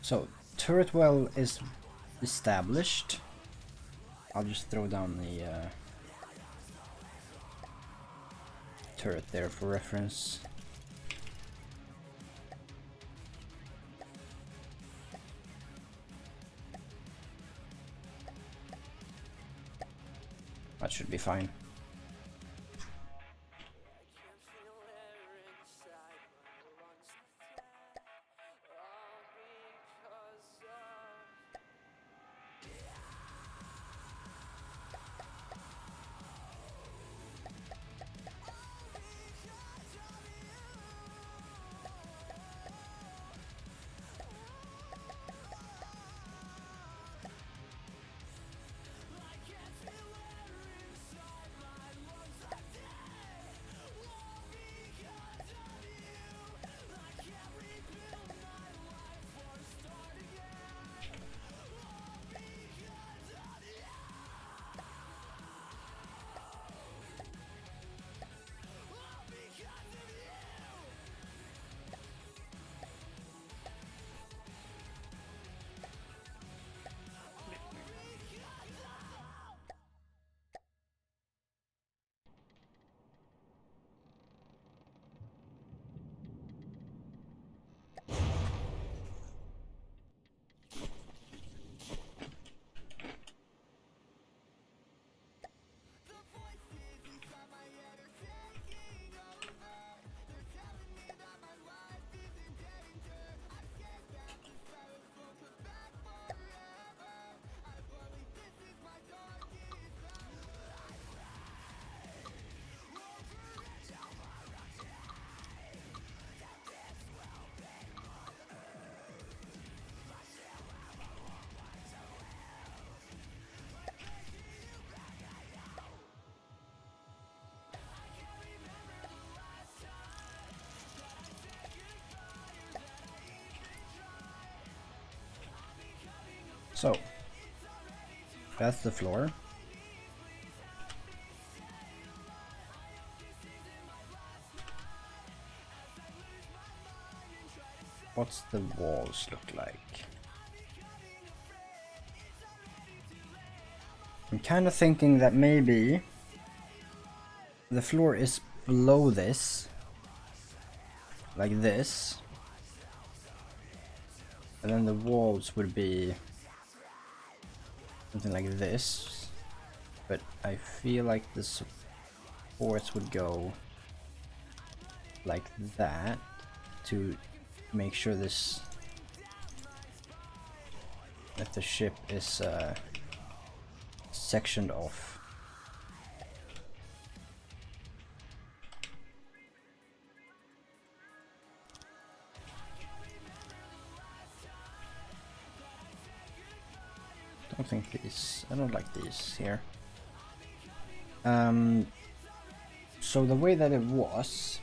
So, turret well is established. I'll just throw down the turret there for reference. That should be fine. So, that's the floor. What's the walls look like? I'm kind of thinking that maybe the floor is below this, like this, and then the walls would be something like this, but I feel like the supports would go like that to make sure this, that the ship is sectioned off. I don't think these, I don't like these here. So the way that it was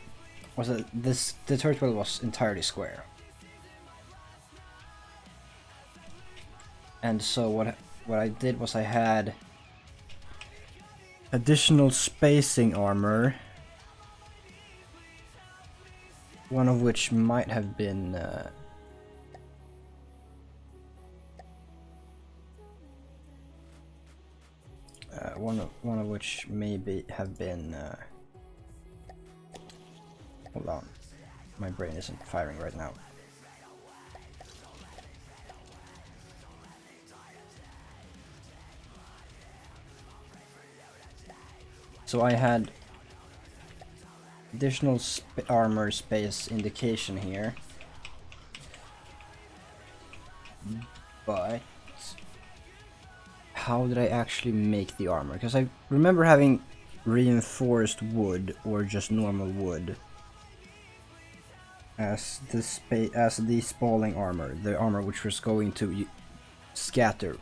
that the turret well was entirely square. And so what I did was I had additional spacing armor, one of which might have been one of which maybe have been hold on, my brain isn't firing right now. So I had additional armor space indication here, but how did I actually make the armor? Because I remember having reinforced wood or just normal wood as the spalling armor, the armor which was going to scatter.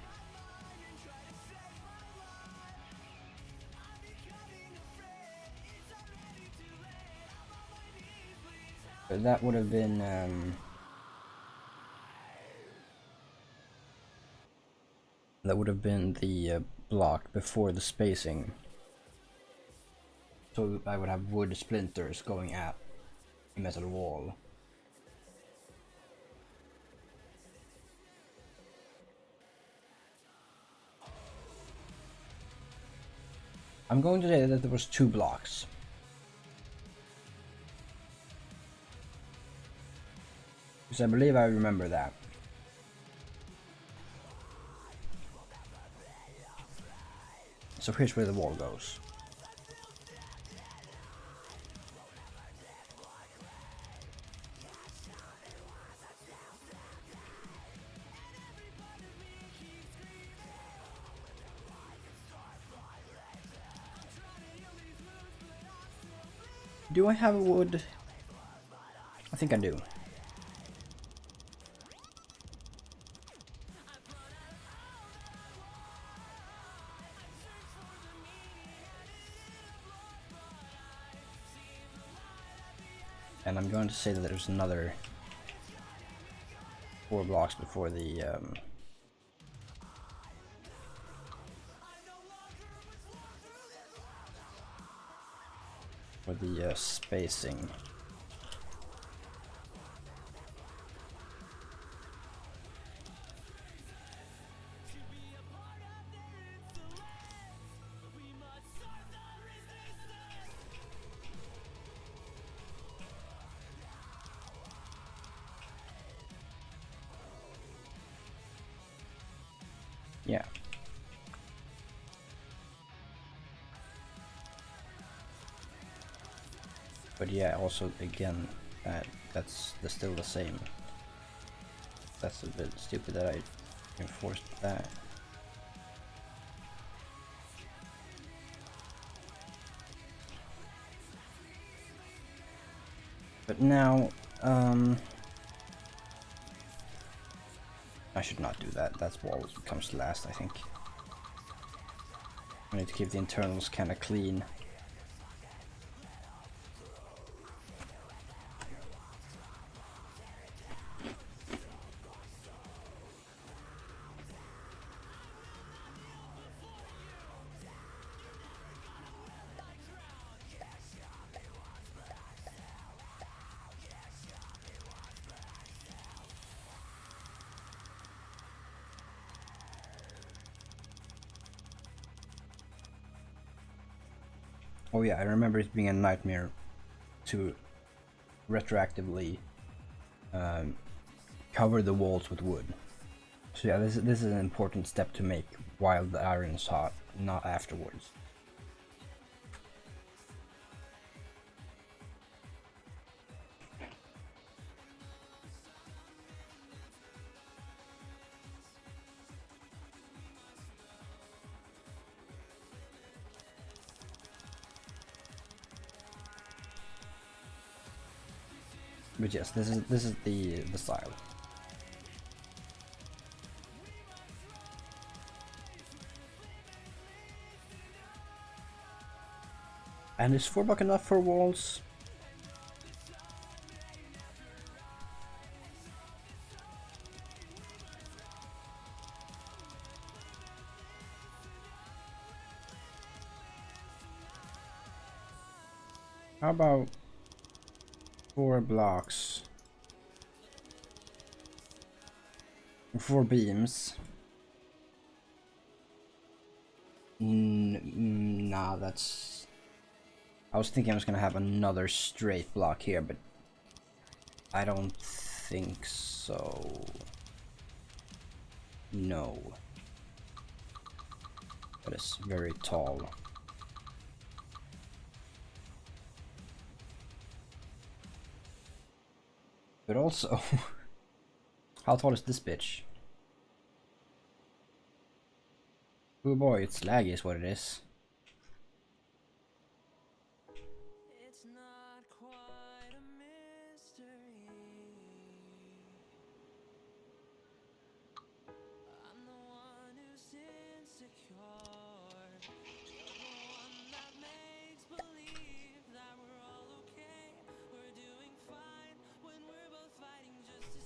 That would have been the block before the spacing. So I would have wood splinters going at a metal wall. I'm going to say that there was 2 blocks. Because I believe I remember that. So here's where the wall goes. Do I have wood? I think I do. And I'm going to say that there's another 4 blocks before the spacing. Yeah. But yeah, also again, that's still the same. That's a bit stupid that I enforced that. But now, I should not do that. That's wall comes last, I think. I need to keep the internals kind of clean. Oh yeah, I remember it being a nightmare to retroactively cover the walls with wood. So yeah, this is an important step to make while the iron is hot, not afterwards. But yes, this is the style. And is 4 block enough for walls? How about 4 blocks? 4 beams? Nah, that's... I was thinking I was gonna have another straight block here, but I don't think so. No. That is very tall. But also, how tall is this bitch? Oh boy, it's laggy is what it is. It's not quite a mystery. I'm the one who's insecure. You're the one that makes believe that we're all okay. We're doing fine when we're both fighting just to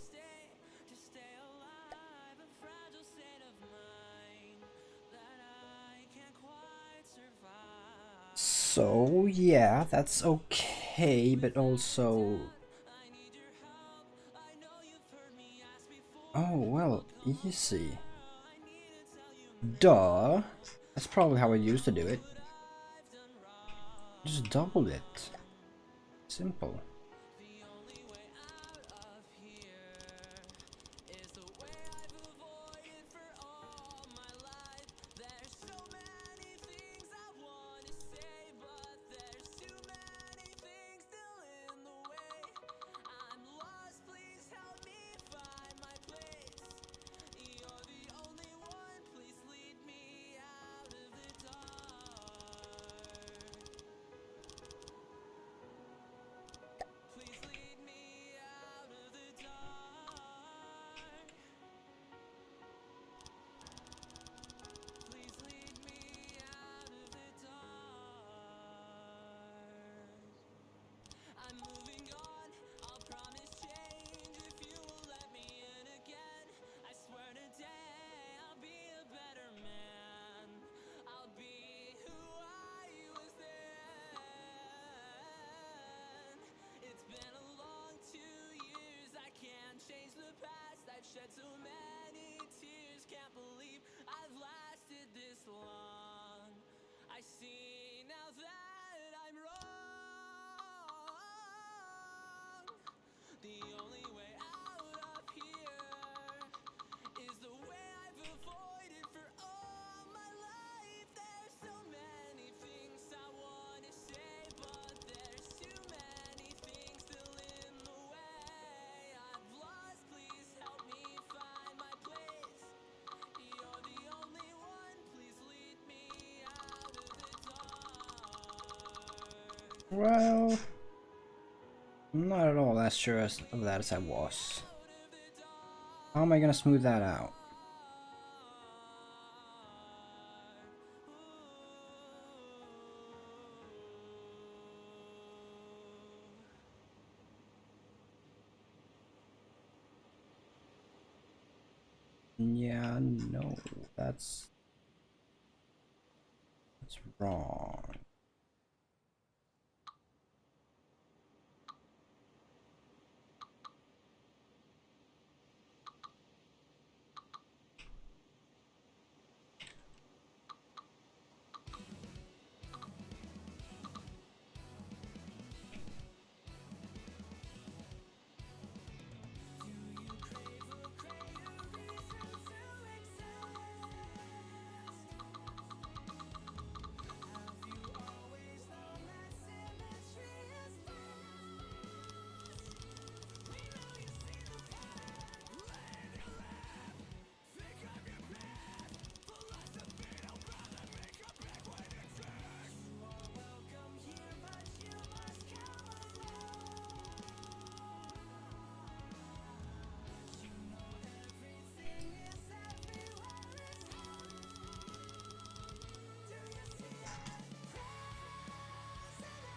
stay alive. A fragile state of mind that I can't quite survive. So yeah, that's okay, but also... Oh, well, easy. Duh. That's probably how I used to do it. Just double it. Simple. Well, I'm not at all as sure of that as I was. How am I gonna smooth that out? Yeah, no, that's wrong.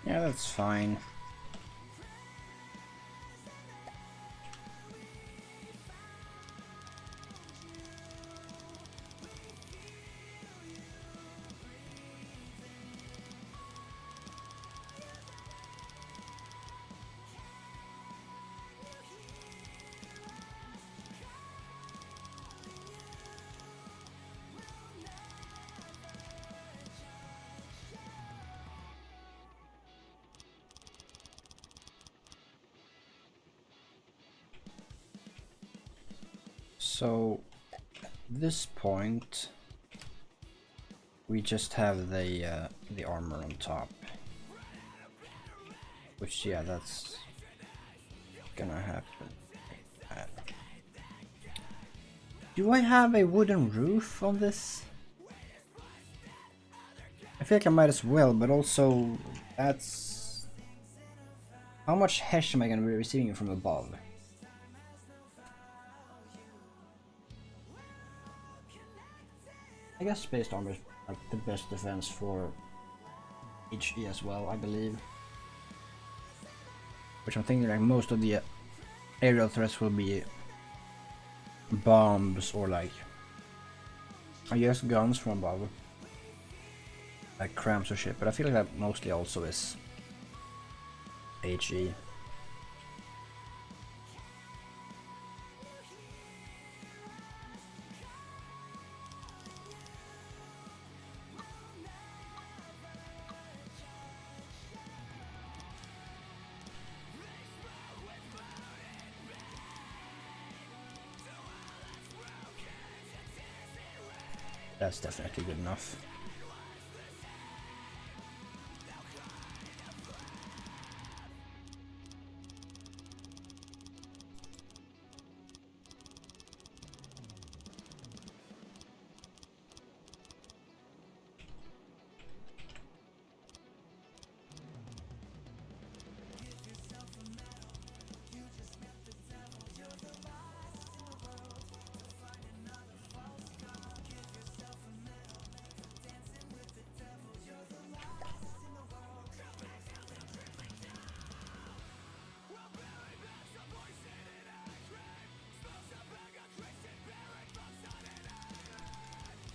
Yeah, that's fine. So, at this point, we just have the armor on top, which, yeah, that's gonna happen. Do I have a wooden roof on this? I feel like I might as well, but also that's how much hash am I gonna be receiving from above? I guess spaced armor is like the best defense for HE as well, I believe. Which I'm thinking like most of the aerial threats will be bombs or like, I guess, guns from above. Like cramps or shit, but I feel like that mostly also is HE. That's definitely good enough.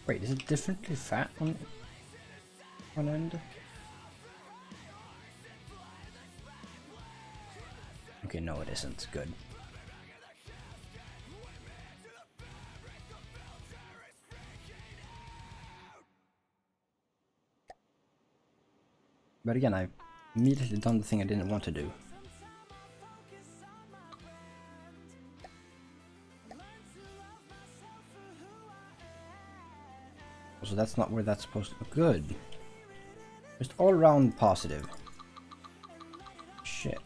Wait, is it differently fat on one end? Okay, no it isn't. Good. But again, I immediately done the thing I didn't want to do. So that's not where that's supposed to look good. Just all around positive. Shit.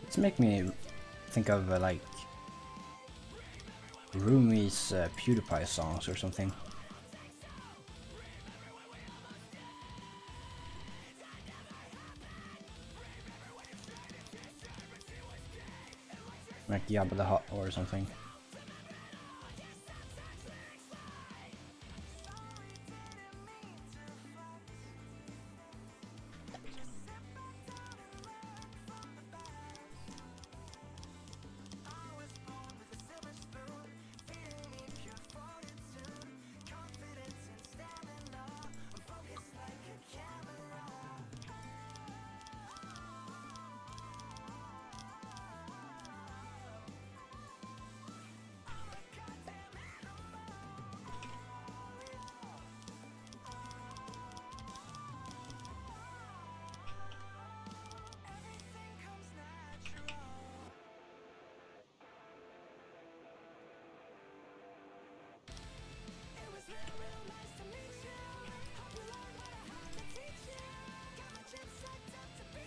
It's make me think of like Rumi's PewDiePie songs or something. Like Yabba the Hutt or something.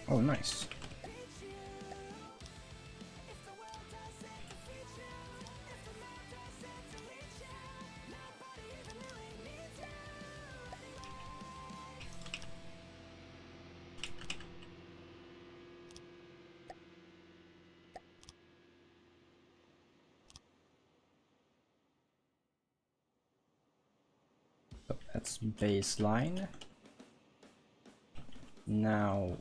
Oh, nice. That's baseline. Now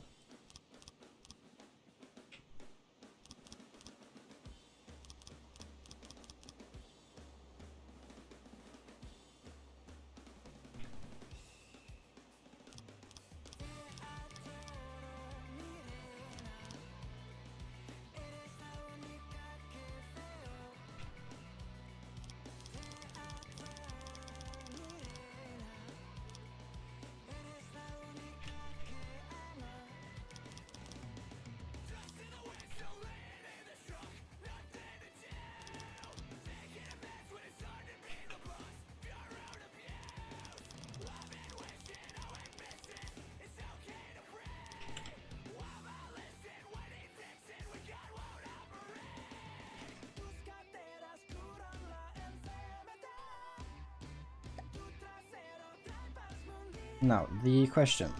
now the question.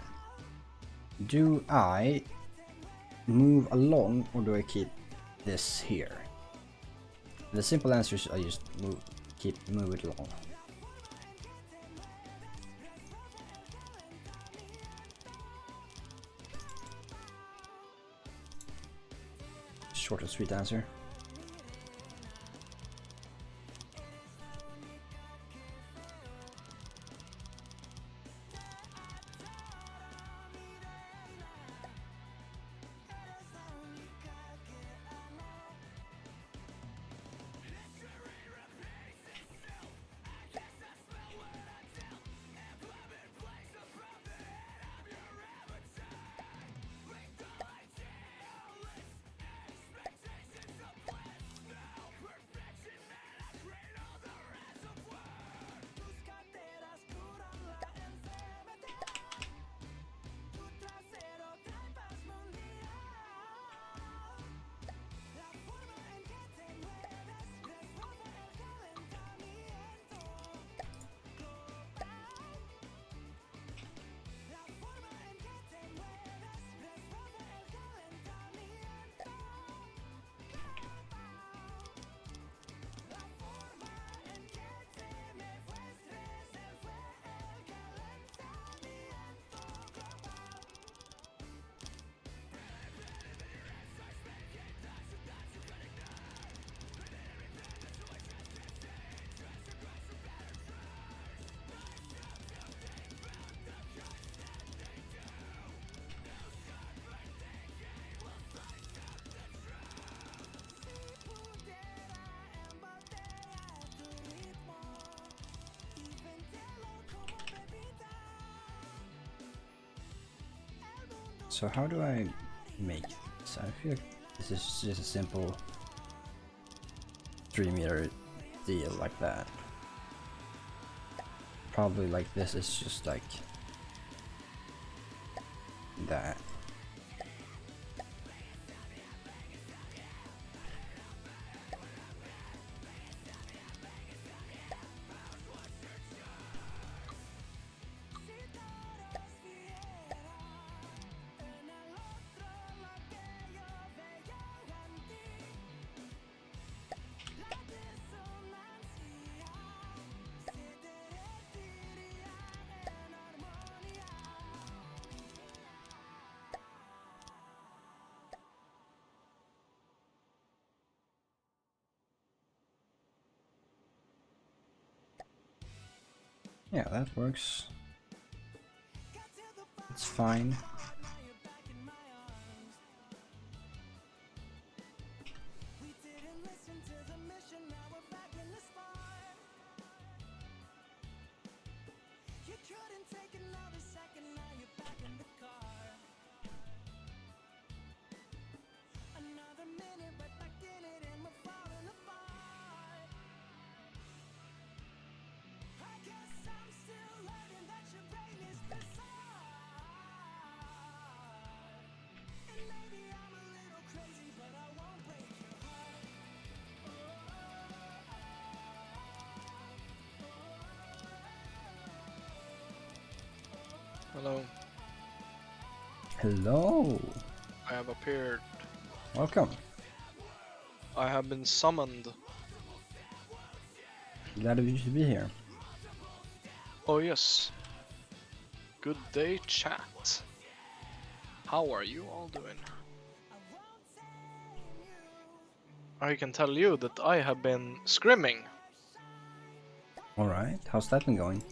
Do I move along or do I keep this here? The simple answer is I just move it along. Short and sweet answer. So how do I make this? I feel like this is just a simple 3-meter deal like that. Probably like this is just like that. Yeah, that works. It's fine. Hello, Hello! I have appeared. Welcome. I have been summoned. Glad of you to be here. Oh yes. Good day, chat. How are you all doing? I can tell you that I have been scrimming. Alright, how's that been going?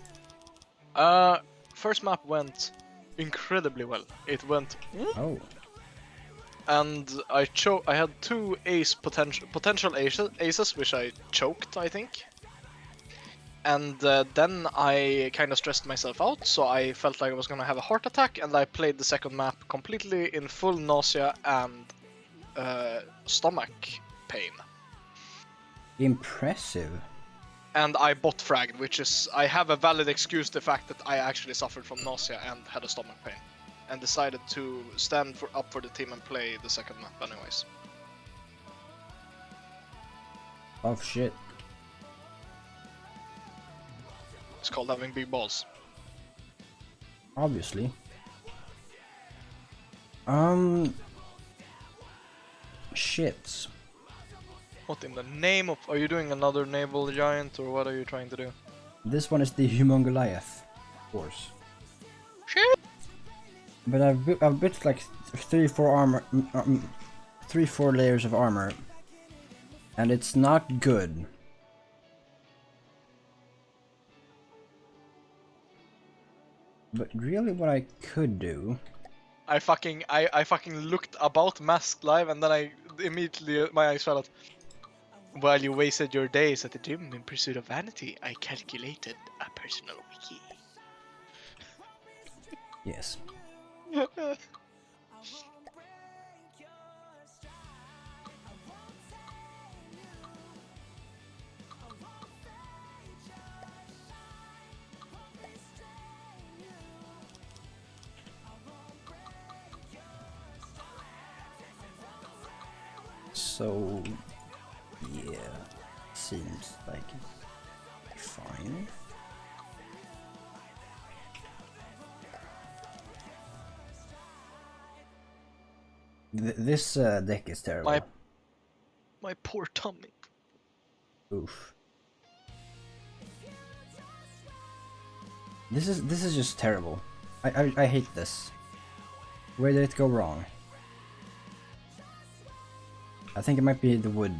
First map went incredibly well. It went, Oh, and I had two potential aces, which I choked, I think. And then I kind of stressed myself out, so I felt like I was gonna have a heart attack, and I played the second map completely in full nausea and stomach pain. impressive. And I bot fragged, which is, I have a valid excuse, the fact that I actually suffered from nausea and had a stomach pain. And decided to stand up for the team and play the second map anyways. Oh shit. It's called having big balls. Obviously. Shit. What in the name of... Are you doing another naval giant, or what are you trying to do? This one is the Humungoliath, of course. Shit! But I've built like 3-4 layers of armor, and it's not good. But really, what I could do... I fucking looked about Mask Live, and then I immediately, my eyes fell out. While you wasted your days at the gym in pursuit of vanity, I calculated a personal wiki. Yes. So, yeah, seems like fine. This deck is terrible. My poor tummy. Oof. This is just terrible. I hate this. Where did it go wrong? I think it might be the wood.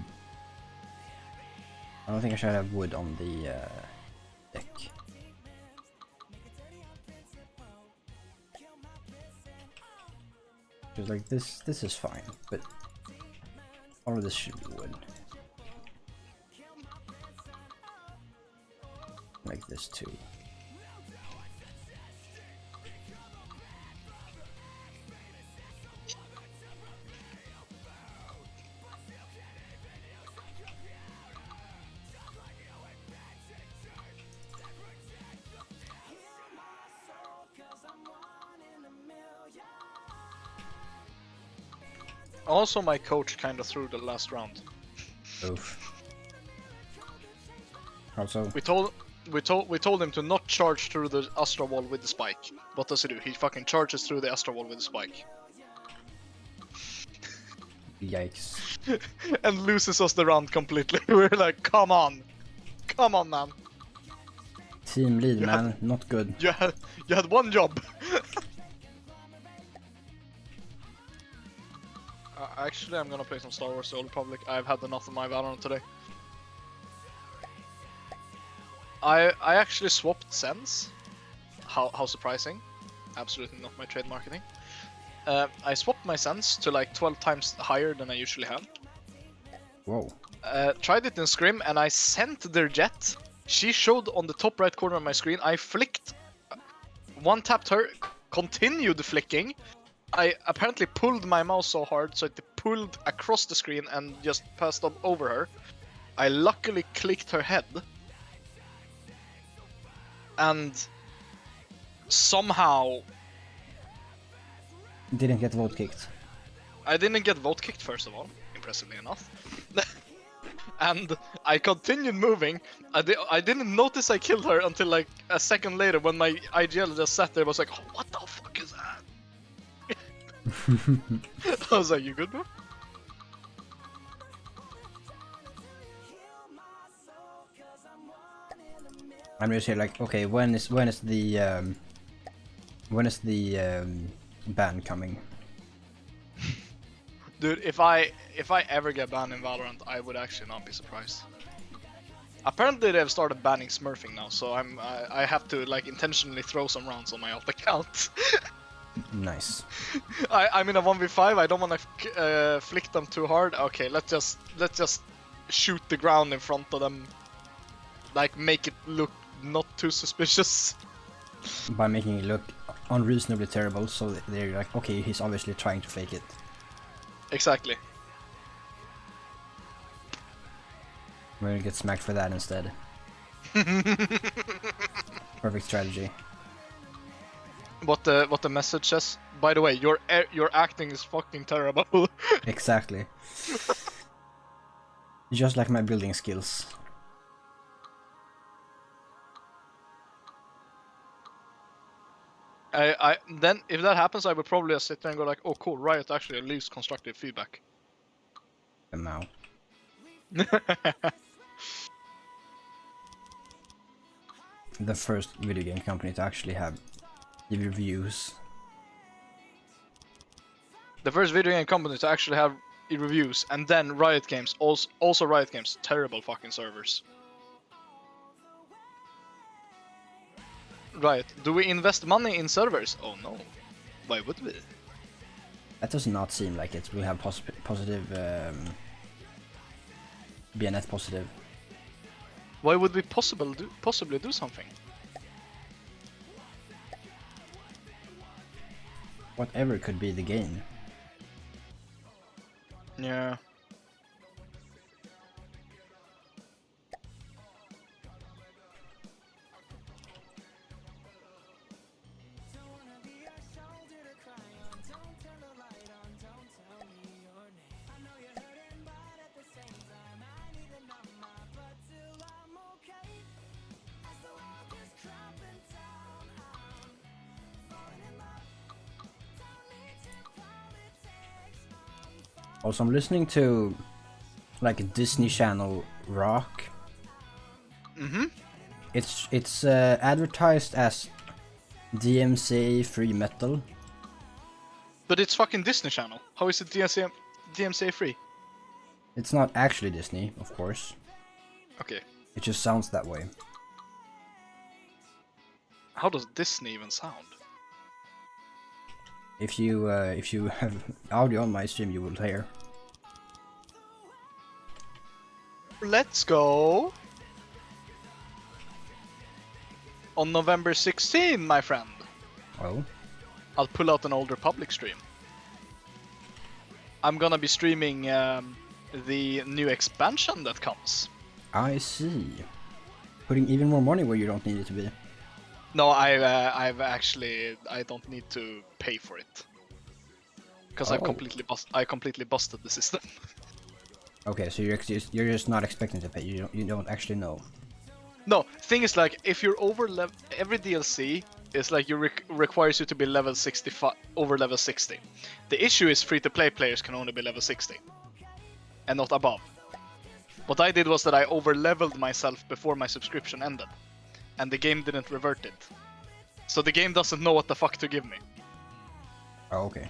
I don't think I should have wood on the deck. Because like this is fine, but all of this should be wood. Like this too. Also, my coach kind of threw the last round. Oof. Also, We told him to not charge through the Astra wall with the spike. What does he do? He fucking charges through the Astra wall with the spike. yikes. And loses us the round completely. We're like, come on, man. Team lead, man, not good. You had one job. Actually, I'm gonna play some Star Wars: The Old Republic. I've had enough of my Valorant today. I actually swapped Sense. How surprising. Absolutely not my trade marketing. I swapped my Sense to like 12 times higher than I usually have. Whoa. Tried it in Scrim, and I sent their jet. She showed on the top right corner of my screen. I flicked, one-tapped her, continued flicking. I apparently pulled my mouse so hard, so it pulled across the screen and just passed up over her. I luckily clicked her head. And somehow... Didn't get vote kicked. I didn't get vote kicked, first of all, impressively enough. And I continued moving. I didn't notice I killed her until like a second later, when my IGL just sat there and was like, oh, what the fuck is that? I was like, you good, bro? I'm just here like, okay, when is the ban coming? Dude, if I ever get banned in Valorant, I would actually not be surprised. Apparently they've started banning smurfing now, so I have to like intentionally throw some rounds on my alt account. Nice. I'm in a 1v5. I don't want to flick them too hard. Okay, let's just shoot the ground in front of them, like make it look not too suspicious. By making it look unreasonably terrible, so they're like, okay, he's obviously trying to fake it. Exactly. We're gonna get smacked for that instead. Perfect strategy. What the message says? By the way, your acting is fucking terrible. Exactly. Just like my building skills. Then if that happens, I would probably just sit there and go like, oh cool, Riot actually leaves constructive feedback. Now. The first video game company to actually have reviews. The first video game company to actually have reviews, and then Riot Games, also Riot Games, terrible fucking servers. Right, do we invest money in servers? Oh no, why would we? That does not seem like it will have positive, be a net positive. Why would we possibly do something? Whatever could be the gain. Yeah. Also, I'm listening to like a Disney Channel rock. Mm-hmm. It's advertised as DMCA free metal. But it's fucking Disney Channel. How is it DMCA free? It's not actually Disney, of course. Okay. It just sounds that way. How does Disney even sound? If you have audio on my stream, you will hear. Let's go! On November 16, my friend. Oh, I'll pull out an Old Republic stream. I'm gonna be streaming the new expansion that comes. I see. Putting even more money where you don't need it to be. No, I don't need to pay for it. Because Oh. I completely busted the system. Okay, so you're just not expecting to pay. You don't actually know. No, thing is like if you're every DLC is like requires you to be level 65 over level 60. The issue is free-to-play players can only be level 60 and not above. What I did was that I over-leveled myself before my subscription ended, and the game didn't revert it. So the game doesn't know what the fuck to give me. Oh, okay.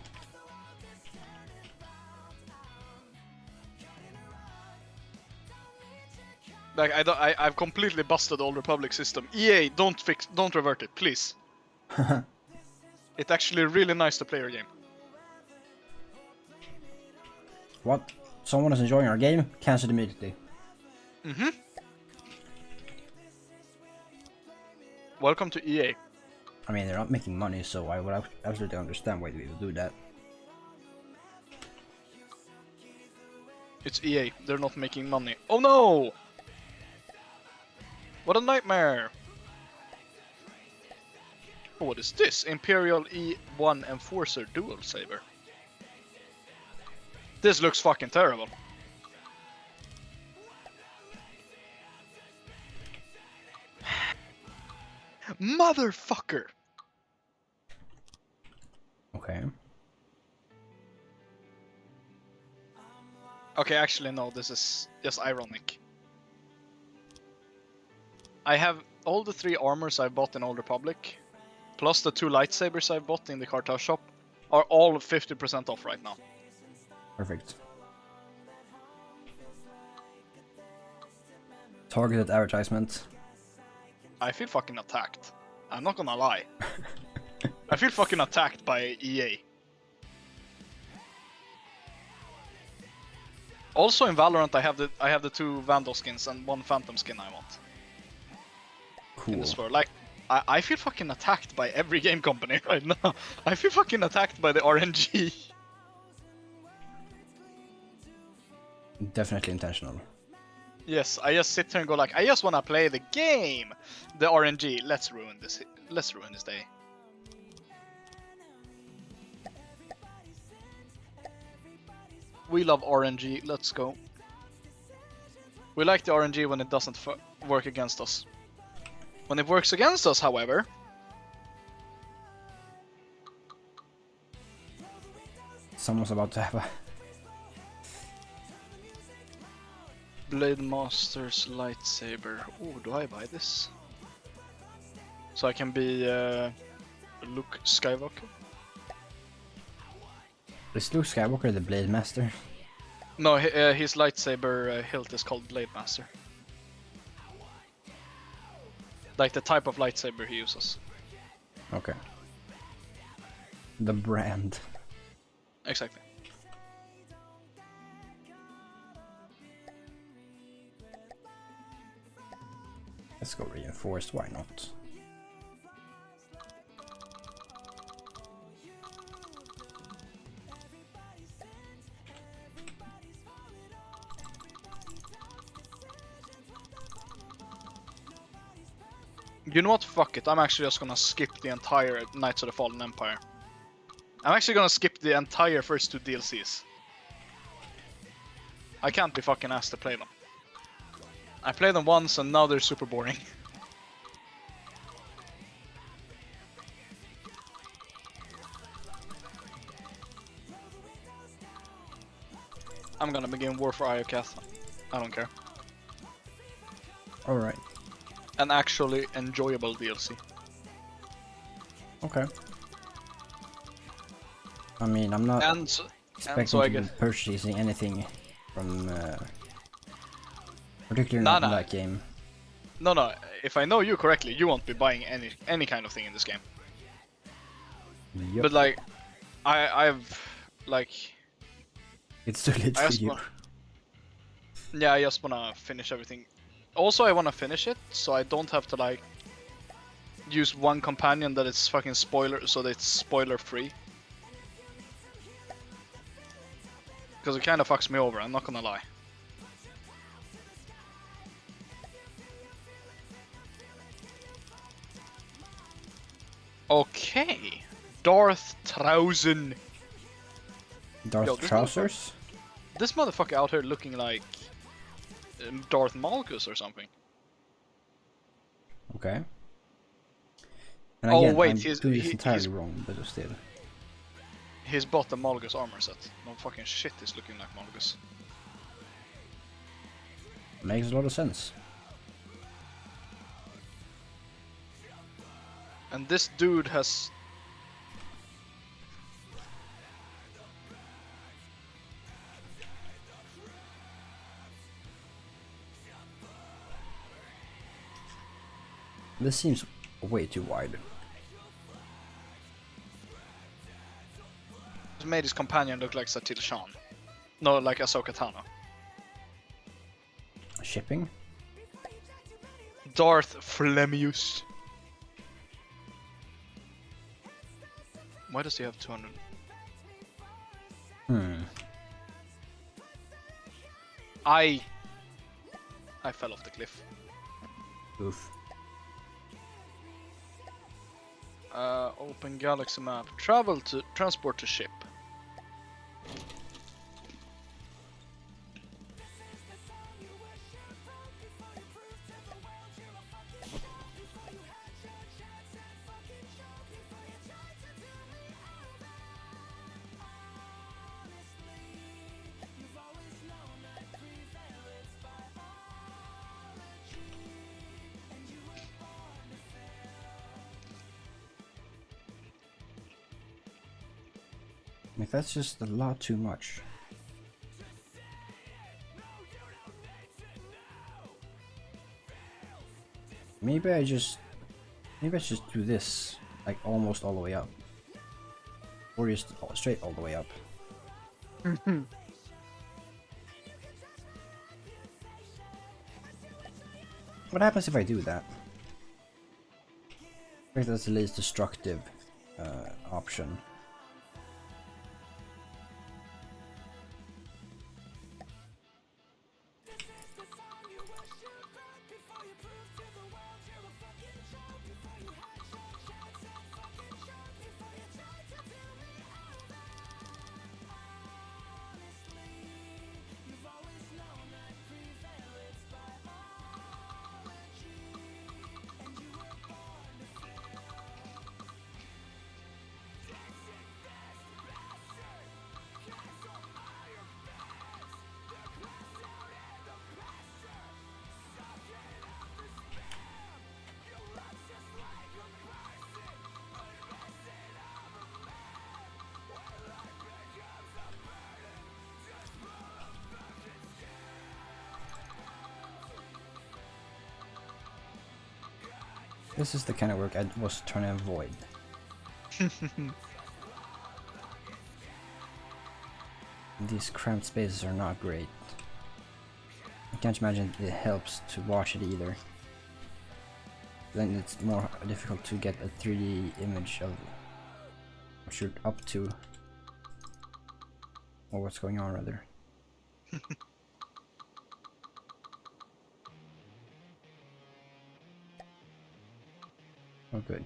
Like I've completely busted the Old Republic system. EA, don't revert it, please. It's actually really nice to play your game. What? Someone is enjoying our game? Cancel immediately. Mm-hmm. Welcome to EA. I mean, they're not making money, so I would absolutely understand why they would do that. It's EA. They're not making money. Oh no! What a nightmare! Oh, what is this? Imperial E1 Enforcer Dual Saber. This looks fucking terrible. Motherfucker! Okay. Okay, actually no, this is just ironic. I have all the 3 armors I bought in Old Republic, plus the 2 lightsabers I bought in the cartel shop, are all 50% off right now. Perfect. Targeted advertisement. I feel fucking attacked. I'm not gonna lie. I feel fucking attacked by EA. Also in Valorant, I have the 2 Vandal skins and 1 Phantom skin I want. Cool. In the store. Like, I feel fucking attacked by every game company right now. I feel fucking attacked by the RNG. Definitely intentional. Yes, I just sit here and go like, I just wanna play the game. The RNG. Let's ruin this. Let's ruin this day. We love RNG. Let's go. We like the RNG when it doesn't work against us. When it works against us, however, Someone's about to have a... Blade Master's lightsaber. Oh, do I buy this? So I can be Luke Skywalker? Is Luke Skywalker the Blade Master? No, his lightsaber hilt is called Blade Master. Like the type of lightsaber he uses. Okay. The brand. Exactly. Let's go reinforced, why not? You know what? Fuck it. I'm actually just gonna skip the entire Knights of the Fallen Empire. I'm actually gonna skip the entire first 2 DLCs. I can't be fucking asked to play them. I played them once and now they're super boring. I'm gonna begin War for Iocath. I don't care. Alright. An actually enjoyable DLC. Okay. I mean, I'm not And so expecting I to be get... purchasing anything from particularly Nah, not in nah. that game. No, if I know you correctly, you won't be buying any kind of thing in this game. Yep. But like, I've like... It's too late I for just you. Yeah, I just wanna finish everything. Also, I wanna finish it so I don't have to like use one companion that is fucking spoiler, so that it's spoiler free. Because it kind of fucks me over. I'm not gonna lie. Okay, Darth Trausen. Darth Yo, this Trousers? This motherfucker out here looking like Darth Malgus or something. Okay. And Oh, again, wait, I'm he's- doing this he- entirely he's- wrong, but still. He's bought the Malgus armor set. No fucking shit, he's looking like Malgus. Makes a lot of sense. And this dude has... This seems way too wide. made his companion look like Satil Shan. No, like Ahsoka Tano. Shipping? Darth Flemius. Why does he have 200? I fell off the cliff. Oof. Open galaxy map. Travel to transport to ship. Like, that's just a lot too much. Maybe I should do this, like almost all the way up. Or just straight all the way up. What happens if I do that? I think that's the least destructive option. This is the kind of work I was trying to avoid. These cramped spaces are not great. I can't imagine it helps to watch it either. Then it's more difficult to get a 3D image of what you're up to. Or what's going on, rather. Oh, good.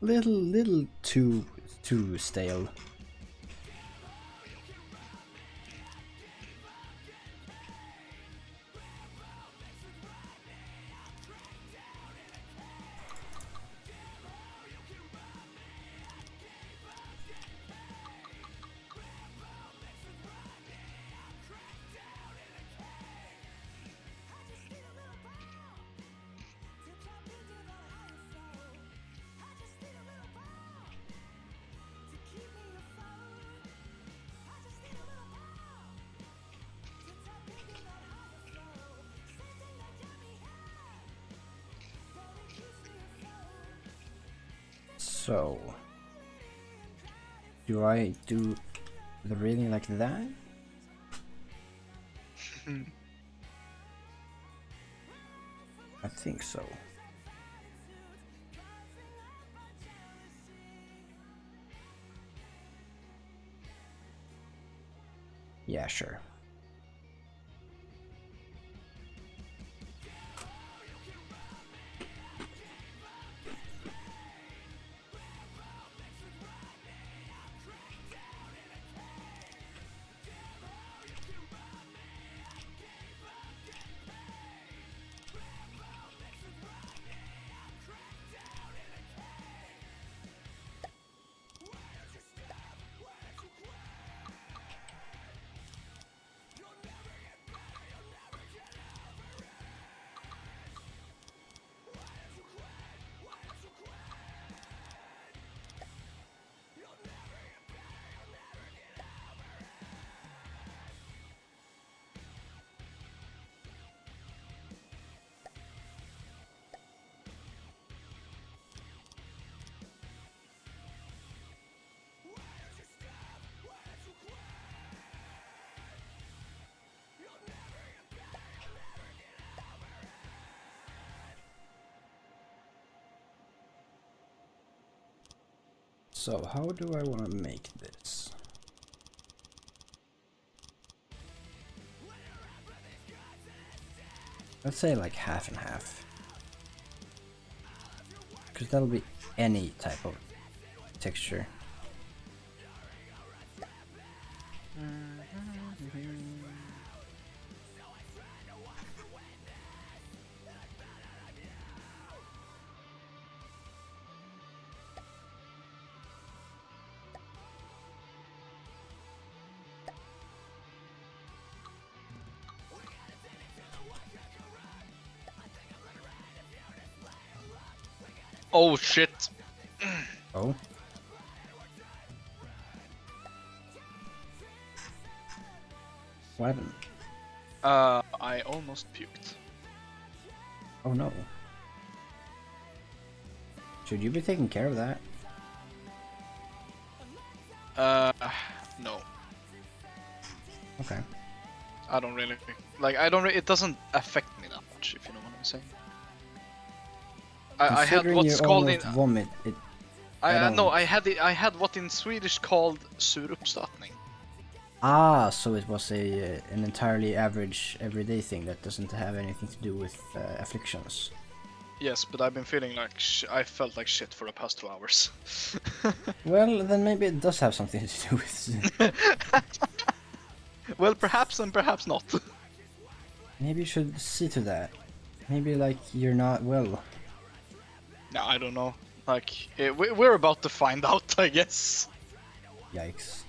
Little too stale. So, do I do the railing like that? I think so. Yeah, sure. So how do I want to make this? Let's say like half and half. Because that'll be any type of texture. Oh shit! Oh. What happened? I almost puked. Oh no. Should you be taking care of that? No. Okay. I don't really like. I don't. It doesn't affect me that much, if you know what I'm saying. I had Considering what's you called in. almost vomit it. No, I had what in Swedish called suruppstötning. Ah, so it was an entirely average everyday thing that doesn't have anything to do with afflictions. Yes, but I've been feeling like I felt like shit for the past 2 hours. Well, then maybe it does have something to do with. Well, perhaps and perhaps not. Maybe you should see to that. Maybe like you're not well. No, I don't know. Like we're about to find out, I guess. Yikes.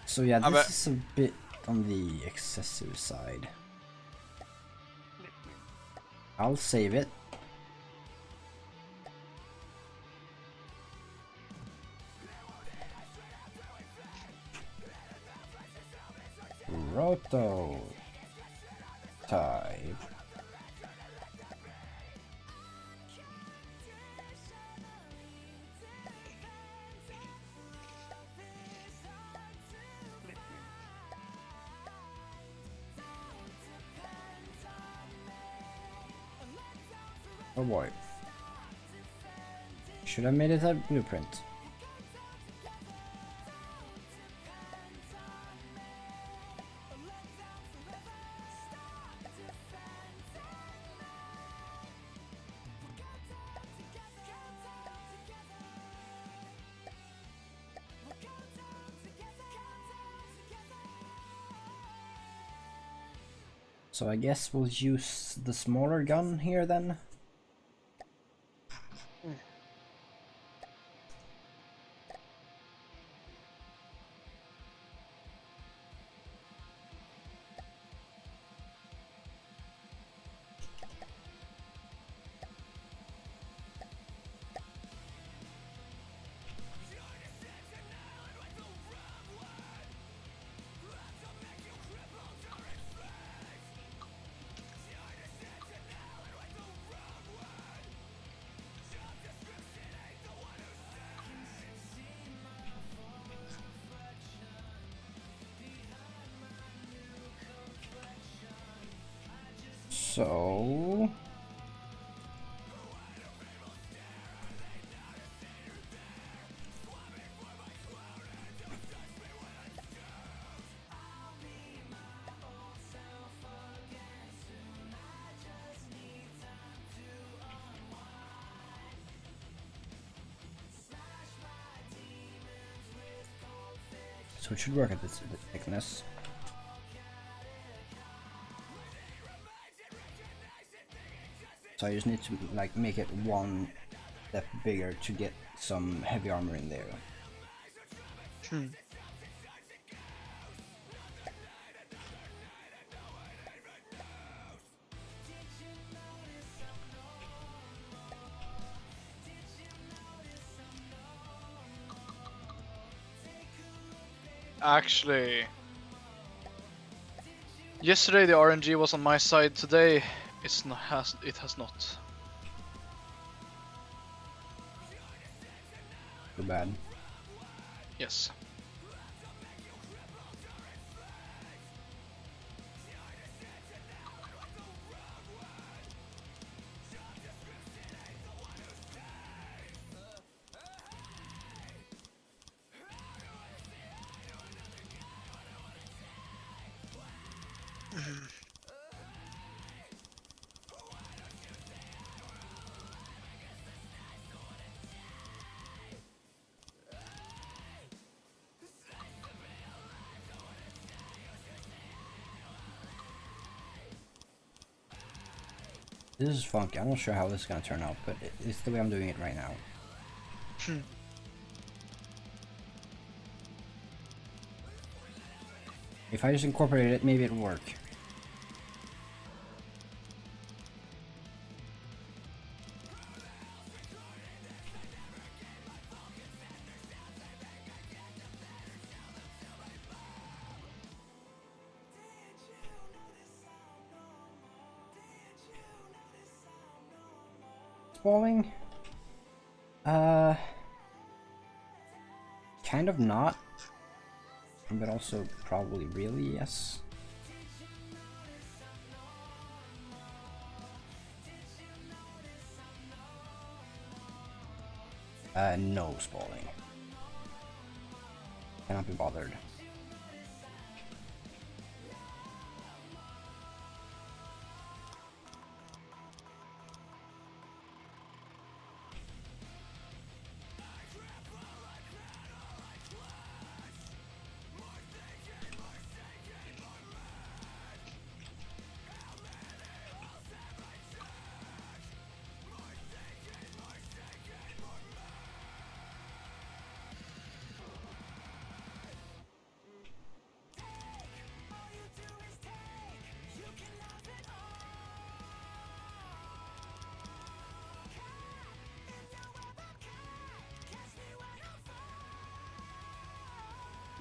So yeah, this is a bit on the excessive side. I'll save it. Roto type. Oh boy. Should have made it a blueprint. So I guess we'll use the smaller gun here then. So it should work at this thickness. So I just need to like make it one step bigger to get some heavy armor in there. Actually, yesterday the RNG was on my side. Today, it has not. Too bad. Yes. This is funky. I'm not sure how this is gonna turn out, but it's the way I'm doing it right now. If I just incorporate it, maybe it'll work. Spalling? Kind of not. But also probably really yes. No spalling. Cannot be bothered.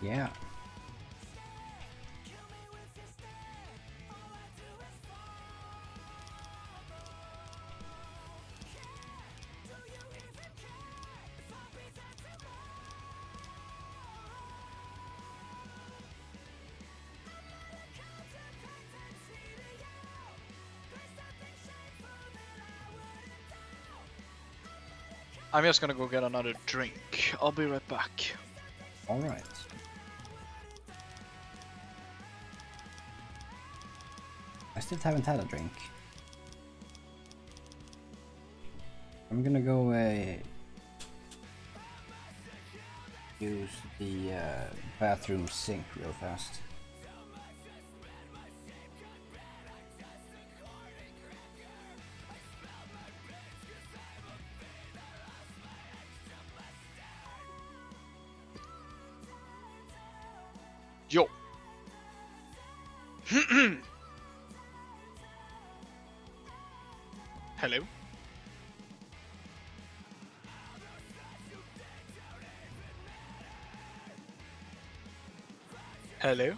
Yeah. I'm just gonna go get another drink. I'll be right back. Alright. I still haven't had a drink. I'm gonna go use the bathroom sink real fast. Yo. Hello. Hello.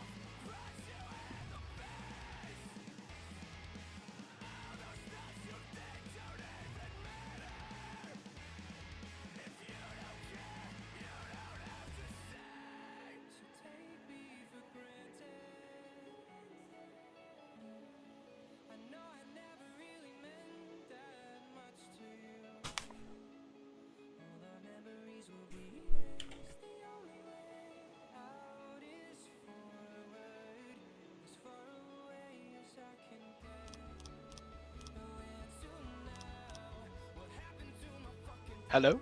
Hello?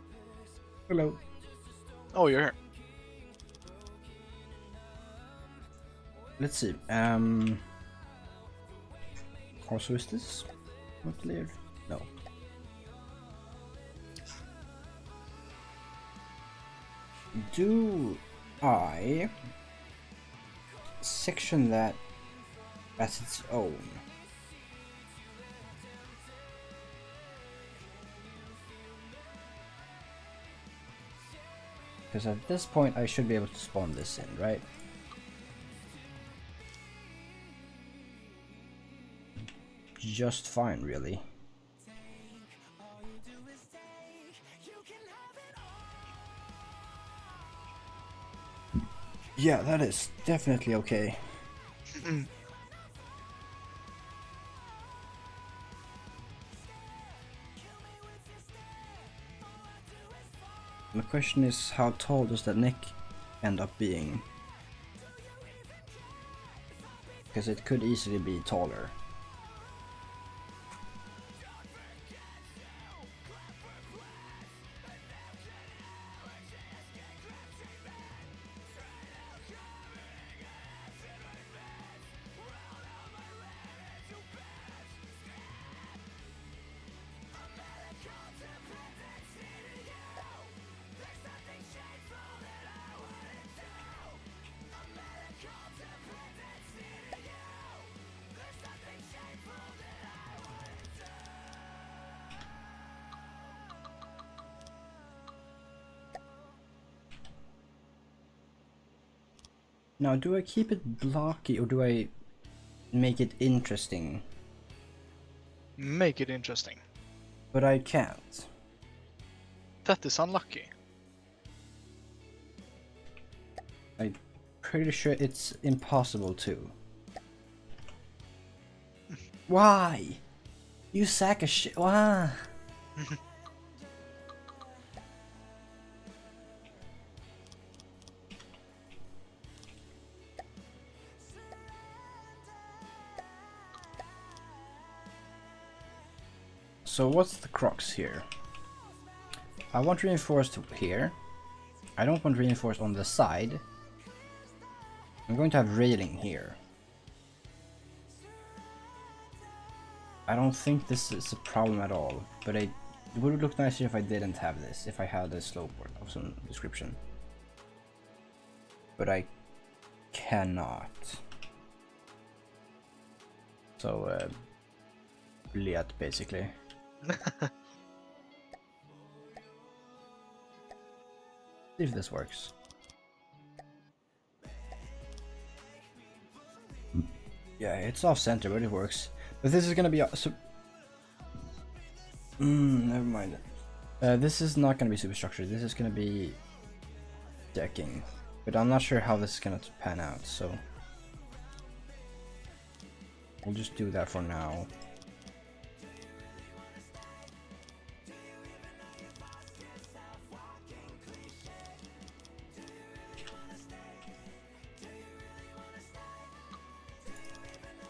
Hello. Oh, you're here. Let's see. Also, is this not cleared? No. Do I section that as its own? Because at this point I should be able to spawn this in, right? Just fine, really. Yeah, that is definitely okay. The question is, how tall does that neck end up being? because it could easily be taller. Now, do I keep it blocky or do I make it interesting? Make it interesting. But I can't. That is unlucky. I'm pretty sure it's impossible to. Why? You sack of shit. Why? So what's the crux here? I want reinforced here. I don't want reinforced on the side. I'm going to have railing here. I don't think this is a problem at all, but it would look nicer if I didn't have this, if I had a slope of some description. But I cannot. So, Liat basically. See if this works. Yeah, it's off center, but it works. But this is gonna be so. Never mind. This is not gonna be superstructure. This is gonna be decking, but I'm not sure how this is gonna pan out. So we'll just do that for now.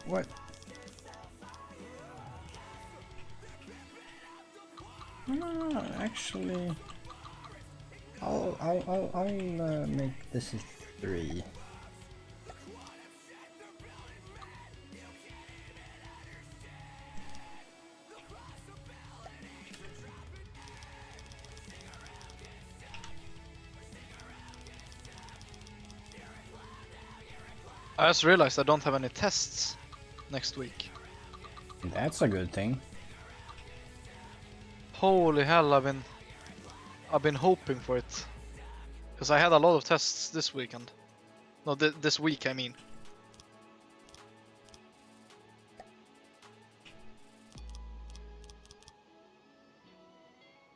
What? No, actually, I'll make this a 3. I just realized I don't have any tests next week. That's a good thing. Holy hell, I've been hoping for it. Because I had a lot of tests this weekend. No, this week I mean.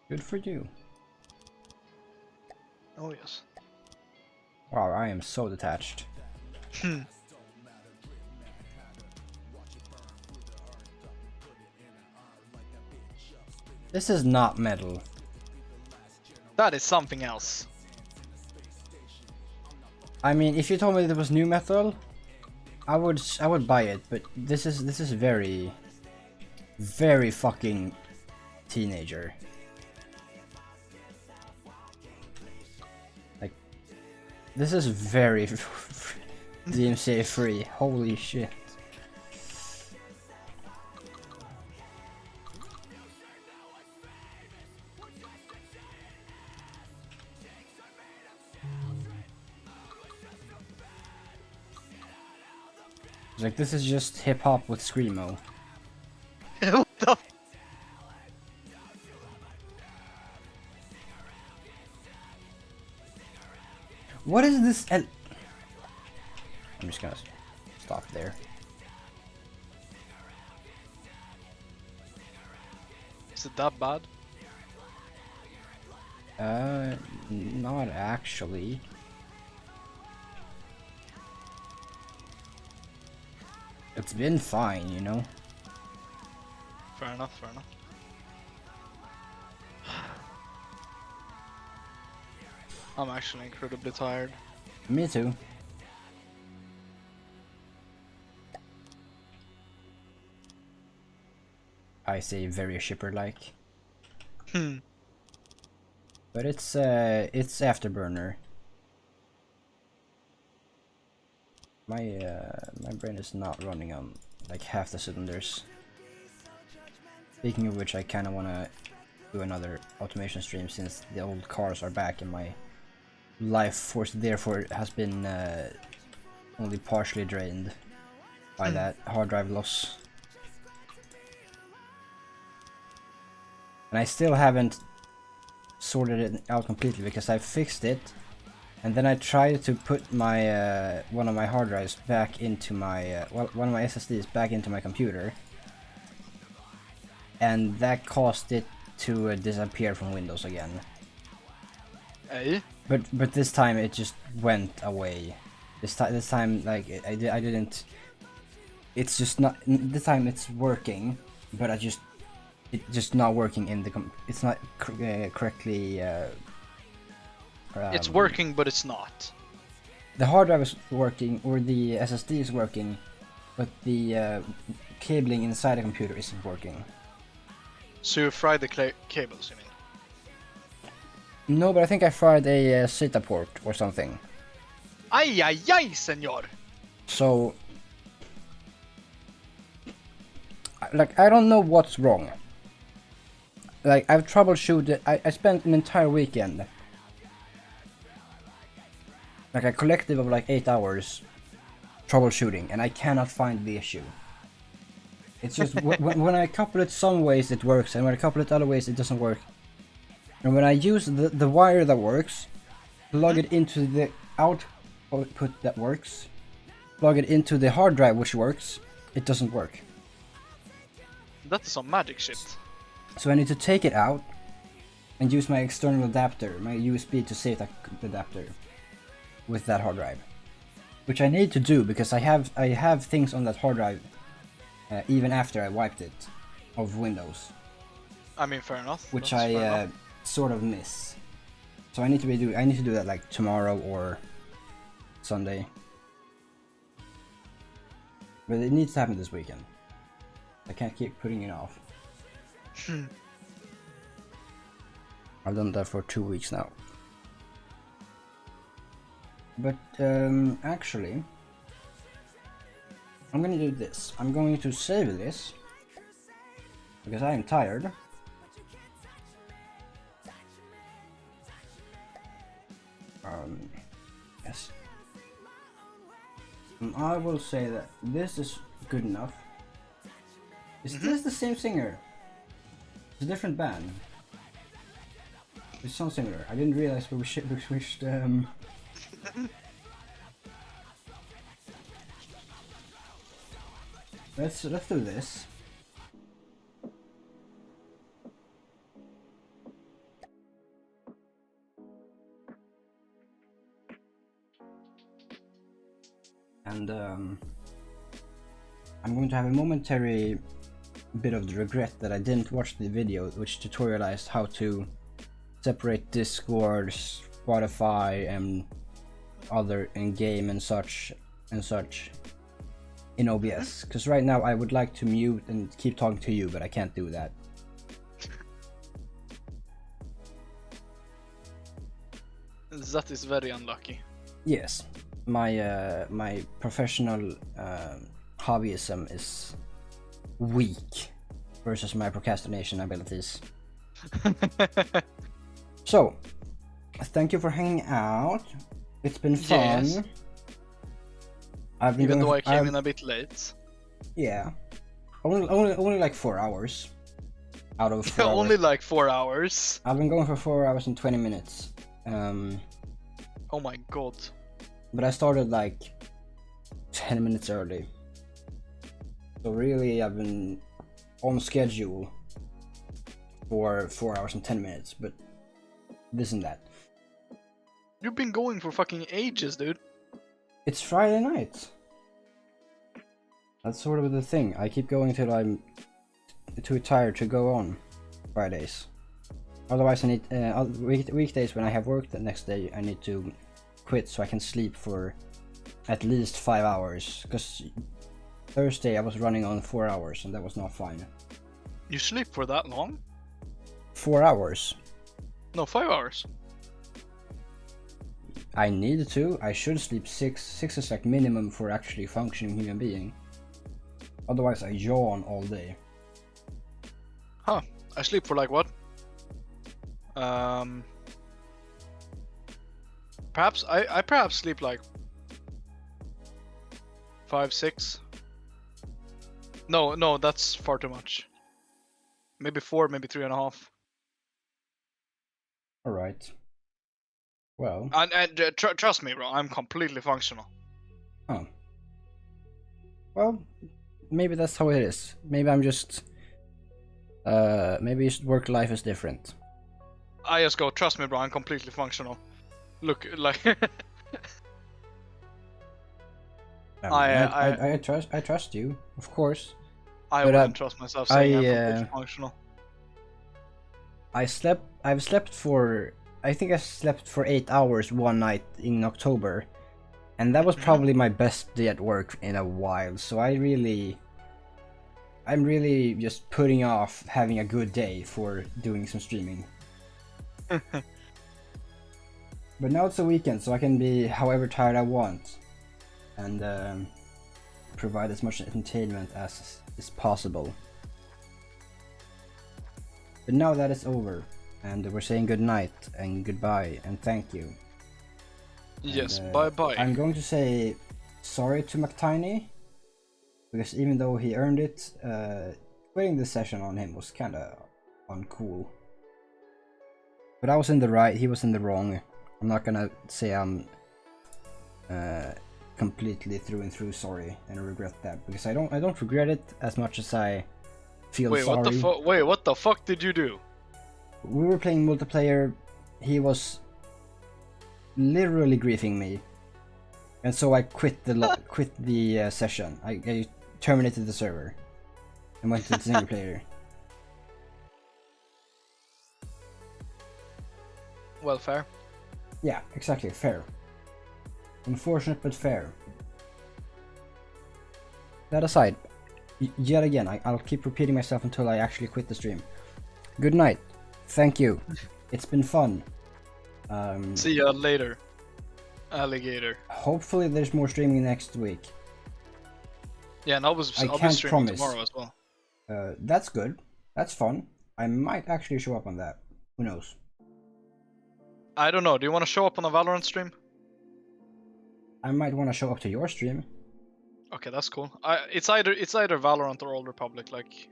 Good for you. Oh yes. Wow, I am so detached. This is not metal. That is something else. I mean, if you told me there was new metal, I would buy it. But this is very, very fucking teenager. Like, this is very DMCA free. Holy shit. Like, this is just hip hop with screamo. What the? What is this? I'm just gonna stop there. Is it that bad? Not actually. It's been fine, you know? Fair enough, fair enough. I'm actually incredibly tired. Me too. I say very shipper-like. Hmm. But it's Afterburner. My brain is not running on like half the cylinders. Speaking of which, I kind of want to do another automation stream since the old cars are back and my life force therefore has been only partially drained by that hard drive loss. And I still haven't sorted it out completely because I fixed it and then I tried to put my one of my hard drives back into my one of my SSDs back into my computer, and that caused it to disappear from Windows again. Hey? But this time it just went away. This time like I didn't. It's just not. This time it's working, but it's just not working in the. It's not correctly. It's working, but it's not. The hard drive is working, or the SSD is working, but the cabling inside the computer isn't working. So you fried the cables, you mean? No, but I think I fried a SATA port or something. Ay, ay, ay, senor! So, like, I don't know what's wrong. Like, I've troubleshooted. I spent an entire weekend, like a collective of like 8 hours, troubleshooting, and I cannot find the issue. It's just when I couple it some ways it works, and when I couple it other ways it doesn't work. And when I use the wire that works, plug it into the output that works, plug it into the hard drive which works, it doesn't work. That is some magic shit. So I need to take it out and use my external adapter, my USB to SATA adapter, with that hard drive, which I need to do because I have things on that hard drive even after I wiped it of Windows. I mean, fair enough. Which That's fair I enough. sort of miss. So I need to do that like tomorrow or Sunday. But it needs to happen this weekend. I can't keep putting it off. I've done that for 2 weeks now. But actually, I'm gonna do this. I'm going to save this because I am tired. Yes. And I will say that this is good enough. Is this the same singer? It's a different band. It sounds similar. I didn't realize we switched. Let's do this. And I'm going to have a momentary bit of the regret that I didn't watch the video which tutorialized how to separate Discord, Spotify, and other in-game and such in OBS. Because right now I would like to mute and keep talking to you, but I can't do that. That is very unlucky. Yes, my professional hobbyism is weak versus my procrastination abilities. So, thank you for hanging out. It's been fun. Yes. I've been Even though I came I've- in a bit late. Yeah, only like 4 hours out of 4 hours. Only like 4 hours. I've been going for 4 hours and 20 minutes. Oh my god. But I started like 10 minutes early. So really I've been on schedule for 4 hours and 10 minutes, but this and that. You've been going for fucking ages, dude. It's Friday night. That's sort of the thing. I keep going till I'm too tired to go on Fridays. Otherwise I need weekdays when I have work the next day I need to quit so I can sleep for at least 5 hours, because Thursday I was running on 4 hours and that was not fine. You sleep for that long? 4 hours. No, 5 hours. I need to. I should sleep 6. 6 is like minimum for actually functioning human being. Otherwise I yawn all day. Huh. I sleep for like what? Perhaps I perhaps sleep like 5, 6. No, that's far too much. Maybe 4, maybe 3.5. Alright. Well. And trust me, bro, I'm completely functional. Oh. Well, maybe that's how it is. Maybe I'm just... maybe work life is different. I just go, trust me, bro, I'm completely functional. Look, like... I trust you, of course. I But, wouldn't trust myself saying I'm completely functional. I've slept for... I think I slept for 8 hours one night in October. And that was probably my best day at work in a while, so I'm really just putting off having a good day for doing some streaming. But now it's a weekend, so I can be however tired I want. And provide as much entertainment as is possible. But now that it's over, and we're saying good night and goodbye and thank you. Yes, And, bye-bye. I'm going to say sorry to McTiny, because even though he earned it, quitting the session on him was kinda uncool. But I was in the right, he was in the wrong. I'm not gonna say I'm completely through and through sorry and regret that, because I don't regret it as much as I feel Wait, sorry. what the fuck? Wait, what the fuck did you do? We were playing multiplayer, he was literally griefing me, and so I quit the session. I terminated the server and went to the single player. Well, fair. Yeah, exactly, fair. Unfortunate but fair. That aside, yet again, I'll keep repeating myself until I actually quit the stream. Good night. Thank you. It's been fun. See ya later, alligator. Hopefully there's more streaming next week. Yeah, and I'll be can't streaming promise. tomorrow as well. That's good. That's fun. I might actually show up on that. Who knows? I don't know. Do you want to show up on a Valorant stream? I might want to show up to your stream. Okay, that's cool. It's either Valorant or Old Republic. Like,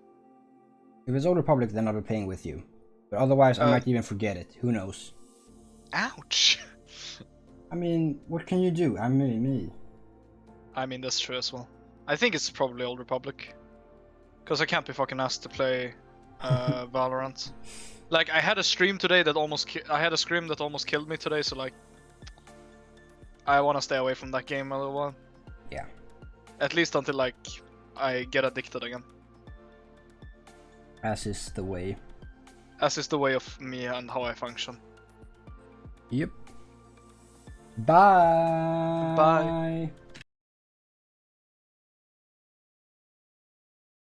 If it's Old Republic, then I'll be playing with you. But otherwise, I might even forget it. Who knows? ouch. I mean, what can you do? I'm me. I mean, that's true as well. I think it's probably Old Republic, because I can't be fucking asked to play Valorant. Like, I had a stream today that I had a scrim that almost killed me today. So like, I want to stay away from that game a little while. Yeah. At least until like I get addicted again. As is the way. As is the way of me and how I function. Yep. Bye. Bye.